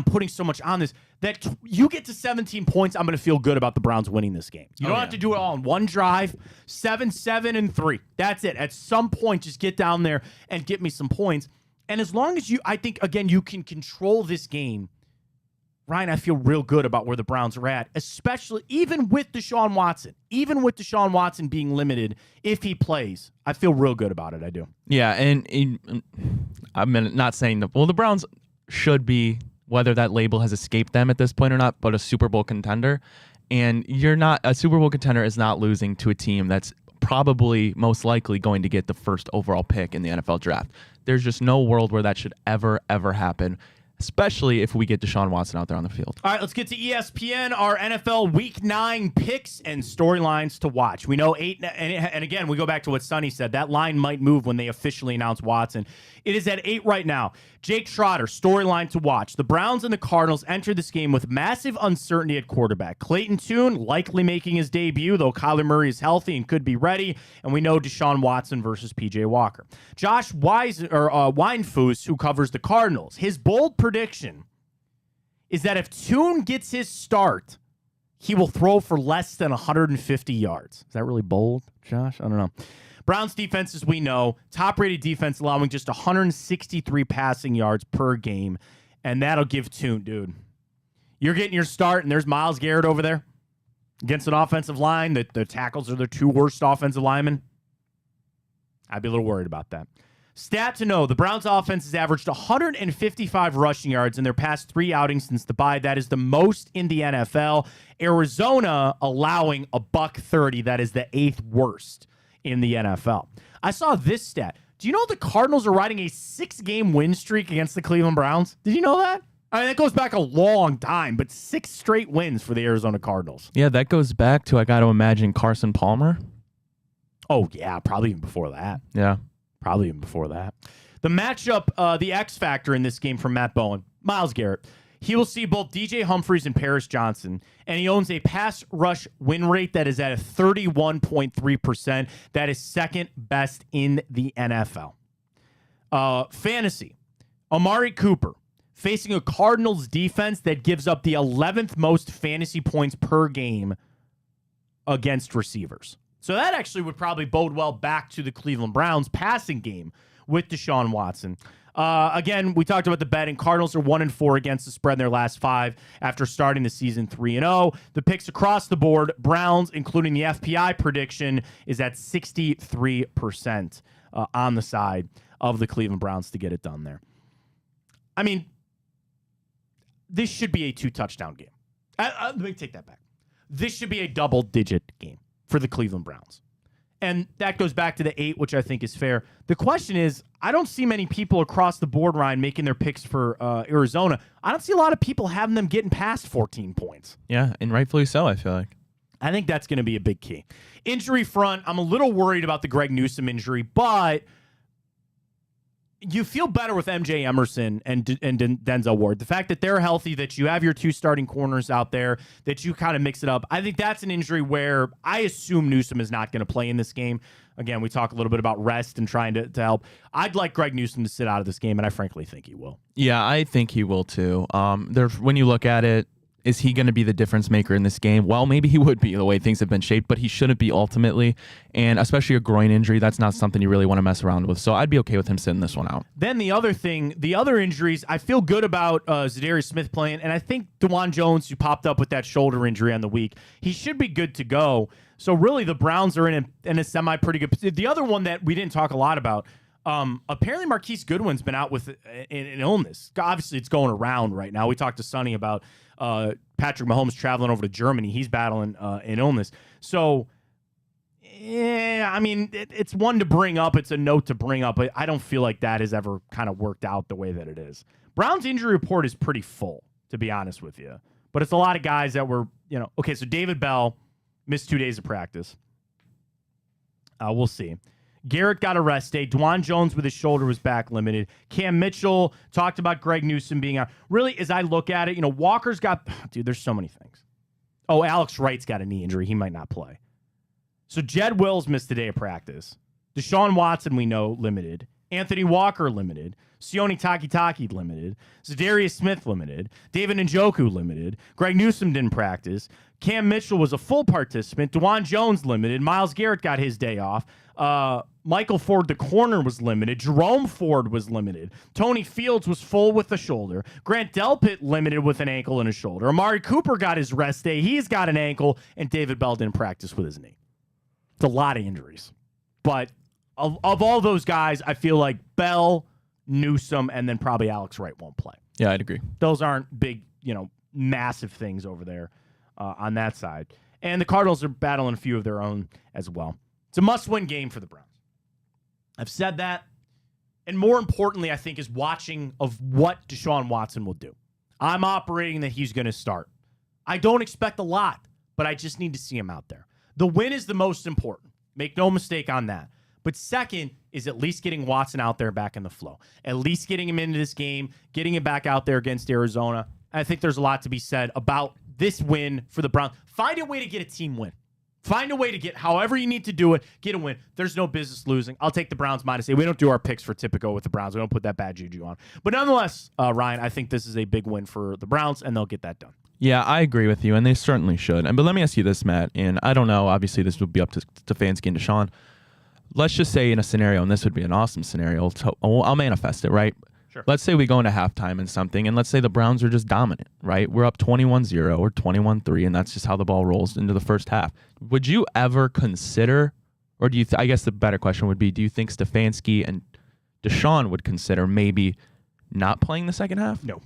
[SPEAKER 1] putting so much on this, that you get to 17 points, I'm going to feel good about the Browns winning this game. You don't have to do it all in one drive. 7-7-3. That's it. At some point, just get down there and get me some points. And as long as I think, again, you can control this game, Ryan, I feel real good about where the Browns are at, especially even with Deshaun Watson. Even with Deshaun Watson being limited, if he plays, I feel real good about it. I do.
[SPEAKER 2] Yeah, and I'm not saying the Browns should be, whether that label has escaped them at this point or not, but a Super Bowl contender. And a Super Bowl contender is not losing to a team that's probably most likely going to get the first overall pick in the NFL draft. There's just no world where that should ever happen, especially if we get Deshaun Watson out there on the field.
[SPEAKER 1] All right, let's get to ESPN, our NFL Week 9 picks and storylines to watch. We know 8, and again, we go back to what Sonny said. That line might move when they officially announce Watson. It is at 8 right now. Jake Trotter, storyline to watch. The Browns and the Cardinals enter this game with massive uncertainty at quarterback. Clayton Tune likely making his debut, though Kyler Murray is healthy and could be ready. And we know Deshaun Watson versus P.J. Walker. Josh Weinfuss, who covers the Cardinals, his bold prediction is that if Tune gets his start, he will throw for less than 150 yards. Is that really bold, Josh? I don't know. Browns defense, as we know, top-rated defense, allowing just 163 passing yards per game, and that'll give Tune, dude. You're getting your start, and there's Myles Garrett over there against an offensive line. The tackles are their 2 worst offensive linemen. I'd be a little worried about that. Stat to know, the Browns offense has averaged 155 rushing yards in their past 3 outings since the bye. That is the most in the NFL. Arizona allowing $130. That is the 8th worst in the NFL. I saw this stat. Do you know the Cardinals are riding a 6-game win streak against the Cleveland Browns? Did you know that? I mean, that goes back a long time, but 6 straight wins for the Arizona Cardinals.
[SPEAKER 2] Yeah, that goes back to, I got to imagine, Carson Palmer.
[SPEAKER 1] Oh, yeah, probably even before that.
[SPEAKER 2] Yeah.
[SPEAKER 1] Probably even before that. The matchup, the X factor in this game from Matt Bowen, Myles Garrett. He will see both DJ Humphries and Paris Johnson, and he owns a pass rush win rate that is at a 31.3%. That is second best in the NFL. Fantasy, Amari Cooper facing a Cardinals defense that gives up the 11th most fantasy points per game against receivers. So that actually would probably bode well back to the Cleveland Browns passing game with Deshaun Watson. Again, we talked about the betting. Cardinals are 1-4 against the spread in their last 5 after starting the season 3-0. The picks across the board, Browns, including the FPI prediction, is at 63% on the side of the Cleveland Browns to get it done there. I mean, this should be a 2-touchdown game. Let me take that back. This should be a double-digit game for the Cleveland Browns. And that goes back to the 8, which I think is fair. The question is, I don't see many people across the board, Ryan, making their picks for Arizona. I don't see a lot of people having them getting past 14 points.
[SPEAKER 2] Yeah, and rightfully so, I feel like.
[SPEAKER 1] I think that's going to be a big key. Injury front, I'm a little worried about the Greg Newsome injury, but you feel better with MJ Emerson and Denzel Ward. The fact that they're healthy, that you have your 2 starting corners out there, that you kind of mix it up. I think that's an injury where I assume Newsome is not going to play in this game. Again, we talk a little bit about rest and trying to help. I'd like Greg Newsome to sit out of this game, and I frankly think he will.
[SPEAKER 2] Yeah, I think he will too. When you look at it, is he going to be the difference maker in this game? Well, maybe he would be the way things have been shaped, but he shouldn't be ultimately. And especially a groin injury, that's not something you really want to mess around with. So I'd be okay with him sitting this one out.
[SPEAKER 1] Then the other thing, the other injuries, I feel good about Zadarius Smith playing, and I think DeJuan Jones, who popped up with that shoulder injury on the week, he should be good to go. So really the Browns are in a semi-pretty good position. The other one that we didn't talk a lot about, apparently Marquise Goodwin's been out with an illness. Obviously, it's going around right now. We talked to Sonny about Patrick Mahomes traveling over to Germany. He's battling an illness. So, yeah, I mean, it's one to bring up. It's a note to bring up. But I don't feel like that has ever kind of worked out the way that it is. Brown's injury report is pretty full, to be honest with you. But it's a lot of guys that were, okay, so David Bell missed 2 days of practice. We'll see. Garrett got a rest day. DeJuan Jones with his shoulder was back limited. Cam Mitchell talked about Greg Newsome being out. Really, as I look at it, Walker's got... Dude, there's so many things. Oh, Alex Wright's got a knee injury. He might not play. So Jed Wills missed a day of practice. Deshaun Watson, we know, limited. Anthony Walker, limited. Sione Takitaki, limited. Zadarius Smith, limited. David Njoku, limited. Greg Newsome didn't practice. Cam Mitchell was a full participant. DeJuan Jones, limited. Myles Garrett got his day off. Michael Ford, the corner, was limited. Jerome Ford was limited. Tony Fields was full with a shoulder. Grant Delpit limited with an ankle and a shoulder. Amari Cooper got his rest day. He's got an ankle. And David Bell didn't practice with his knee. It's a lot of injuries. But of all those guys, I feel like Bell, Newsome, and then probably Alex Wright won't play.
[SPEAKER 2] Yeah, I'd agree.
[SPEAKER 1] Those aren't big, massive things over there on that side. And the Cardinals are battling a few of their own as well. It's a must-win game for the Browns. I've said that. And more importantly, I think, is watching of what Deshaun Watson will do. I'm operating that he's going to start. I don't expect a lot, but I just need to see him out there. The win is the most important. Make no mistake on that. But second is at least getting Watson out there back in the flow. At least getting him into this game, getting him back out there against Arizona. I think there's a lot to be said about this win for the Browns. Find a way to get a team win. Find a way to get, however you need to do it, get a win. There's no business losing. I'll take the Browns -8. We don't do our picks for typical with the Browns. We don't put that bad juju on. But nonetheless, Ryan, I think this is a big win for the Browns, and they'll get that done.
[SPEAKER 2] Yeah, I agree with you, and they certainly should. But let me ask you this, Matt, and I don't know. Obviously, this would be up to Stefanski and Deshaun. Let's just say in a scenario, and this would be an awesome scenario. I'll manifest it, right?
[SPEAKER 1] Sure.
[SPEAKER 2] Let's say we go into halftime and something, and let's say the Browns are just dominant, right? We're up 21-0 or 21-3, and that's just how the ball rolls into the first half. Would you ever consider, or do you? I guess the better question would be, do you think Stefanski and Deshaun would consider maybe not playing the second half?
[SPEAKER 1] No.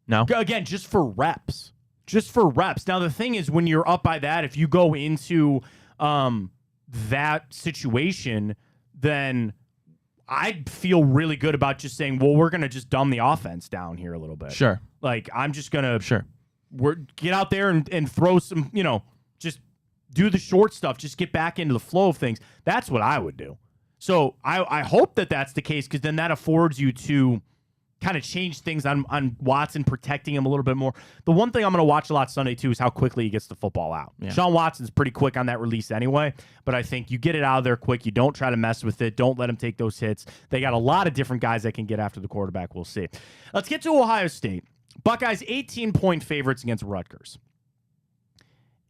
[SPEAKER 1] Again, just for reps. Now, the thing is, when you're up by that, if you go into that situation, then I'd feel really good about just saying, well, we're going to just dumb the offense down here a little bit.
[SPEAKER 2] Sure.
[SPEAKER 1] Like, I'm just going to get out there and throw some, just do the short stuff. Just get back into the flow of things. That's what I would do. So I hope that that's the case, because then that affords you to kind of change things on Watson, protecting him a little bit more. The one thing I'm going to watch a lot Sunday, too, is how quickly he gets the football out. Yeah. Sean Watson's pretty quick on that release anyway, but I think you get it out of there quick. You don't try to mess with it. Don't let him take those hits. They got a lot of different guys that can get after the quarterback. We'll see. Let's get to Ohio State. Buckeyes 18-point favorites against Rutgers.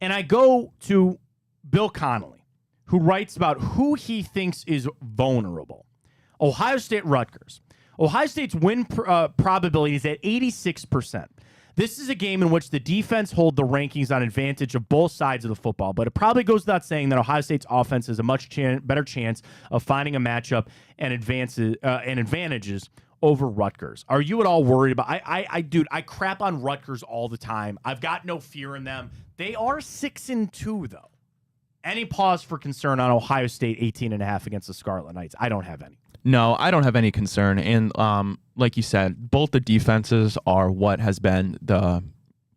[SPEAKER 1] And I go to Bill Connolly, who writes about who he thinks is vulnerable. Ohio State, Rutgers. Ohio State's win probability is at 86%. This is a game in which the defense hold the rankings on advantage of both sides of the football, but it probably goes without saying that Ohio State's offense has a much better chance of finding a matchup and advantages over Rutgers. Are you at all worried about? Dude, I crap on Rutgers all the time. I've got no fear in them. They are 6-2 though. Any pause for concern on Ohio State 18.5 against the Scarlet Knights? I don't have any.
[SPEAKER 2] No, I don't have any concern. And like you said, both the defenses are what has been the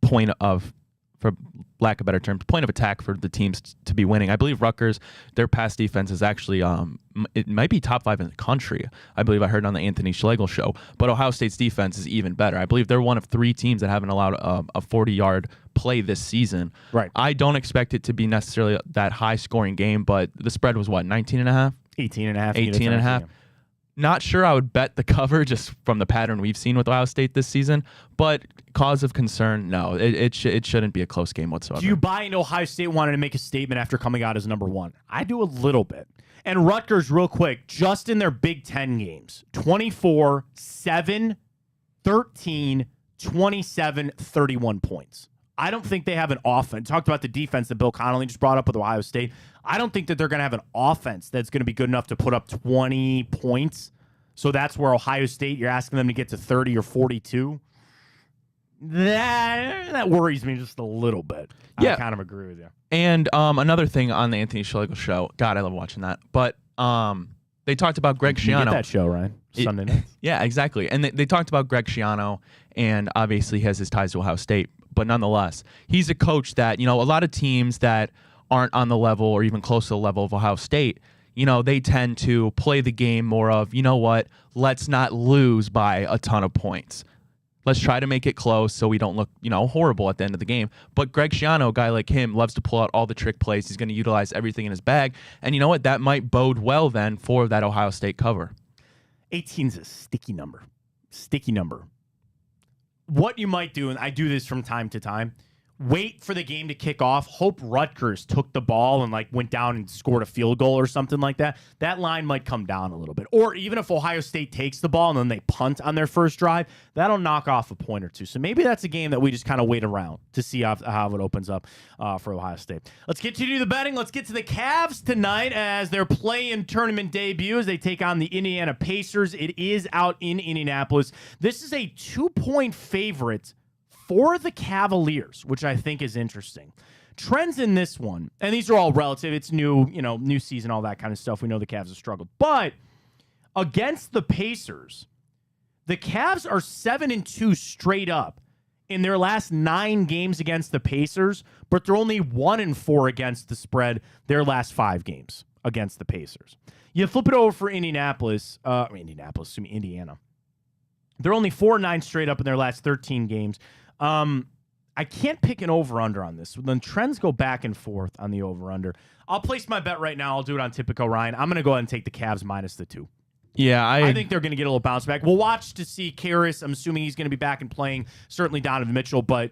[SPEAKER 2] point of, for lack of better terms, point of attack for the teams to be winning. I believe Rutgers, their pass defense is actually, it might be top 5 in the country. I believe I heard on the Anthony Schlegel show. But Ohio State's defense is even better. I believe they're one of 3 teams that haven't allowed a 40-yard play this season.
[SPEAKER 1] Right.
[SPEAKER 2] I don't expect it to be necessarily that high-scoring game, but the spread was what, 19.5?
[SPEAKER 1] 18.5.
[SPEAKER 2] 18.5. Not sure I would bet the cover just from the pattern we've seen with Ohio State this season, but cause of concern, no. It shouldn't be a close game whatsoever.
[SPEAKER 1] Do you buy into Ohio State wanting to make a statement after coming out as number 1? I do a little bit. And Rutgers, real quick, just in their Big Ten games, 24, 7, 13, 27, 31 points. I don't think they have an offense. Talked about the defense that Bill Connolly just brought up with Ohio State. I don't think that they're going to have an offense that's going to be good enough to put up 20 points. So that's where Ohio State, you're asking them to get to 30 or 42. That worries me just a little bit.
[SPEAKER 2] Yeah.
[SPEAKER 1] I kind of agree with you.
[SPEAKER 2] And another thing on the Anthony Schlegel show, God, I love watching that. But they talked about Greg
[SPEAKER 1] You
[SPEAKER 2] Schiano.
[SPEAKER 1] get that show, Ryan? Sunday nights.
[SPEAKER 2] Yeah, exactly. And they talked about Greg Schiano, and obviously he has his ties to Ohio State. But nonetheless, he's a coach that, a lot of teams that aren't on the level or even close to the level of Ohio State, they tend to play the game more of, let's not lose by a ton of points. Let's try to make it close so we don't look, horrible at the end of the game. But Greg Schiano, a guy like him, loves to pull out all the trick plays. He's going to utilize everything in his bag. And you know what? That might bode well then for that Ohio State cover.
[SPEAKER 1] 18 is a sticky number. Sticky number. What you might do, and I do this from time to time, wait for the game to kick off. Hope Rutgers took the ball and went down and scored a field goal or something like that. That line might come down a little bit. Or even if Ohio State takes the ball and then they punt on their first drive, that'll knock off a point or two. So maybe that's a game that we just kind of wait around to see how it opens up for Ohio State. Let's get to the betting. Let's get to the Cavs tonight as their play-in tournament debut as they take on the Indiana Pacers. It is out in Indianapolis. This is a 2-point favorite for the Cavaliers, which I think is interesting. Trends in this one, and these are all relative. It's new, new season, all that kind of stuff. We know the Cavs have struggled. But against the Pacers, the Cavs are 7-2 straight up in their last 9 games against the Pacers, but they're only 1-4 against the spread their last 5 games against the Pacers. You flip it over for Indiana. They're only 4-9 straight up in their last 13 games. I can't pick an over-under on this. Then trends go back and forth on the over-under. I'll place my bet right now. I'll do it on Typico Ryan. I'm going to go ahead and take the Cavs minus the 2.
[SPEAKER 2] Yeah,
[SPEAKER 1] I think they're going to get a little bounce back. We'll watch to see Karras. I'm assuming he's going to be back and playing. Certainly Donovan Mitchell, but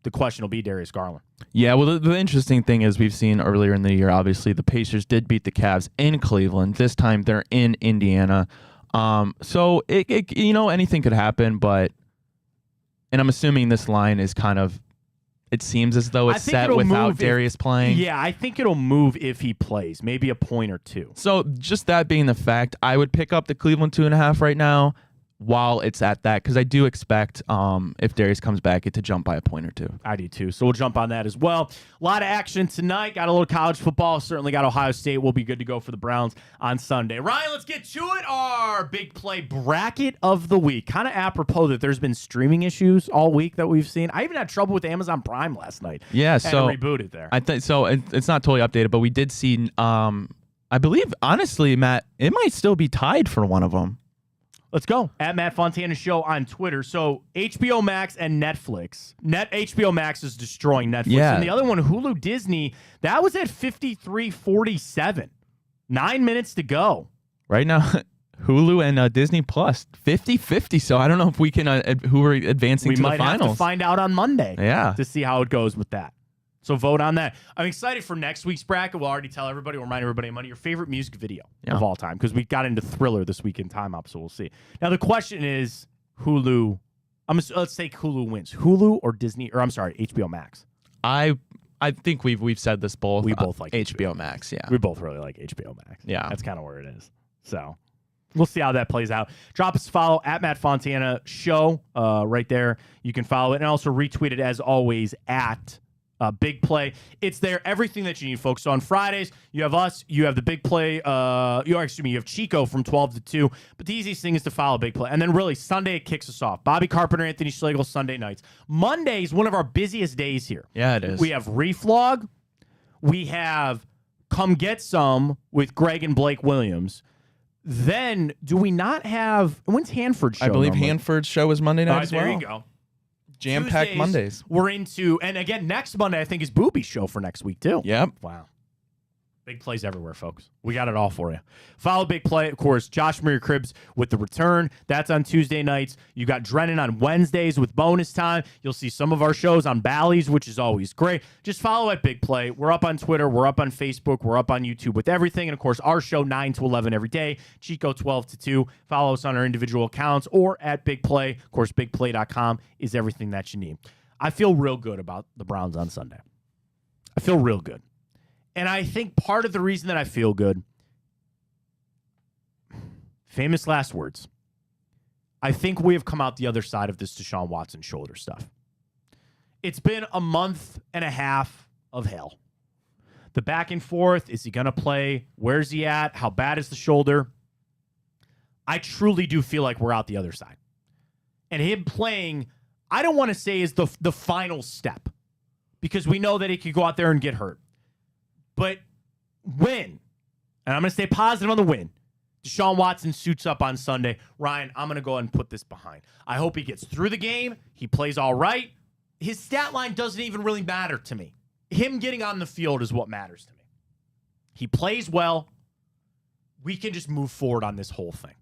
[SPEAKER 1] the question will be Darius Garland.
[SPEAKER 2] Yeah, well, the interesting thing is we've seen earlier in the year, obviously, the Pacers did beat the Cavs in Cleveland. This time they're in Indiana. So, anything could happen, but... And I'm assuming this line is kind of, it seems as though it's set without Darius playing.
[SPEAKER 1] Yeah, I think it'll move if he plays, maybe a point or two.
[SPEAKER 2] So just that being the fact, I would pick up the Cleveland 2.5 right now while it's at that, because I do expect if Darius comes back, it to jump by a point or two.
[SPEAKER 1] I do too. So we'll jump on that as well. A lot of action tonight. Got a little college football. Certainly got Ohio State. We'll be good to go for the Browns on Sunday. Ryan, let's get to it. Our big play bracket of the week. Kind of apropos that there's been streaming issues all week that we've seen. I even had trouble with Amazon Prime last night.
[SPEAKER 2] Yeah, so
[SPEAKER 1] rebooted there.
[SPEAKER 2] I think so. It's not totally updated, but we did see. I believe, honestly, Matt, it might still be tied for one of them.
[SPEAKER 1] Let's go. At Matt Fontana Show on Twitter. So HBO Max and Netflix. HBO Max is destroying Netflix.
[SPEAKER 2] Yeah.
[SPEAKER 1] And the other one, Hulu Disney, that was at 53-47. 9 minutes to go.
[SPEAKER 2] Right now, Hulu and Disney Plus, 50-50. So I don't know if we can, who are advancing to the finals.
[SPEAKER 1] We might have to find out on Monday
[SPEAKER 2] to
[SPEAKER 1] see how it goes with that. So vote on that. I'm excited for next week's bracket. We'll already tell everybody, remind everybody of your favorite music video of all time, because we got into Thriller this week in Time Up, so we'll see. Now, the question is Hulu. Let's take Hulu wins. Hulu or Disney, or I'm sorry, HBO Max.
[SPEAKER 2] I think we've said this both.
[SPEAKER 1] We both like
[SPEAKER 2] HBO Max, yeah.
[SPEAKER 1] We both really like HBO Max.
[SPEAKER 2] Yeah.
[SPEAKER 1] That's kind of where it is. So we'll see how that plays out. Drop us a follow at Matt Fontana Show right there. You can follow it and also retweet it as always at Big Play. It's there, everything that you need, folks. So on Fridays, you have us, you have the Big Play, you have Chico from 12 to 2, but the easiest thing is to follow Big Play. And then really, Sunday, it kicks us off. Bobby Carpenter, Anthony Schlegel, Sunday nights. Monday is one of our busiest days here.
[SPEAKER 2] Yeah, it is.
[SPEAKER 1] We have Reflog. We have Come Get Some with Greg and Blake Williams. Then, do we not have, when's Hanford's show?
[SPEAKER 2] I believe
[SPEAKER 1] normally?
[SPEAKER 2] Hanford's show is Monday night as well.
[SPEAKER 1] There you go.
[SPEAKER 2] Jam-packed
[SPEAKER 1] Tuesdays,
[SPEAKER 2] Mondays.
[SPEAKER 1] We're into, and again, next Monday, I think, is Booby's show for next week, too.
[SPEAKER 2] Yep.
[SPEAKER 1] Wow. Big plays everywhere, folks. We got it all for you. Follow Big Play, of course, Josh Maria Cribbs with The Return. That's on Tuesday nights. You got Drennan on Wednesdays with Bonus Time. You'll see some of our shows on Bally's, which is always great. Just follow at Big Play. We're up on Twitter. We're up on Facebook. We're up on YouTube with everything. And, of course, our show 9 to 11 every day. Chico 12 to 2. Follow us on our individual accounts or at Big Play. Of course, BigPlay.com is everything that you need. I feel real good about the Browns on Sunday. I feel real good. And I think part of the reason that I feel good, famous last words, I think we have come out the other side of this Deshaun Watson shoulder stuff. It's been a month and a half of hell. The back and forth, is he going to play? Where's he at? How bad is the shoulder? I truly do feel like we're out the other side. And him playing, I don't want to say is the final step, because we know that he could go out there and get hurt. But when, and I'm going to stay positive on the win, Deshaun Watson suits up on Sunday. Ryan, I'm going to go ahead and put this behind. I hope he gets through the game. He plays all right. His stat line doesn't even really matter to me. Him getting on the field is what matters to me. He plays well. We can just move forward on this whole thing.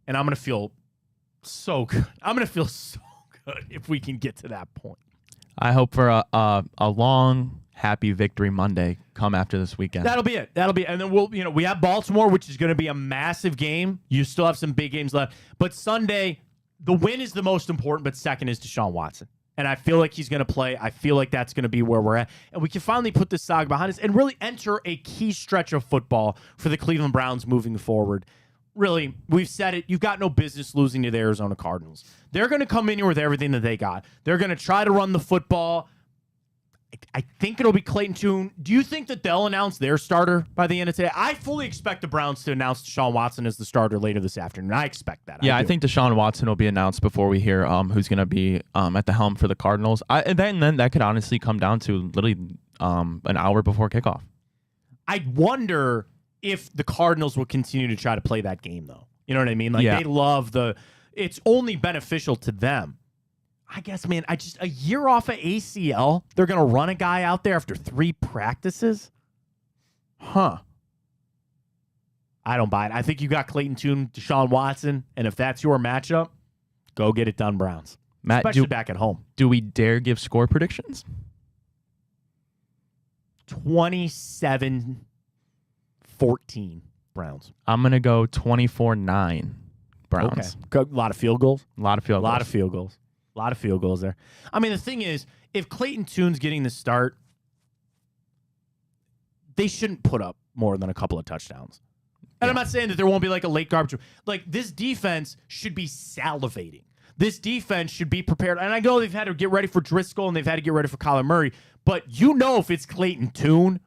[SPEAKER 1] And I'm going to feel so good. I'm going to feel so good if we can get to that point.
[SPEAKER 2] I hope for a long, happy victory Monday come after this weekend.
[SPEAKER 1] That'll be it. And then we have Baltimore, which is going to be a massive game. You still have some big games left. But Sunday, the win is the most important, but second is Deshaun Watson. And I feel like he's going to play. I feel like that's going to be where we're at. And we can finally put this saga behind us and really enter a key stretch of football for the Cleveland Browns moving forward. Really, we've said it. You've got no business losing to the Arizona Cardinals. They're going to come in here with everything that they got. They're going to try to run the football. I think it'll be Clayton Tune. Do you think that they'll announce their starter by the end of today? I fully expect the Browns to announce Deshaun Watson as the starter later this afternoon. I expect that.
[SPEAKER 2] Yeah, I think Deshaun Watson will be announced before we hear who's going to be at the helm for the Cardinals. And then that could honestly come down to literally an hour before kickoff.
[SPEAKER 1] I wonder if the Cardinals will continue to try to play that game, though. You know what I mean? Like, They love it's only beneficial to them. I guess, man, a year off of ACL, they're going to run a guy out there after 3 practices? Huh. I don't buy it. I think you got Clayton Tune, Deshaun Watson, and if that's your matchup, go get it done, Browns.
[SPEAKER 2] Matt,
[SPEAKER 1] especially back at home.
[SPEAKER 2] Do we dare give score predictions?
[SPEAKER 1] 27-14 Browns.
[SPEAKER 2] I'm going to go 24-9 Browns.
[SPEAKER 1] Okay. A lot of field goals?
[SPEAKER 2] A lot of field goals.
[SPEAKER 1] A lot of field goals there. I mean, the thing is, if Clayton Tune's getting the start, they shouldn't put up more than a couple of touchdowns. And I'm not saying that there won't be like a late garbage. Like, this defense should be salivating. This defense should be prepared. And I know they've had to get ready for Driscoll and they've had to get ready for Kyler Murray, but if it's Clayton Tune,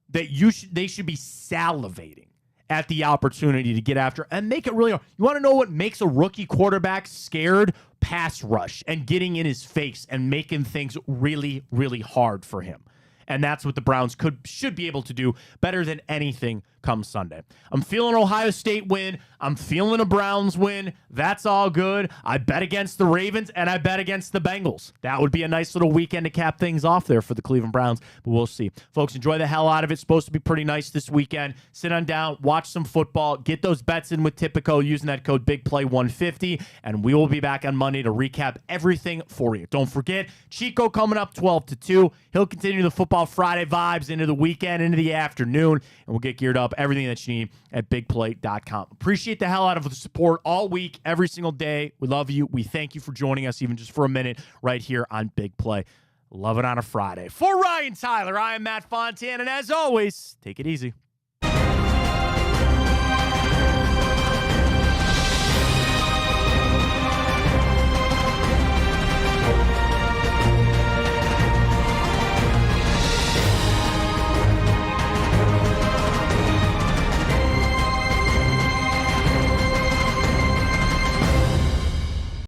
[SPEAKER 1] that they should be salivating at the opportunity to get after and make it really hard. You want to know what makes a rookie quarterback scared? Pass rush and getting in his face and making things really, really hard for him. And that's what the Browns should be able to do better than anything come Sunday. I'm feeling Ohio State win. I'm feeling a Browns win. That's all good. I bet against the Ravens, and I bet against the Bengals. That would be a nice little weekend to cap things off there for the Cleveland Browns, but we'll see. Folks, enjoy the hell out of it. It's supposed to be pretty nice this weekend. Sit on down, watch some football, get those bets in with Tipico using that code BIGPLAY150, and we will be back on Monday to recap everything for you. Don't forget, Chico coming up 12 to 2. He'll continue the Football Friday vibes into the weekend, into the afternoon, and we'll get geared up. Everything that you need at bigplay.com. Appreciate the hell out of the support all week, every single day. We love you. We thank you for joining us, even just for a minute, right here on Big Play. Love it on a Friday. For Ryan Tyler, I am Matt Fontana, and as always, take it easy.